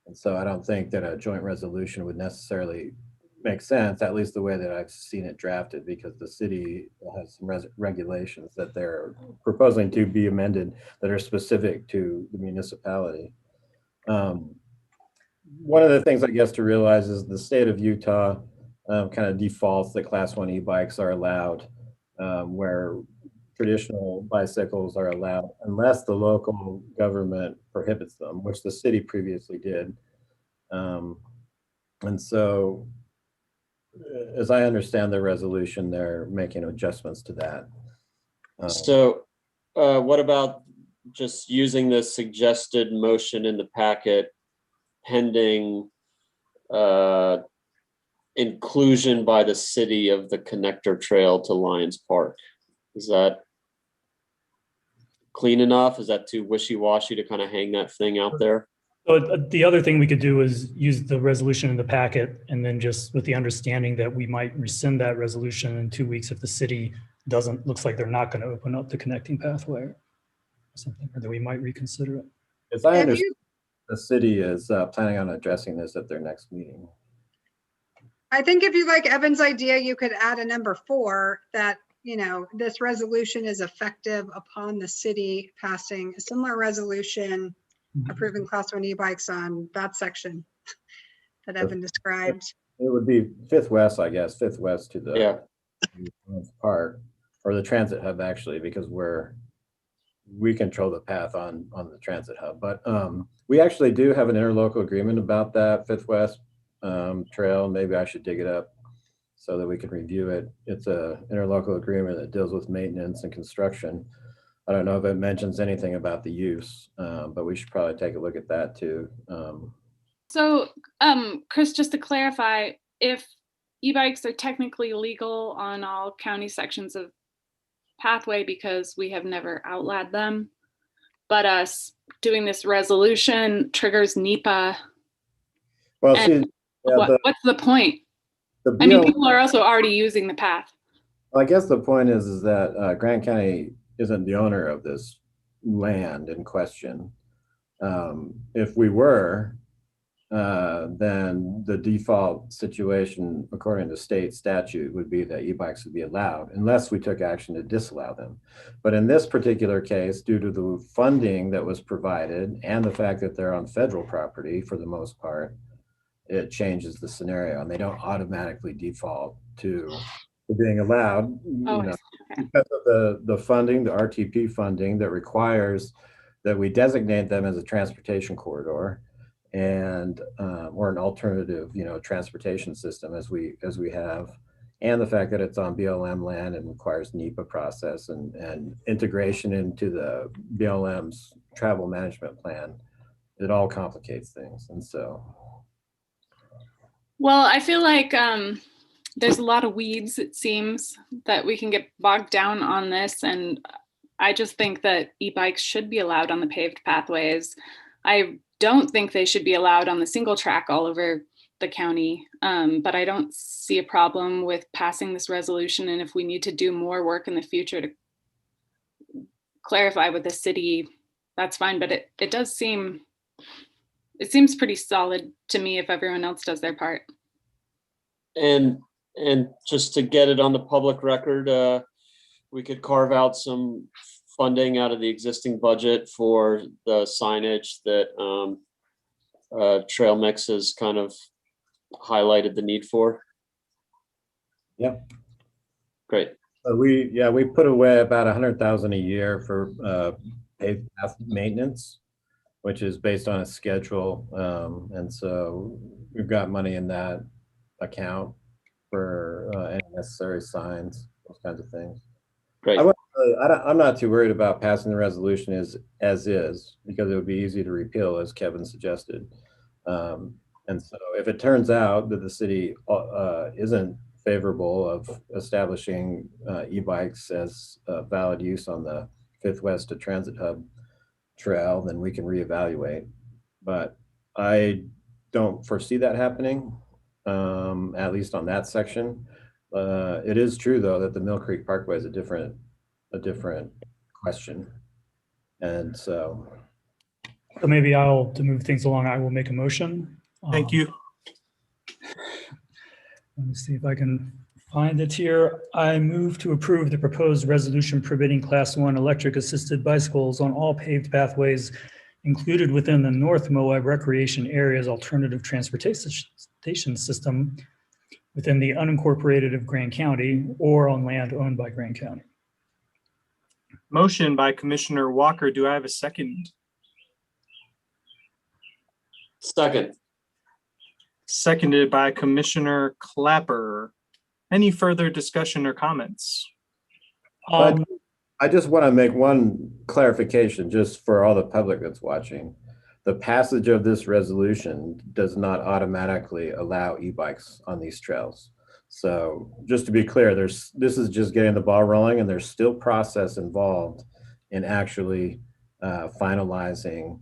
And so I don't think that a joint resolution would necessarily make sense, at least the way that I've seen it drafted, because the city has some regulations that they're proposing to be amended that are specific to the municipality. One of the things I guess to realize is the state of Utah kind of defaults that Class 1 e-bikes are allowed, where traditional bicycles are allowed unless the local government prohibits them, which the city previously did. And so, as I understand the resolution, they're making adjustments to that. So what about just using the suggested motion in the packet pending inclusion by the city of the connector trail to Lions Park? Is that clean enough? Is that too wishy-washy to kind of hang that thing out there? So the other thing we could do is use the resolution in the packet, and then just with the understanding that we might rescind that resolution in 2 weeks if the city looks like they're not going to open up the connecting pathway or something, or that we might reconsider it. As I understand, the city is planning on addressing this at their next meeting. I think if you like Evan's idea, you could add a number 4 that this resolution is effective upon the city passing a similar resolution approving Class 1 e-bikes on that section that Evan described. It would be 5th West, I guess, 5th West to the park, or the transit hub, actually, because we control the path on the transit hub. But we actually do have an interlocal agreement about that 5th West trail. Maybe I should dig it up so that we can review it. It's a interlocal agreement that deals with maintenance and construction. I don't know if it mentions anything about the use, but we should probably take a look at that too. So, Chris, just to clarify, if e-bikes are technically legal on all county sections of pathway because we have never outlawed them, but us doing this resolution triggers NEPA. Well, and see, yeah, what's the point? the I mean, BLM people are also already using the path. I guess the point is that Grant County isn't the owner of this land in question. If we were, then the default situation, according to state statute, would be that e-bikes would be allowed unless we took action to disallow them. But in this particular case, due to the funding that was provided and the fact that they're on federal property for the most part, it changes the scenario, and they don't automatically default to being allowed, because of the funding, the RTP funding that requires that we designate them as a transportation corridor and or an alternative, transportation system as we have, and the fact that it's on BLM land and requires NEPA process and integration into the BLM's travel management plan. It all complicates things, and so. Well, I feel like there's a lot of weeds, it seems, that we can get bogged down on this. And I just think that e-bikes should be allowed on the paved pathways. I don't think they should be allowed on the single track all over the county, but I don't see a problem with passing this resolution. And if we need to do more work in the future to clarify with the city, that's fine. But it does seem, it seems pretty solid to me if everyone else does their part. And just to get it on the public record, we could carve out some funding out of the existing budget for the signage that Trail Mix has kind of highlighted the need for. Yep. Great. We put away about $100,000 a year for paved path maintenance, which is based on a schedule, and so we've got money in that account for any necessary signs, those kinds of things. Great. I'm not too worried about passing the resolution as is, because it would be easy to repeal, as Kevin suggested. And so if it turns out that the city isn't favorable of establishing e-bikes as valid use on the 5th West to Transit Hub trail, then we can reevaluate. But I don't foresee that happening, at least on that section. It is true, though, that the Mill Creek Parkway is a different question, and so maybe to move things along, I will make a motion. Thank you. Let me see if I can find it here. I move to approve the proposed resolution permitting Class 1 electric assisted bicycles on all paved pathways included within the North Moab Recreation Area's alternative transportation system within the unincorporated of Grant County or on land owned by Grant County. Motion by Commissioner Walker. Do I have a second? Second. Seconded by Commissioner Clapper. Any further discussion or comments? I just want to make one clarification just for all the public that's watching. The passage of this resolution does not automatically allow e-bikes on these trails. So just to be clear, this is just getting the ball rolling, and there's still process involved in actually finalizing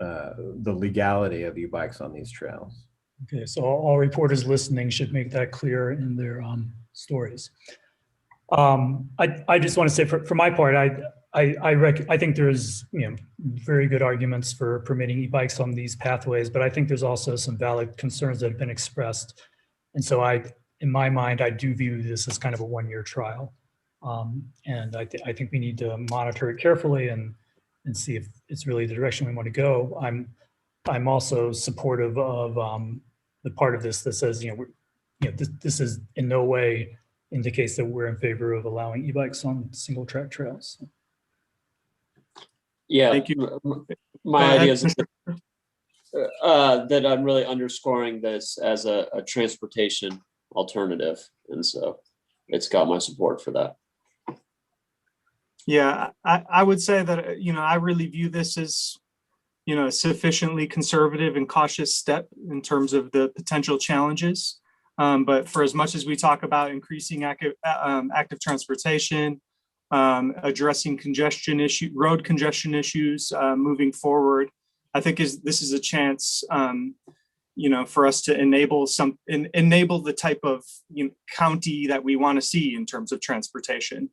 the legality of e-bikes on these trails. Okay, so all reporters listening should make that clear in their stories. I just want to say, for my part, I think there's very good arguments for permitting e-bikes on these pathways, but I think there's also some valid concerns that have been expressed, and so in my mind, I do view this as kind of a one-year trial, and I think we need to monitor it carefully and see if it's really the direction we want to go. I'm also supportive of the part of this that says this is in no way indicates that we're in favor of allowing e-bikes on single track trails. Yeah, thank you. My idea is that I'm really underscoring this as a transportation alternative, and so it's got my support for that. Yeah, I would say that, I really view this as, a sufficiently conservative and cautious step in terms of the potential challenges. But for as much as we talk about increasing active transportation, addressing road congestion issues moving forward, I think this is a chance, for us to enable the type of county that we want to see in terms of transportation,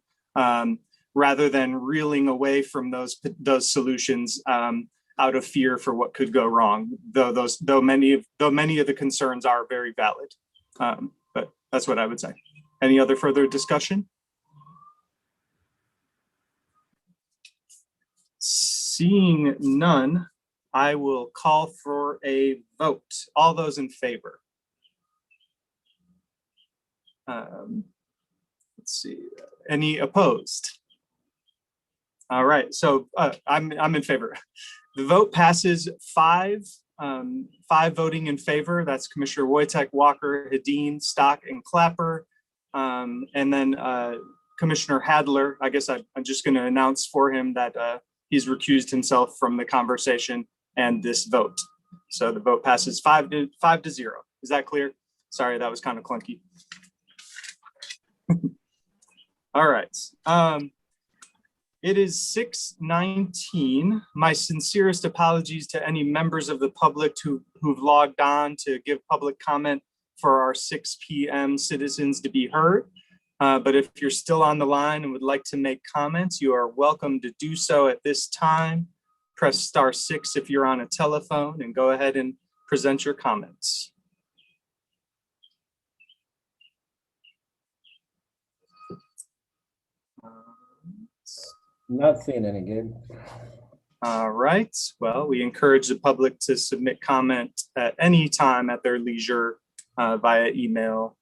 rather than reeling away from those solutions out of fear for what could go wrong. Though many of the concerns are very valid, but that's what I would say. Any other further discussion? Seeing none, I will call for a vote. All those in favor? Let's see. Any opposed? All right, so I'm in favor. The vote passes 5 voting in favor. That's Commissioner Wojtek, Walker, Hedin, Stock, and Clapper. And then Commissioner Hadler, I guess I'm just going to announce for him that he's recused himself from the conversation and this vote. So the vote passes 5 to 0. Is that clear? Sorry, that was kind of clunky. All right. It is 6:19. My sincerest apologies to any members of the public who've logged on to give public comment for our 6 p.m. citizens to be heard. But if you're still on the line and would like to make comments, you are welcome to do so at this time. Press *6 if you're on a telephone and go ahead and present your comments. Not seeing any, Gabe. All right. Well, we encourage the public to submit comment at any time at their leisure via email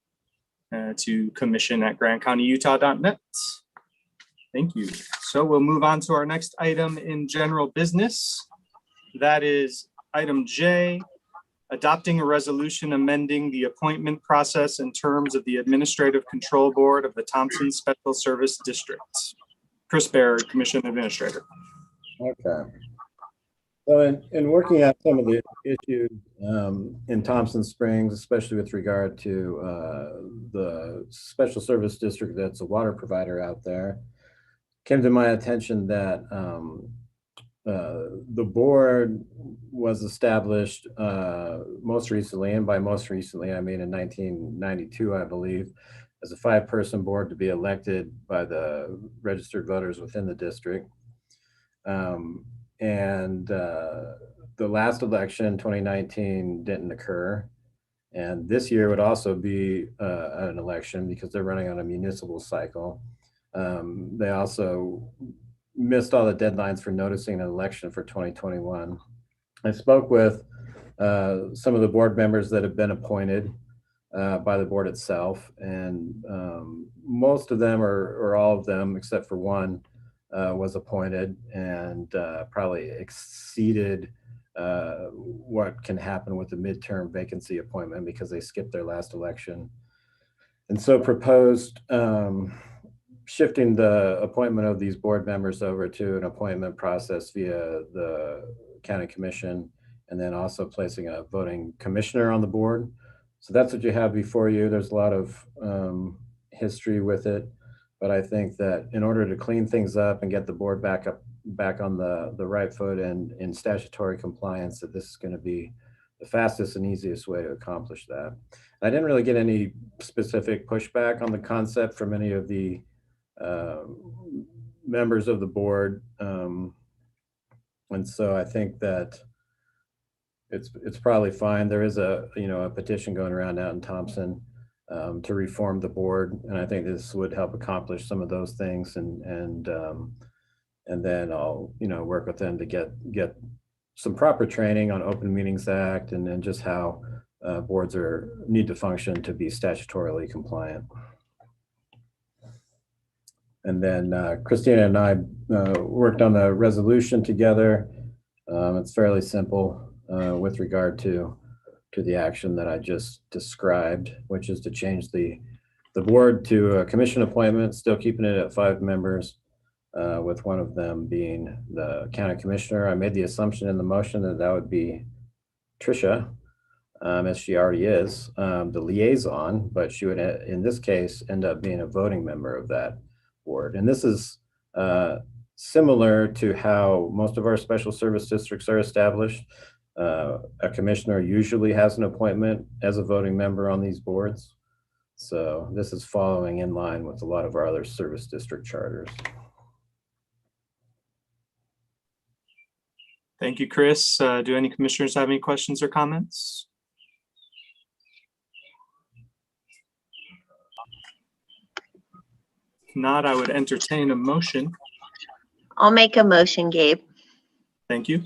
to commission@grandcountyutah.net. Thank you. So we'll move on to our next item in general business. That is item J, adopting a resolution amending the appointment process and terms of the Administrative Control Board of the Thompson Special Service District. Chris Baird, Commission Administrator. Okay. So in working out some of the issues in Thompson Springs, especially with regard to the Special Service District that's a water provider out there, came to my attention that the board was established most recently, and by most recently, I mean in 1992, I believe, as a 5-person board to be elected by the registered voters within the district. The last election, 2019, didn't occur. And this year would also be an election because they're running on a municipal cycle. They also missed all the deadlines for noticing an election for 2021. I spoke with some of the board members that have been appointed by the board itself, and most of them, or all of them, except for one, was appointed and probably exceeded what can happen with the midterm vacancy appointment because they skipped their last election. And so proposed shifting the appointment of these board members over to an appointment process via the county commission, and then also placing a voting commissioner on the board. So that's what you have before you. There's a lot of history with it, but I think that in order to clean things up and get the board back on the right foot and in statutory compliance, that this is going to be the fastest and easiest way to accomplish that. I didn't really get any specific pushback on the concept from any of the members of the board, and so I think that it's probably fine. There is a petition going around out in Thompson to reform the board, and I think this would help accomplish some of those things. And then I'll work with them to get some proper training on Open Meetings Act and then just how boards need to function to be statutorily compliant. And then Christina and I worked on the resolution together. It's fairly simple with regard to the action that I just described, which is to change the board to a commission appointment, still keeping it at 5 members, with one of them being the county commissioner. I made the assumption in the motion that that would be Tricia, as she already is, the liaison, but she would, in this case, end up being a voting member of that board. And this is similar to how most of our special service districts are established. A commissioner usually has an appointment as a voting member on these boards. So this is following in line with a lot of our other service district charters. Thank you, Chris. Do any commissioners have any questions or comments? If not, I would entertain a motion. I'll make a motion, Gabe. Thank you.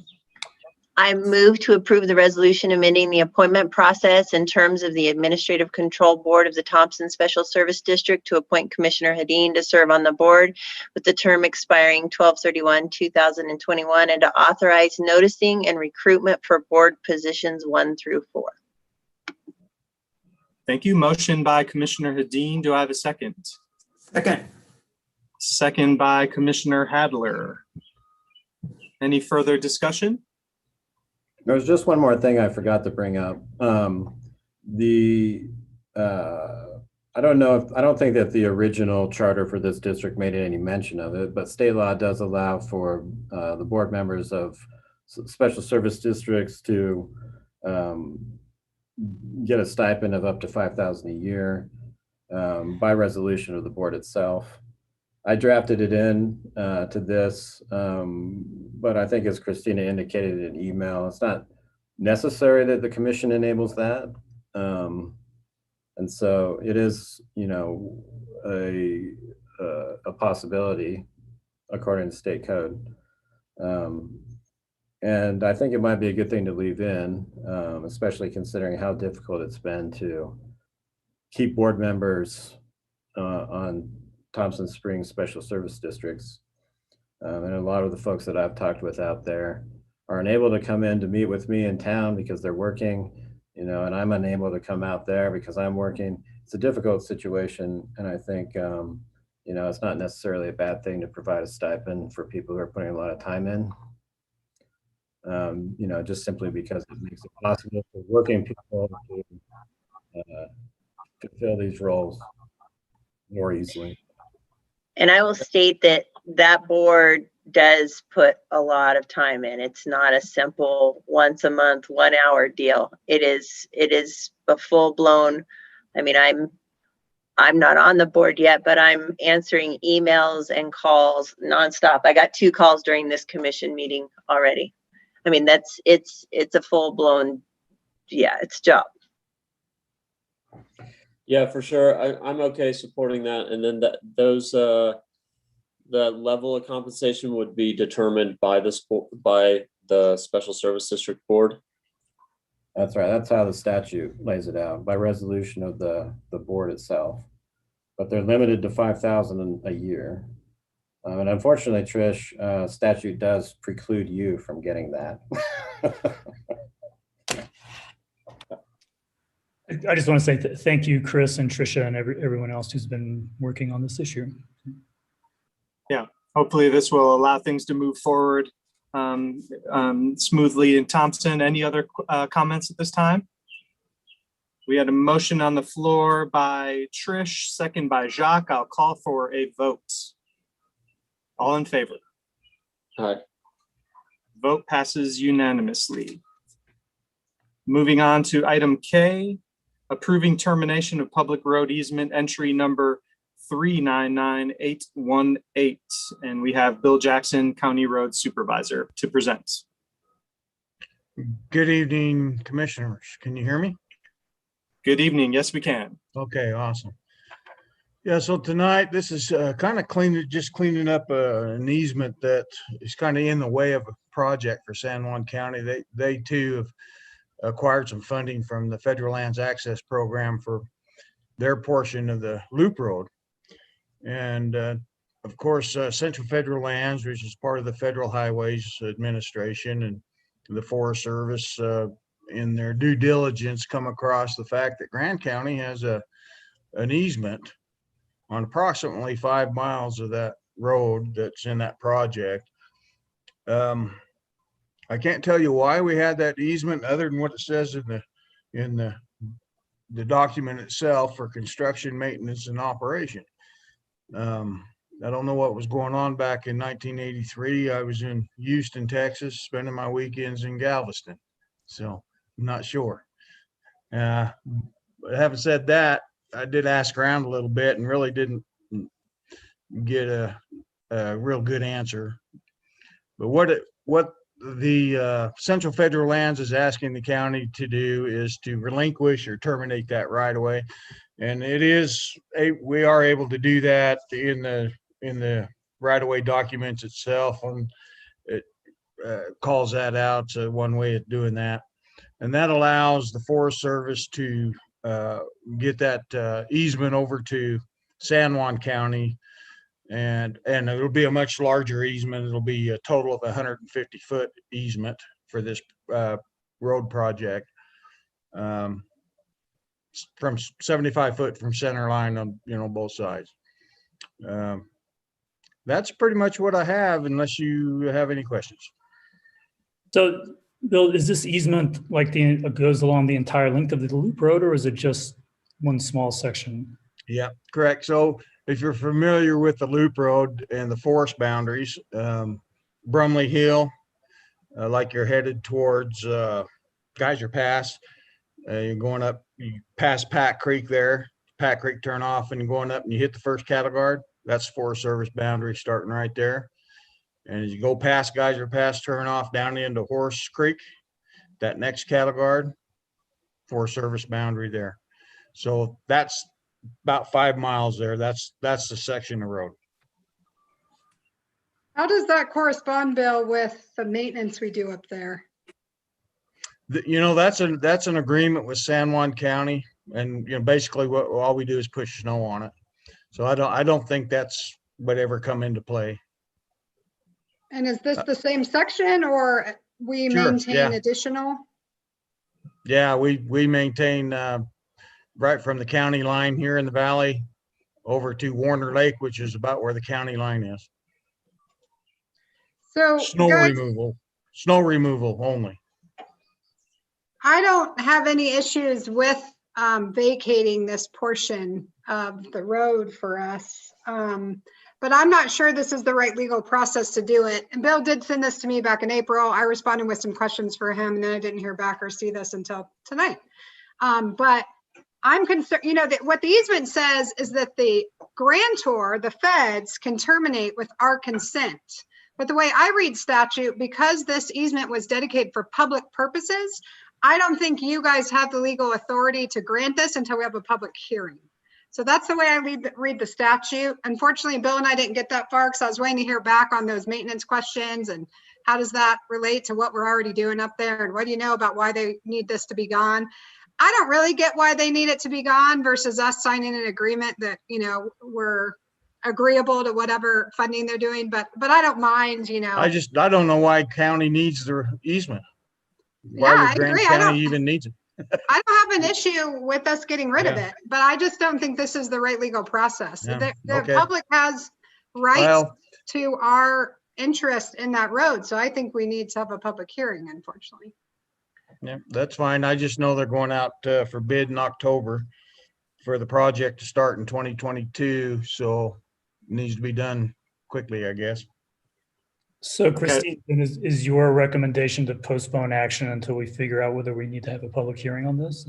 I move to approve the resolution amending the appointment process in terms of the Administrative Control Board of the Thompson Special Service District to appoint Commissioner Hadeen to serve on the board with the term expiring 12/31/2021, and to authorize noticing and recruitment for board positions 1 through 4. Thank you. Motion by Commissioner Hadeen. Do I have a second? Second. Second by Commissioner Hadler. Any further discussion? There's just one more thing I forgot to bring up. I don't think that the original charter for this district made any mention of it, but state law does allow for the board members of special service districts to get a stipend of up to $5,000 a year by resolution of the board itself. I drafted it in to this, but I think as Christina indicated in email, it's not necessary that the commission enables that. And so it is, a possibility according to state code. And I think it might be a good thing to leave in, especially considering how difficult it's been to keep board members on Thompson Springs Special Service Districts. And a lot of the folks that I've talked with out there are unable to come in to meet with me in town because they're working, and I'm unable to come out there because I'm working. It's a difficult situation. And I think, it's not necessarily a bad thing to provide a stipend for people who are putting a lot of time in, just simply because it makes it possible for working people to fulfill these roles more easily. And I will state that that board does put a lot of time in. It's not a simple once a month, 1 hour deal. It is a full blown. I mean, I'm not on the board yet, but I'm answering emails and calls nonstop. I got 2 calls during this commission meeting already. I mean, it's a full blown, it's a job. Yeah, for sure. I'm okay supporting that. And then the level of compensation would be determined by the Special Service District Board. That's right. That's how the statute lays it out, by resolution of the board itself. But they're limited to $5,000 a year. And unfortunately, Trish, statute does preclude you from getting that. I just want to say thank you, Chris and Tricia and everyone else who's been working on this issue. Yeah, hopefully this will allow things to move forward smoothly in Thompson. Any other comments at this time? We had a motion on the floor by Trish, second by Jacques. I'll call for a vote. All in favor? Aye. Vote passes unanimously. Moving on to item K, approving termination of public road easement entry number 399818. And we have Bill Jackson, County Road Supervisor, to present. Good evening, commissioners. Can you hear me? Good evening. Yes, we can. Okay, awesome. Yeah, so tonight, this is kind of cleaning up an easement that is kind of in the way of a project for San Juan County. They too have acquired some funding from the Federal Lands Access Program for their portion of the Loop Road. And of course, Central Federal Lands, which is part of the Federal Highways Administration and the Forest Service, in their due diligence, come across the fact that Grand County has an easement on approximately 5 miles of that road that's in that project. I can't tell you why we had that easement other than what it says in the document itself for construction, maintenance, and operation. I don't know what was going on back in 1983. I was in Houston, Texas, spending my weekends in Galveston, so I'm not sure. But having said that, I did ask around a little bit and really didn't get a real good answer. But what the Central Federal Lands is asking the county to do is to relinquish or terminate that right of way. And we are able to do that in the right of way documents itself, and it calls that out. So one way of doing that, and that allows the Forest Service to get that easement over to San Juan County. And it'll be a much larger easement. It'll be a total of 150-foot easement for this road project, from 75 foot from center line on both sides. That's pretty much what I have, unless you have any questions. So, Bill, is this easement like goes along the entire length of the loop road, or is it just one small section? Yeah, correct. So if you're familiar with the loop road and the forest boundaries, Brumley Hill, like you're headed towards Geyser Pass, you're going up, you pass Pat Creek there, Pat Creek turn off, and you're going up and you hit the first cattle guard. That's Forest Service boundary starting right there. And as you go past Geyser Pass, turn off down into Horse Creek, that next cattle guard, Forest Service boundary there. So that's about 5 miles there. That's the section of road. How does that correspond, Bill, with the maintenance we do up there? That's an agreement with San Juan County, and basically all we do is push snow on it. So I don't think that's would ever come into play. And is this the same section, or we Sure, maintain yeah. additional? Yeah, we maintain right from the county line here in the valley over to Warner Lake, which is about where the county line is. So Snow removal only. I don't have any issues with vacating this portion of the road for us. But I'm not sure this is the right legal process to do it. And Bill did send this to me back in April. I responded with some questions for him, and then I didn't hear back or see this until tonight. But I'm concerned, that what the easement says is that the grantor, the feds, can terminate with our consent. But the way I read statute, because this easement was dedicated for public purposes, I don't think you guys have the legal authority to grant this until we have a public hearing. So that's the way I read the statute. Unfortunately, Bill and I didn't get that far because I was waiting to hear back on those maintenance questions and how does that relate to what we're already doing up there, and what do you know about why they need this to be gone? I don't really get why they need it to be gone versus us signing an agreement that, we're agreeable to whatever funding they're doing, but I don't mind, I don't know why county needs the easement. Why Yeah, would I Grant agree. County even needs it? I don't have an issue with us getting rid of Yeah. it, but I just don't think this is the right legal process. Yeah, The okay. public has rights Well- to our interest in that road, so I think we need to have a public hearing, unfortunately. Yeah, that's fine. I just know they're going out for bid in October for the project to start in 2022. So it needs to be done quickly, I guess. So Christine, is your recommendation to postpone action until we figure out whether we need to have a public hearing on this?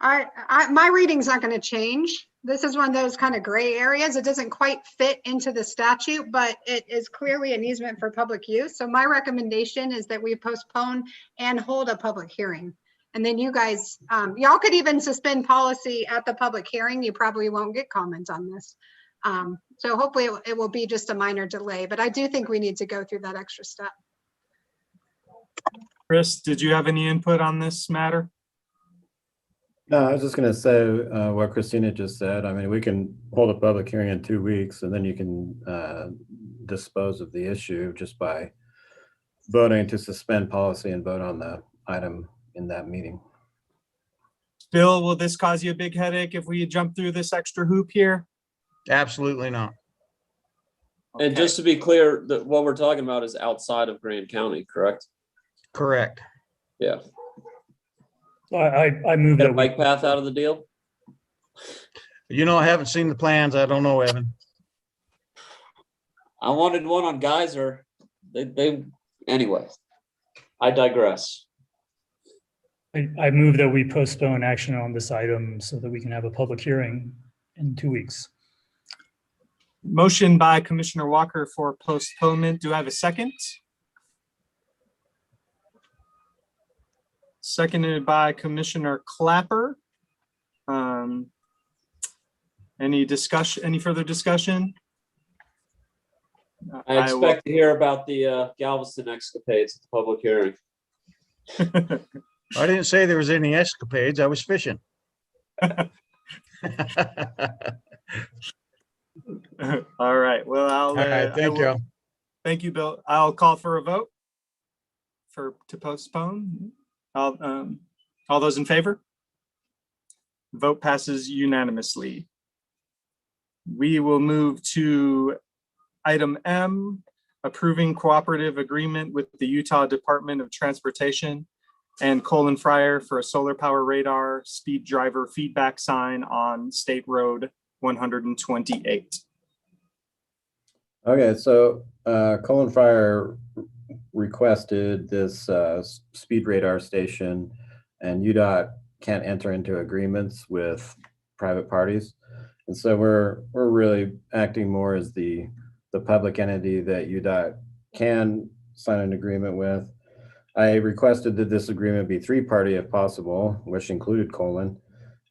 My reading's not going to change. This is one of those kind of gray areas. It doesn't quite fit into the statute, but it is clearly an easement for public use. So my recommendation is that we postpone and hold a public hearing. And then you guys, y'all could even suspend policy at the public hearing. You probably won't get comments on this. So hopefully it will be just a minor delay, but I do think we need to go through that extra step. Chris, did you have any input on this matter? No, I was just going to say what Christina just said. I mean, we can hold a public hearing in 2 weeks, and then you can dispose of the issue just by voting to suspend policy and vote on the item in that meeting. Bill, will this cause you a big headache if we jump through this extra hoop here? Absolutely not. And just to be clear, that what we're talking about is outside of Grand County, correct? Correct. Yeah. I moved Get a that bike path out of the deal. You know, I haven't seen the plans. I don't know, Evan. I wanted one on Geyser. Anyway, I digress. I move that we postpone action on this item so that we can have a public hearing in 2 weeks. Motion by Commissioner Walker for postponement. Do I have a second? Seconded by Commissioner Clapper. Any discussion, any further discussion? I expect to hear about the Galveston escapades at the public hearing. I didn't say there was any escapades. I was fishing. All right. Well, All right. Thank you. Thank you, Bill. I'll call for a vote to postpone. All those in favor? Vote passes unanimously. We will move to item M, approving cooperative agreement with the Utah Department of Transportation and Colin Fryer for a solar power radar speed driver feedback sign on State Road 128. Okay, so Colin Fryer requested this speed radar station, and UDOT can't enter into agreements with private parties. And so we're really acting more as the public entity that UDOT can sign an agreement with. I requested that this agreement be three-party if possible, which included Colin.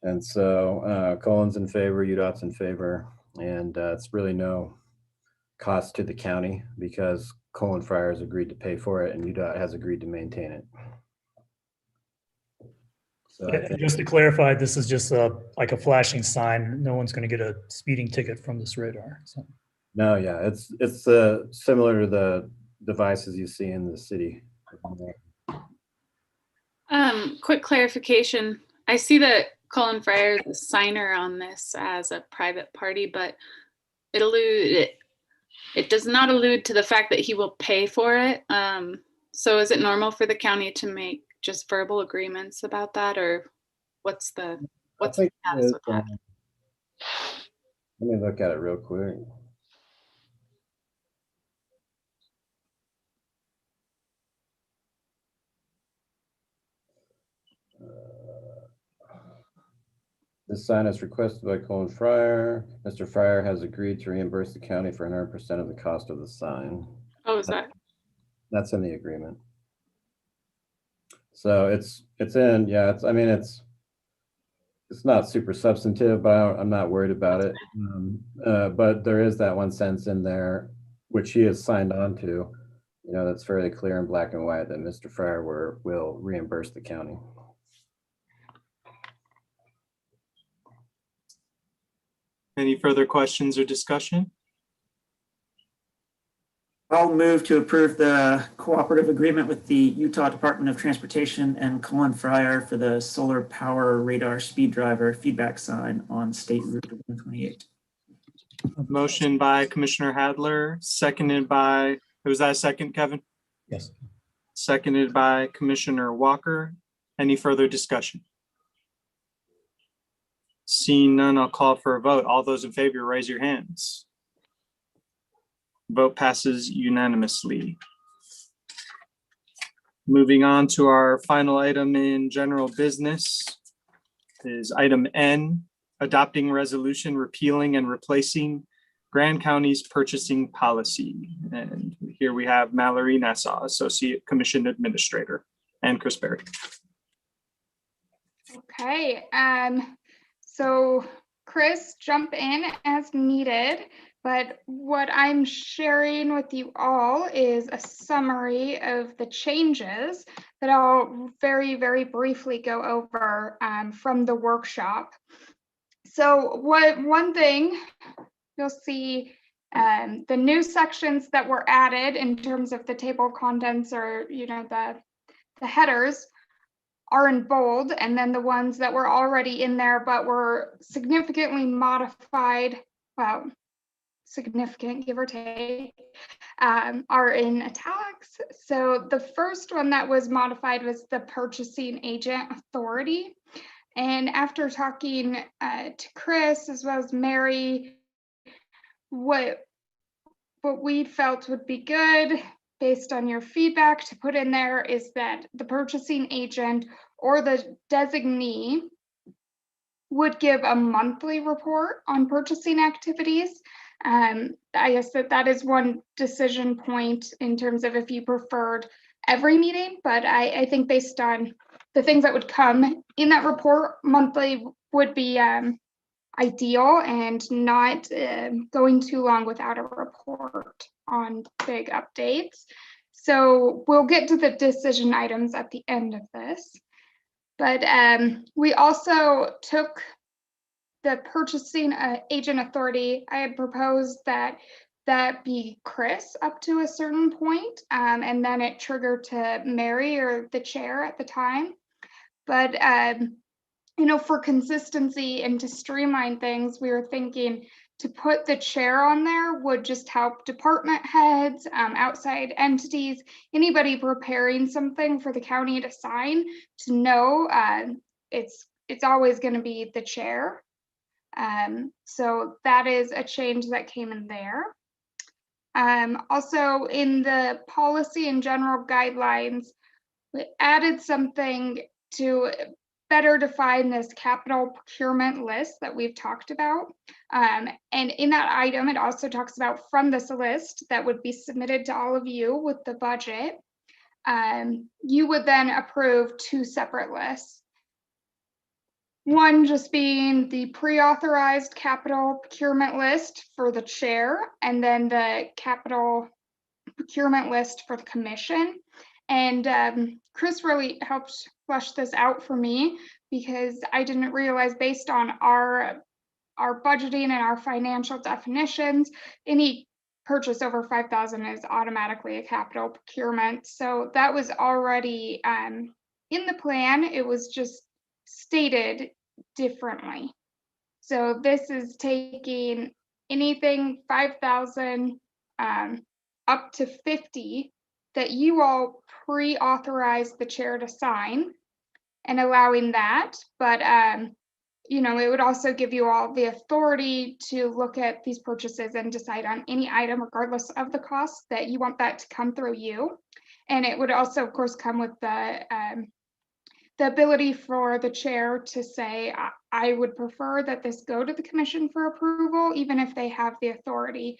And so Colin's in favor, UDOT's in favor, and it's really no cost to the county because Colin Fryer has agreed to pay for it and UDOT has agreed to maintain it. So Just to clarify, this is just like a flashing sign. No one's going to get a speeding ticket from this radar. So. No, yeah, it's similar to the devices you see in the city. Quick clarification. I see that Colin Fryer is the signer on this as a private party, but it does not allude to the fact that he will pay for it. So is it normal for the county to make just verbal agreements about that, or what's the status with that? Let me look at it real quick. This sign is requested by Colin Fryer. Mr. Fryer has agreed to reimburse the county for 100% of the cost of the sign. Oh, is that? That's in the agreement. So it's in, yeah, it's not super substantive, but I'm not worried about it. But there is that one sentence in there, which he has signed on to, that's fairly clear in black and white that Mr. Fryer will reimburse the county. Any further questions or discussion? I'll move to approve the cooperative agreement with the Utah Department of Transportation and Colin Fryer for the solar power radar speed driver feedback sign on State Route 128. Motion by Commissioner Hadler, seconded by, was that a second, Kevin? Yes. Seconded by Commissioner Walker. Any further discussion? Seeing none, I'll call for a vote. All those in favor, raise your hands. Vote passes unanimously. Moving on to our final item in general business is item N, adopting resolution repealing and replacing Grand County's purchasing policy. And here we have Mallory Nassau, Associate Commission Administrator, and Chris Berry. Okay, so Chris, jump in as needed, but what I'm sharing with you all is a summary of the changes that I'll very, very briefly go over from the workshop. So one thing you'll see, the new sections that were added in terms of the table of contents, or the headers, are in bold, and then the ones that were already in there but were significantly modified, well, significant, give or take, are in italics. So the first one that was modified was the purchasing agent authority. And after talking to Chris as well as Mary, what we felt would be good based on your feedback to put in there is that the purchasing agent or the designee would give a monthly report on purchasing activities. I guess that is one decision point in terms of if you preferred every meeting, but I think based on the things that would come in that report, monthly would be ideal and not going too long without a report on big updates. So we'll get to the decision items at the end of this. But we also took the purchasing agent authority. I had proposed that be Chris up to a certain point, and then it triggered to Mary or the chair at the time. But you know, for consistency and to streamline things, we were thinking to put the chair on there would just help department heads, outside entities, anybody preparing something for the county to sign to know it's always going to be the chair. So that is a change that came in there. Also in the policy and general guidelines, we added something to better define this capital procurement list that we've talked about. And in that item, it also talks about from this list that would be submitted to all of you with the budget. You would then approve two separate lists. One just being the pre-authorized capital procurement list for the chair, and then the capital procurement list for the commission. And Chris really helped flesh this out for me because I didn't realize based on our budgeting and our financial definitions, any purchase over 5,000 is automatically a capital procurement. So that was already in the plan. It was just stated differently. So this is taking anything 5,000 up to 50 that you all pre-authorize the chair to sign and allowing that. But, you know, it would also give you all the authority to look at these purchases and decide on any item, regardless of the cost, that you want that to come through you. And it would also, of course, come with the ability for the chair to say, I would prefer that this go to the commission for approval, even if they have the authority,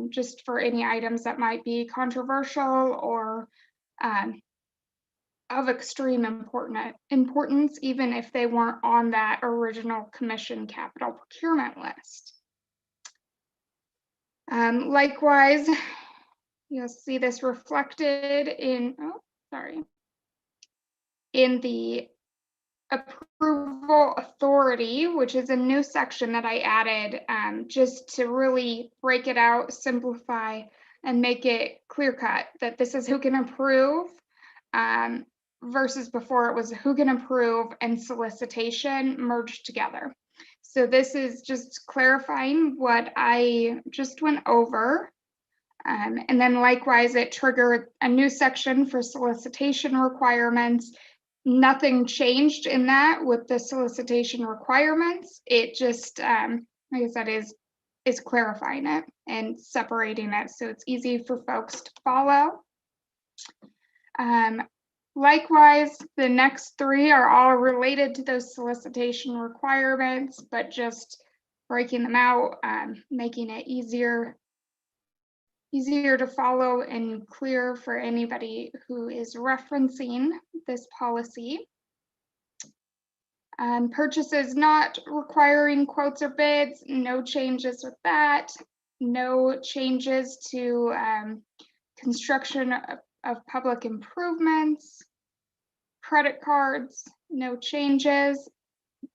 just for any items that might be controversial or of extreme importance, even if they weren't on that original commission capital procurement list. Likewise, you'll see this reflected in, in the approval authority, which is a new section that I added just to really break it out, simplify, and make it clear cut that this is who can approve versus before it was who can approve and solicitation merged together. So this is just clarifying what I just went over. And then likewise, it triggered a new section for solicitation requirements. Nothing changed in that with the solicitation requirements. It just, like I said, is clarifying it and separating it so it's easy for folks to follow. Likewise, the next three are all related to those solicitation requirements, but just breaking them out, making it easier to follow and clear for anybody who is referencing this policy. Purchases not requiring quotes or bids, no changes with that. No changes to construction of public improvements. Credit cards, no changes,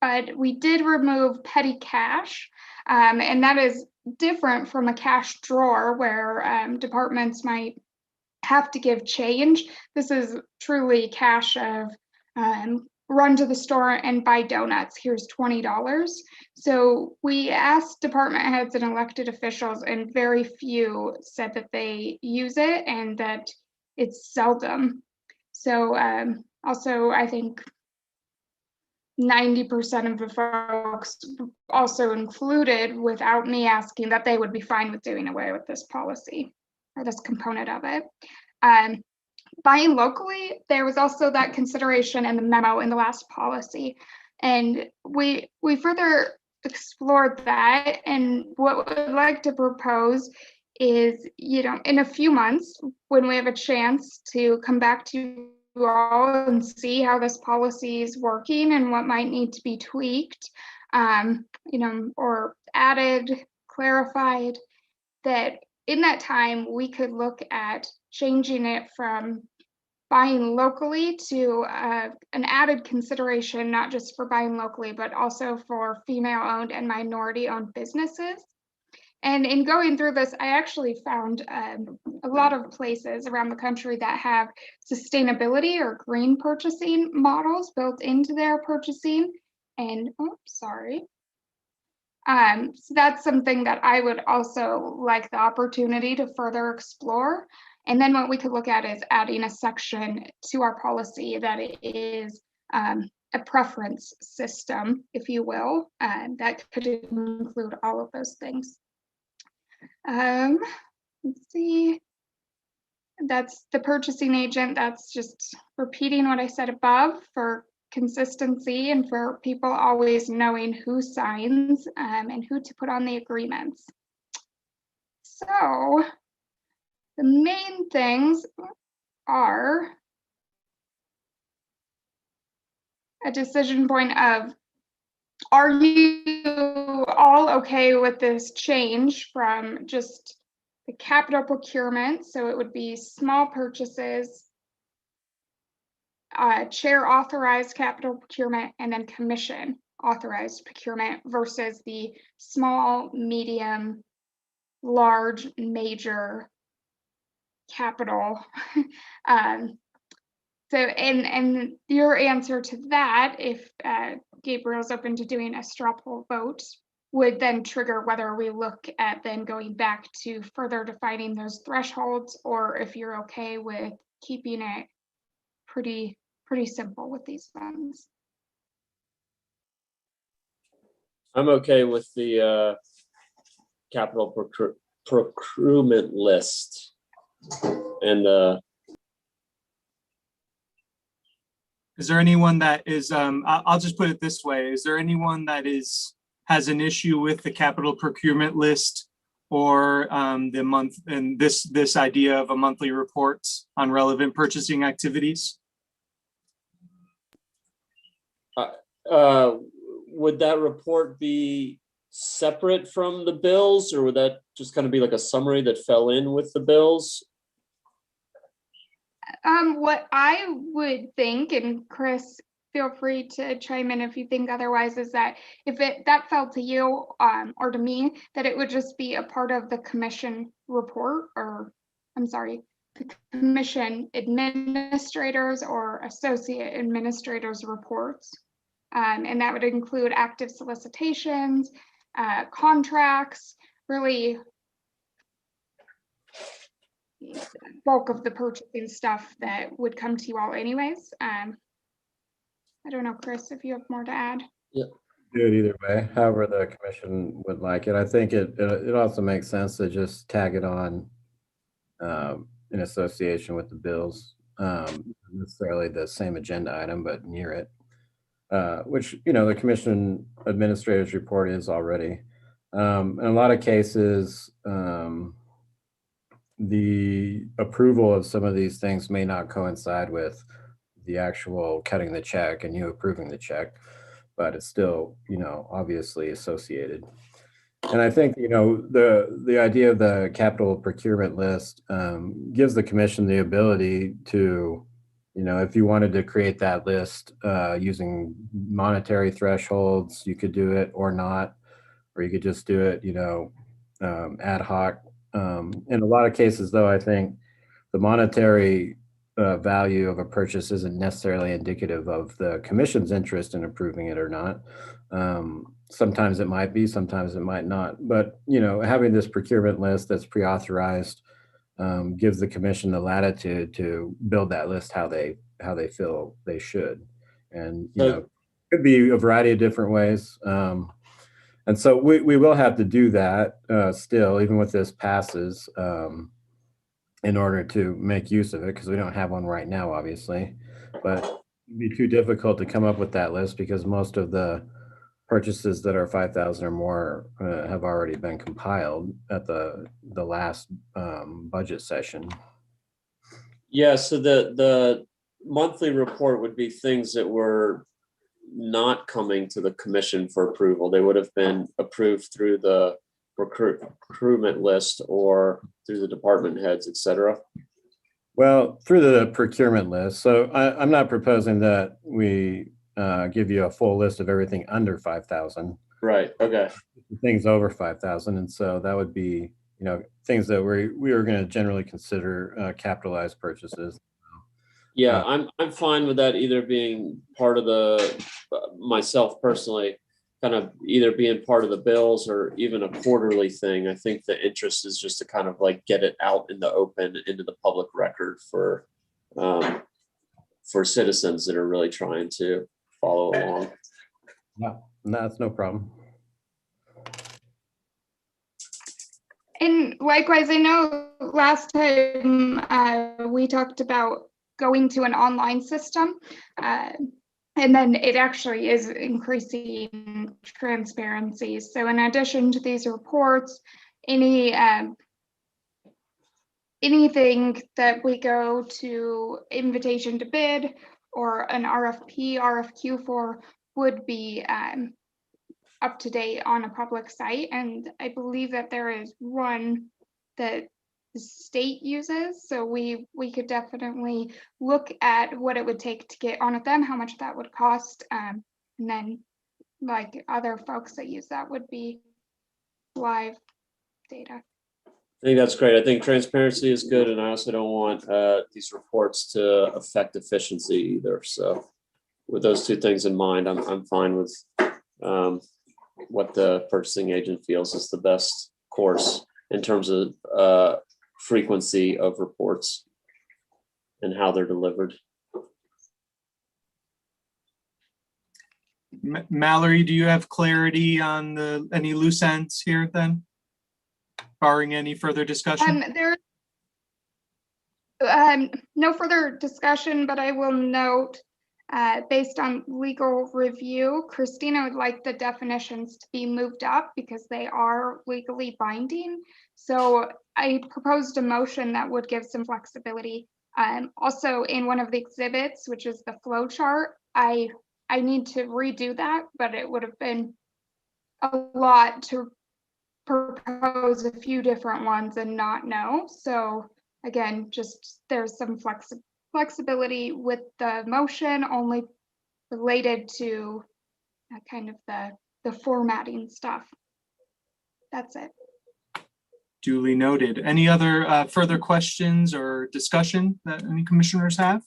but we did remove petty cash, and that is different from a cash drawer where departments might have to give change. This is truly cash of run to the store and buy donuts. Here's $20. So we asked department heads and elected officials, and very few said that they use it and that it's seldom. So also, I think 90% of the folks also included, without me asking, that they would be fine with doing away with this policy or this component of it. Buying locally, there was also that consideration in the memo in the last policy. And we further explored that, and what we'd like to propose is, in a few months, when we have a chance to come back to you all and see how this policy is working and what might need to be tweaked, or added, clarified, that in that time we could look at changing it from buying locally to an added consideration, not just for buying locally, but also for female-owned and minority-owned businesses. And in going through this, I actually found a lot of places around the country that have sustainability or green purchasing models built into their purchasing. And, so that's something that I would also like the opportunity to further explore. And then what we could look at is adding a section to our policy that it is a preference system, if you will, that could include all of those things. Let's see. That's the purchasing agent. That's just repeating what I said above for consistency and for people always knowing who signs and who to put on the agreements. So the main things are a decision point of, are you all okay with this change from just the capital procurement? So it would be small purchases, chair authorized capital procurement, and then commission authorized procurement versus the small, medium, large, major capital. So, and your answer to that, if Gabriel's open to doing a straw poll vote, would then trigger whether we look at then going back to further defining those thresholds, or if you're okay with keeping it pretty simple with these funds. I'm okay with the capital procurement list. And is there anyone that is, I'll just put it this way. Is there anyone that has an issue with the capital procurement list or the month and this idea of a monthly reports on relevant purchasing activities? Would that report be separate from the bills, or would that just kind of be like a summary that fell in with the bills? What I would think, and Chris, feel free to chime in if you think otherwise, is that if that fell to you or to me, that it would just be a part of the commission report, or I'm sorry, the commission administrators or associate administrators reports. And that would include active solicitations, contracts, really bulk of the purchasing stuff that would come to you all anyways. I don't know, Chris, if you have more to add. Yeah. Do it either way, however the commission would like it. I think it also makes sense to just tag it on in association with the bills, necessarily the same agenda item, but near it, which, the commission administrator's report is already. In a lot of cases, the approval of some of these things may not coincide with the actual cutting the check and you approving the check, but it's still, obviously associated. And I think, the idea of the capital procurement list gives the commission the ability to, if you wanted to create that list using monetary thresholds, you could do it or not, or you could just do it, ad hoc. In a lot of cases, though, I think the monetary value of a purchase isn't necessarily indicative of the commission's interest in approving it or not. Sometimes it might be, sometimes it might not. But, you know, having this procurement list that's pre-authorized gives the commission the latitude to build that list how they feel they should. And, you know, could be a variety of different ways. And so we will have to do that still, even with this passes, in order to make use of it, because we don't have one right now, obviously. But it'd be too difficult to come up with that list because most of the purchases that are 5,000 or more have already been compiled at the last budget session. Yeah, so the monthly report would be things that were not coming to the commission for approval. They would have been approved through the recruitment list or through the department heads, et cetera. Well, through the procurement list. So I'm not proposing that we give you a full list of everything under 5,000. Right. Okay. Things over 5,000, and so that would be, you know, things that we are going to generally consider capitalized purchases. Yeah, I'm fine with that either being part of the myself personally, kind of either being part of the bills or even a quarterly thing. I think the interest is just to kind of like get it out in the open into the public record for citizens that are really trying to follow along. No, that's no problem. And likewise, I know last time we talked about going to an online system, and then it actually is increasing transparency. So in addition to these reports, anything that we go to invitation to bid or an RFP, RFQ for would be up to date on a public site. And I believe that there is one that the state uses. So we could definitely look at what it would take to get on with them, how much that would cost. And then like other folks that use that would be live data. I think that's great. I think transparency is good. And I also don't want these reports to affect efficiency either. So with those two things in mind, I'm fine with what the purchasing agent feels is the best course in terms of frequency of reports and how they're delivered. Mallory, do you have clarity on any loose ends here then? Barring any further discussion? There's no further discussion, but I will note based on legal review, Christina would like the definitions to be moved up because they are legally binding. So I proposed a motion that would give some flexibility. Also in one of the exhibits, which is the flow chart, I need to redo that, but it would have been a lot to propose a few different ones and not know. So again, just there's some flexibility with the motion only related to kind of the formatting stuff. That's it. Duly noted. Any other further questions or discussion that any commissioners have?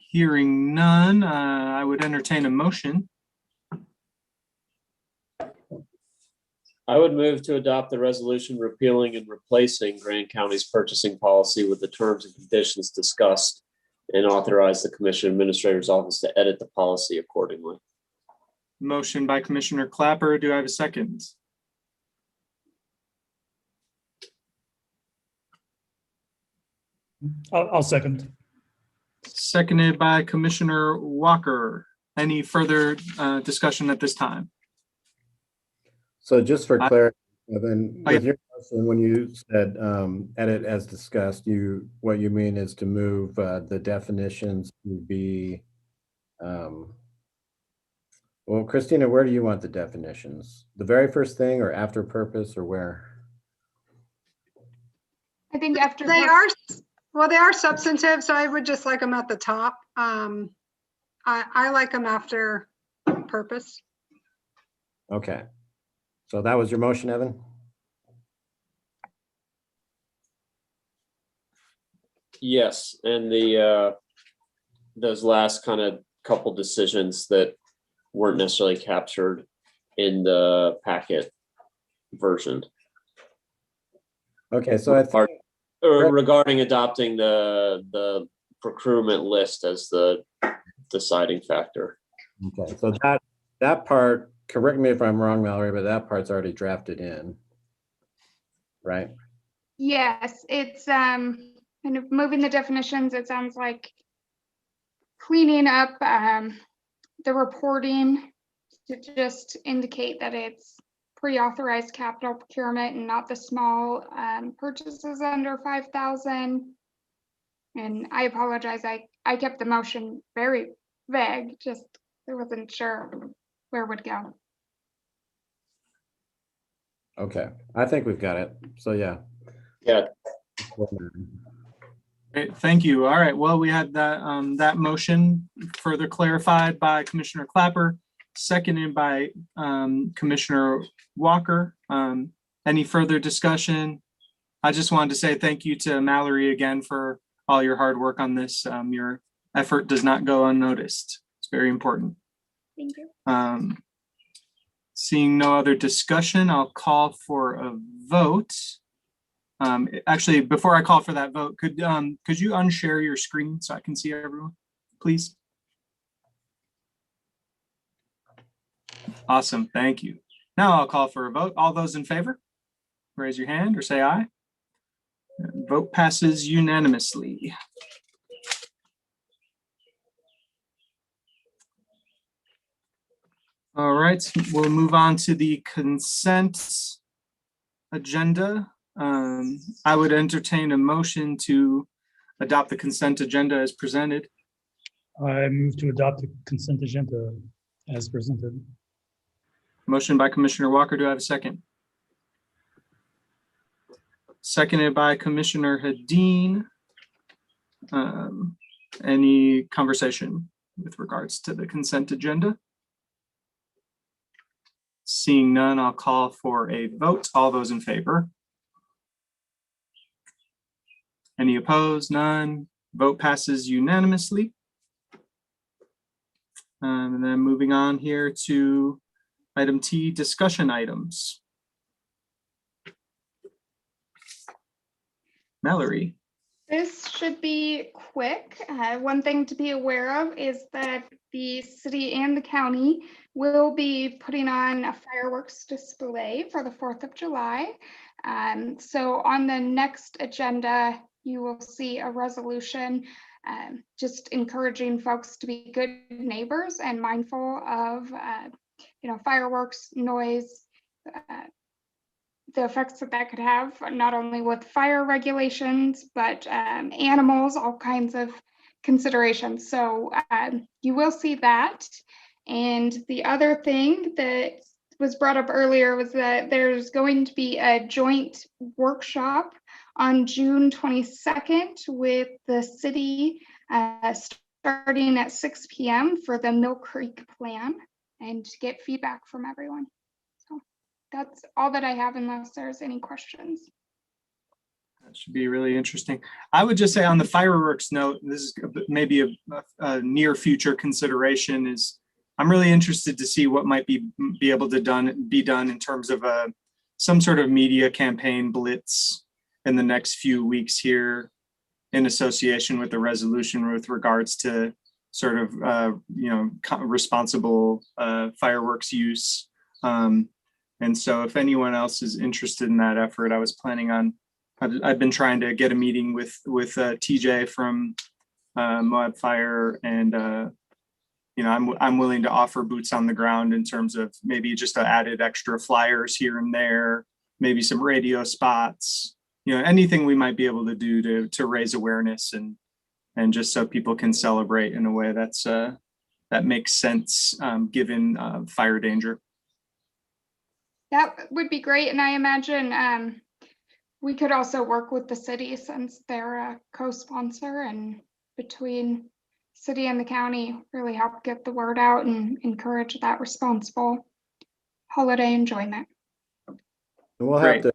Hearing none, I would entertain a motion. I would move to adopt the resolution repealing and replacing Grand County's purchasing policy with the terms and conditions discussed and authorize the Commission Administrator's Office to edit the policy accordingly. Motion by Commissioner Clapper. Do I have a second? I'll second. Seconded by Commissioner Walker. Any further discussion at this time? So just for clarity, Evan, with your motion, when you said edit as discussed, what you mean is to move the definitions to be, well, Christina, where do you want the definitions? The very first thing or after purpose or where? I think after they are substantive, so I would just like them at the top. I like them after purpose. Okay. So that was your motion, Evan? Yes, and those last kind of couple decisions that weren't necessarily captured in the packet version. Okay, so I think regarding adopting the procurement list as the deciding factor. okay, so that part, correct me if I'm wrong, Mallory, but that part's already drafted in, right? Yes, it's kind of moving the definitions. It sounds like cleaning up the reporting to just indicate that it's pre-authorized capital procurement and not the small purchases under 5,000. And I apologize, I kept the motion very vague, just I wasn't sure where it would go. Okay, I think we've got it. So yeah. Yeah. Great, thank you. All right, well, we had that that motion further clarified by Commissioner Clapper, seconded by Commissioner Walker. Any further discussion? I just wanted to say thank you to Mallory again for all your hard work on this. Your effort does not go unnoticed. It's very important. Thank you. Seeing no other discussion, I'll call for a vote. Actually, before I call for that vote, could you unshare your screen so I can see everyone, please? Awesome, thank you. Now I'll call for a vote. All those in favor, raise your hand or say aye. Vote passes unanimously. All right, we'll move on to the consent agenda. I would entertain a motion to adopt the consent agenda as presented. I move to adopt the consent agenda as presented. Motion by Commissioner Walker. Do I have a second? Seconded by Commissioner Hedin. Any conversation with regards to the consent agenda? Seeing none, I'll call for a vote. All those in favor? Any opposed? None. Vote passes unanimously. And then moving on here to item T, discussion items. Mallory. This should be quick. One thing to be aware of is that the city and the county will be putting on a fireworks display for the 4th of July. So on the next agenda, you will see a resolution just encouraging folks to be good neighbors and mindful of fireworks, noise, the effects that could have, not only with fire regulations, but animals, all kinds of considerations. So you will see that. And the other thing that was brought up earlier was that there's going to be a joint workshop on June 22nd with the city starting at 6 p.m. for the Mill Creek plan and to get feedback from everyone. So that's all that I have unless there's any questions. That should be really interesting. I would just say on the fireworks note, this is maybe a near future consideration, is I'm really interested to see what might be able to be done in terms of some sort of media campaign blitz in the next few weeks here in association with the resolution with regards to sort of responsible fireworks use. And so if anyone else is interested in that effort, I was planning on, I've been trying to get a meeting with TJ from Moab Fire, and I'm willing to offer boots on the ground in terms of maybe just added extra flyers here and there, maybe some radio spots, anything we might be able to do to raise awareness and just so people can celebrate in a way that makes sense given fire danger. That would be great. And I imagine we could also work with the city since they're a co-sponsor, and between city and the county really help get the word out and encourage that responsible holiday enjoyment. We'll have to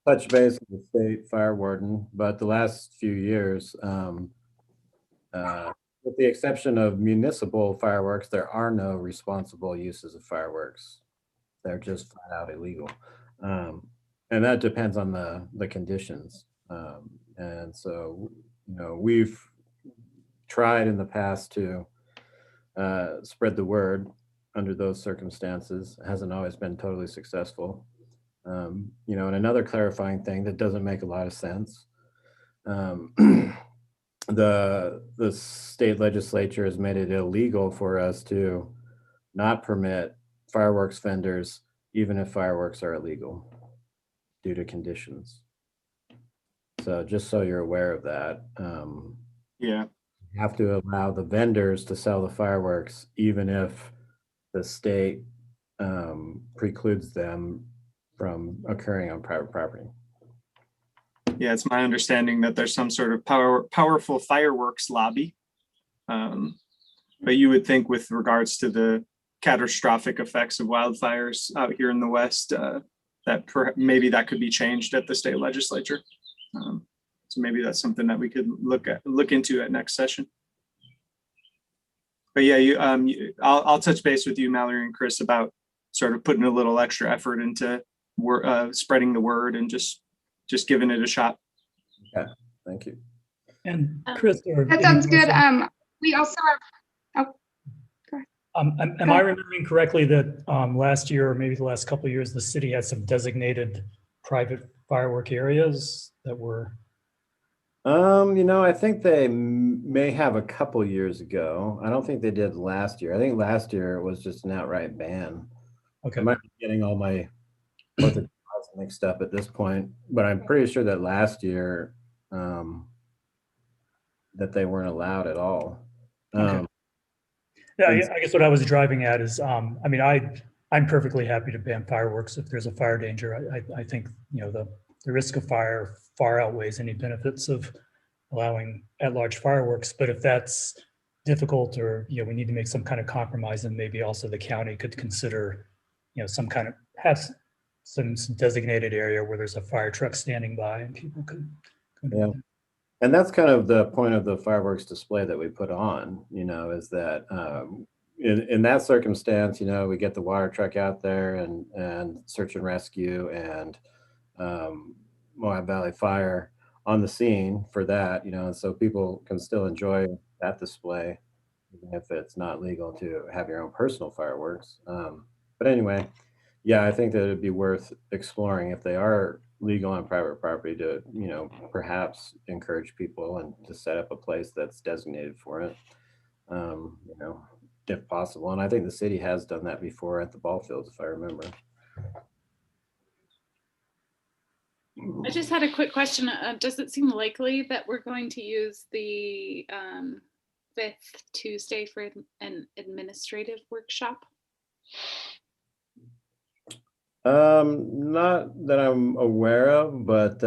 touch base with the state fire warden, but the last few years, with the exception of municipal fireworks, there are no responsible uses of fireworks. They're just flat out illegal. And that depends on the conditions. And so, we've tried in the past to spread the word under those circumstances. It hasn't always been totally successful. And another clarifying thing that doesn't make a lot of sense. The state legislature has made it illegal for us to not permit fireworks vendors, even if fireworks are illegal, due to conditions. So just so you're aware of that, Yeah. you have to allow the vendors to sell the fireworks, even if the state precludes them from occurring on private property. Yeah, it's my understanding that there's some sort of powerful fireworks lobby. But you would think with regards to the catastrophic effects of wildfires out here in the West, that maybe that could be changed at the state legislature. So maybe that's something that we could look into at next session. But yeah, I'll touch base with you, Mallory and Chris, about sort of putting a little extra effort into spreading the word and just giving it a shot. Yeah, thank you. And Chris, That sounds good. We also have, am I remembering correctly that last year, or maybe the last couple of years, the city had some designated private firework areas that were? I think they may have a couple years ago. I don't think they did last year. I think last year it was just an outright ban. Okay. I might be getting all my mixed up at this point, but I'm pretty sure that last year that they weren't allowed at all. Okay. Yeah, I guess what I was driving at is, I'm perfectly happy to ban fireworks if there's a fire danger. I think, the risk of fire far outweighs any benefits of allowing at-large fireworks. But if that's difficult, or, we need to make some kind of compromise, then maybe also the county could consider, some kind of, have some designated area where there's a fire truck standing by and people could. Yeah. And that's kind of the point of the fireworks display that we put on, is that in that circumstance, we get the water truck out there and search and rescue and Moab Valley Fire on the scene for that, and so people can still enjoy that display, even if it's not legal to have your own personal fireworks. But anyway, yeah, I think that it'd be worth exploring if they are legal on private property to, perhaps encourage people and to set up a place that's designated for it, if possible. And I think the city has done that before at the ball fields, if I remember. I just had a quick question. Does it seem likely that we're going to use the 5th Tuesday for an administrative workshop? Not that I'm aware of, but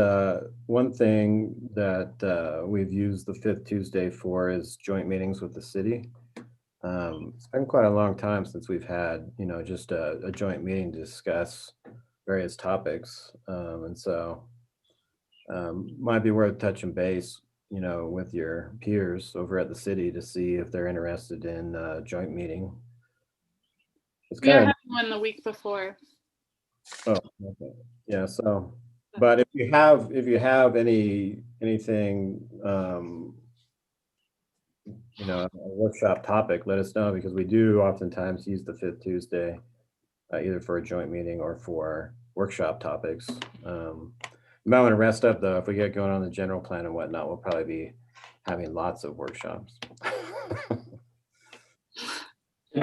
one thing that we've used the 5th Tuesday for is joint meetings with the city. It's been quite a long time since we've had, just a joint meeting to discuss various topics. And so might be worth touching base, with your peers over at the city to see if they're interested in a joint meeting. We are having one the week before. Oh, okay. Yeah. So, but if you have anything, a workshop topic, let us know, because we do oftentimes use the 5th Tuesday, either for a joint meeting or for workshop topics. You might want to rest up though. If we get going on the general plan and whatnot, we'll probably be having lots of workshops.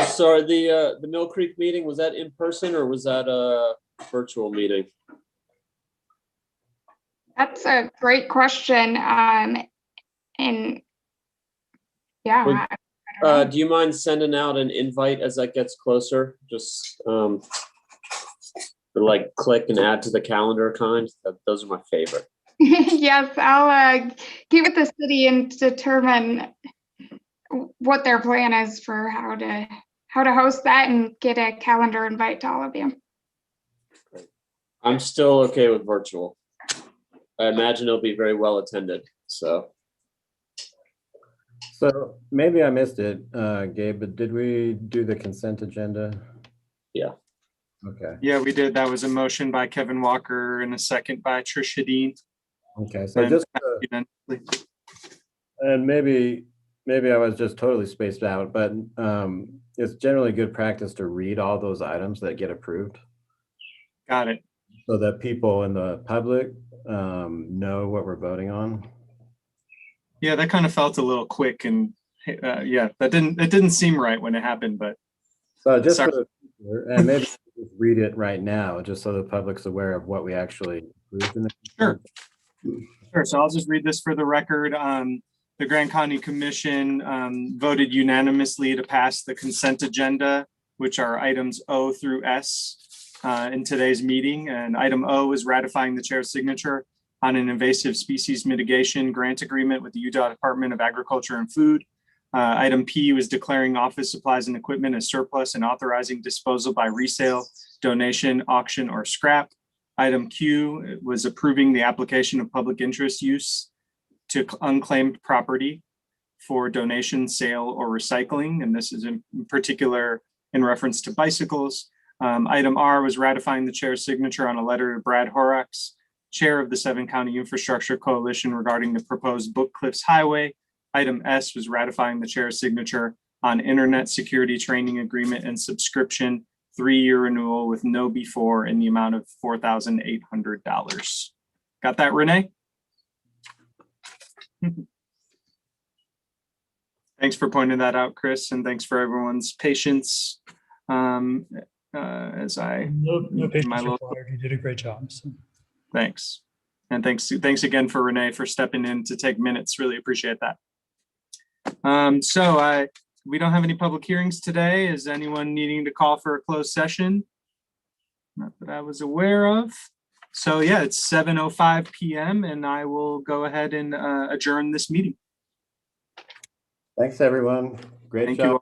So the Mill Creek meeting, was that in person or was that a virtual meeting? That's a great question. And yeah. Do you mind sending out an invite as that gets closer? Just like click and add to the calendar kind. Those are my favorite. Yes, I'll get with the city and determine what their plan is for how to host that and get a calendar invite to all of you. I'm still okay with virtual. I imagine it'll be very well attended. So maybe I missed it, Gabe, but did we do the consent agenda? Yeah. Okay. Yeah, we did. That was a motion by Kevin Walker and a second by Tricia Dean. Okay, so And just and maybe I was just totally spaced out, but it's generally good practice to read all those items that get approved. Got it. So that people in the public know what we're voting on. Yeah, that kind of felt a little quick, and yeah, it didn't seem right when it happened, but so just for the future, and maybe just read it right now, just so the public's aware of what we actually approved in the Sure. So I'll just read this for the record. The Grand County Commission voted unanimously to pass the consent agenda, which are items O through S in today's meeting. And item O is ratifying the chair's signature on an invasive species mitigation grant agreement with the Utah Department of Agriculture and Food. Item P was declaring office supplies and equipment as surplus and authorizing disposal by resale, donation, auction, or scrap. Item Q was approving the application of public interest use to unclaimed property for donation, sale, or recycling. And this is in particular in reference to bicycles. Item R was ratifying the chair's signature on a letter to Brad Horrocks, chair of the 7-County Infrastructure Coalition, regarding the proposed Book Cliffs Highway. Item S was ratifying the chair's signature on internet security training agreement and subscription 3-year renewal with no before in the amount of $4,800. Got that, Renee? Thanks for pointing that out, Chris, and thanks for everyone's patience. As I no patience required. You did a great job. So. Thanks, and thanks again for Renee for stepping in to take minutes. Really appreciate that. We don't have any public hearings today. Is anyone needing to call for a closed session? Not that I was aware of. So yeah, it's 7:05 p.m. and I will go ahead and adjourn this meeting. Thanks, everyone. Great job.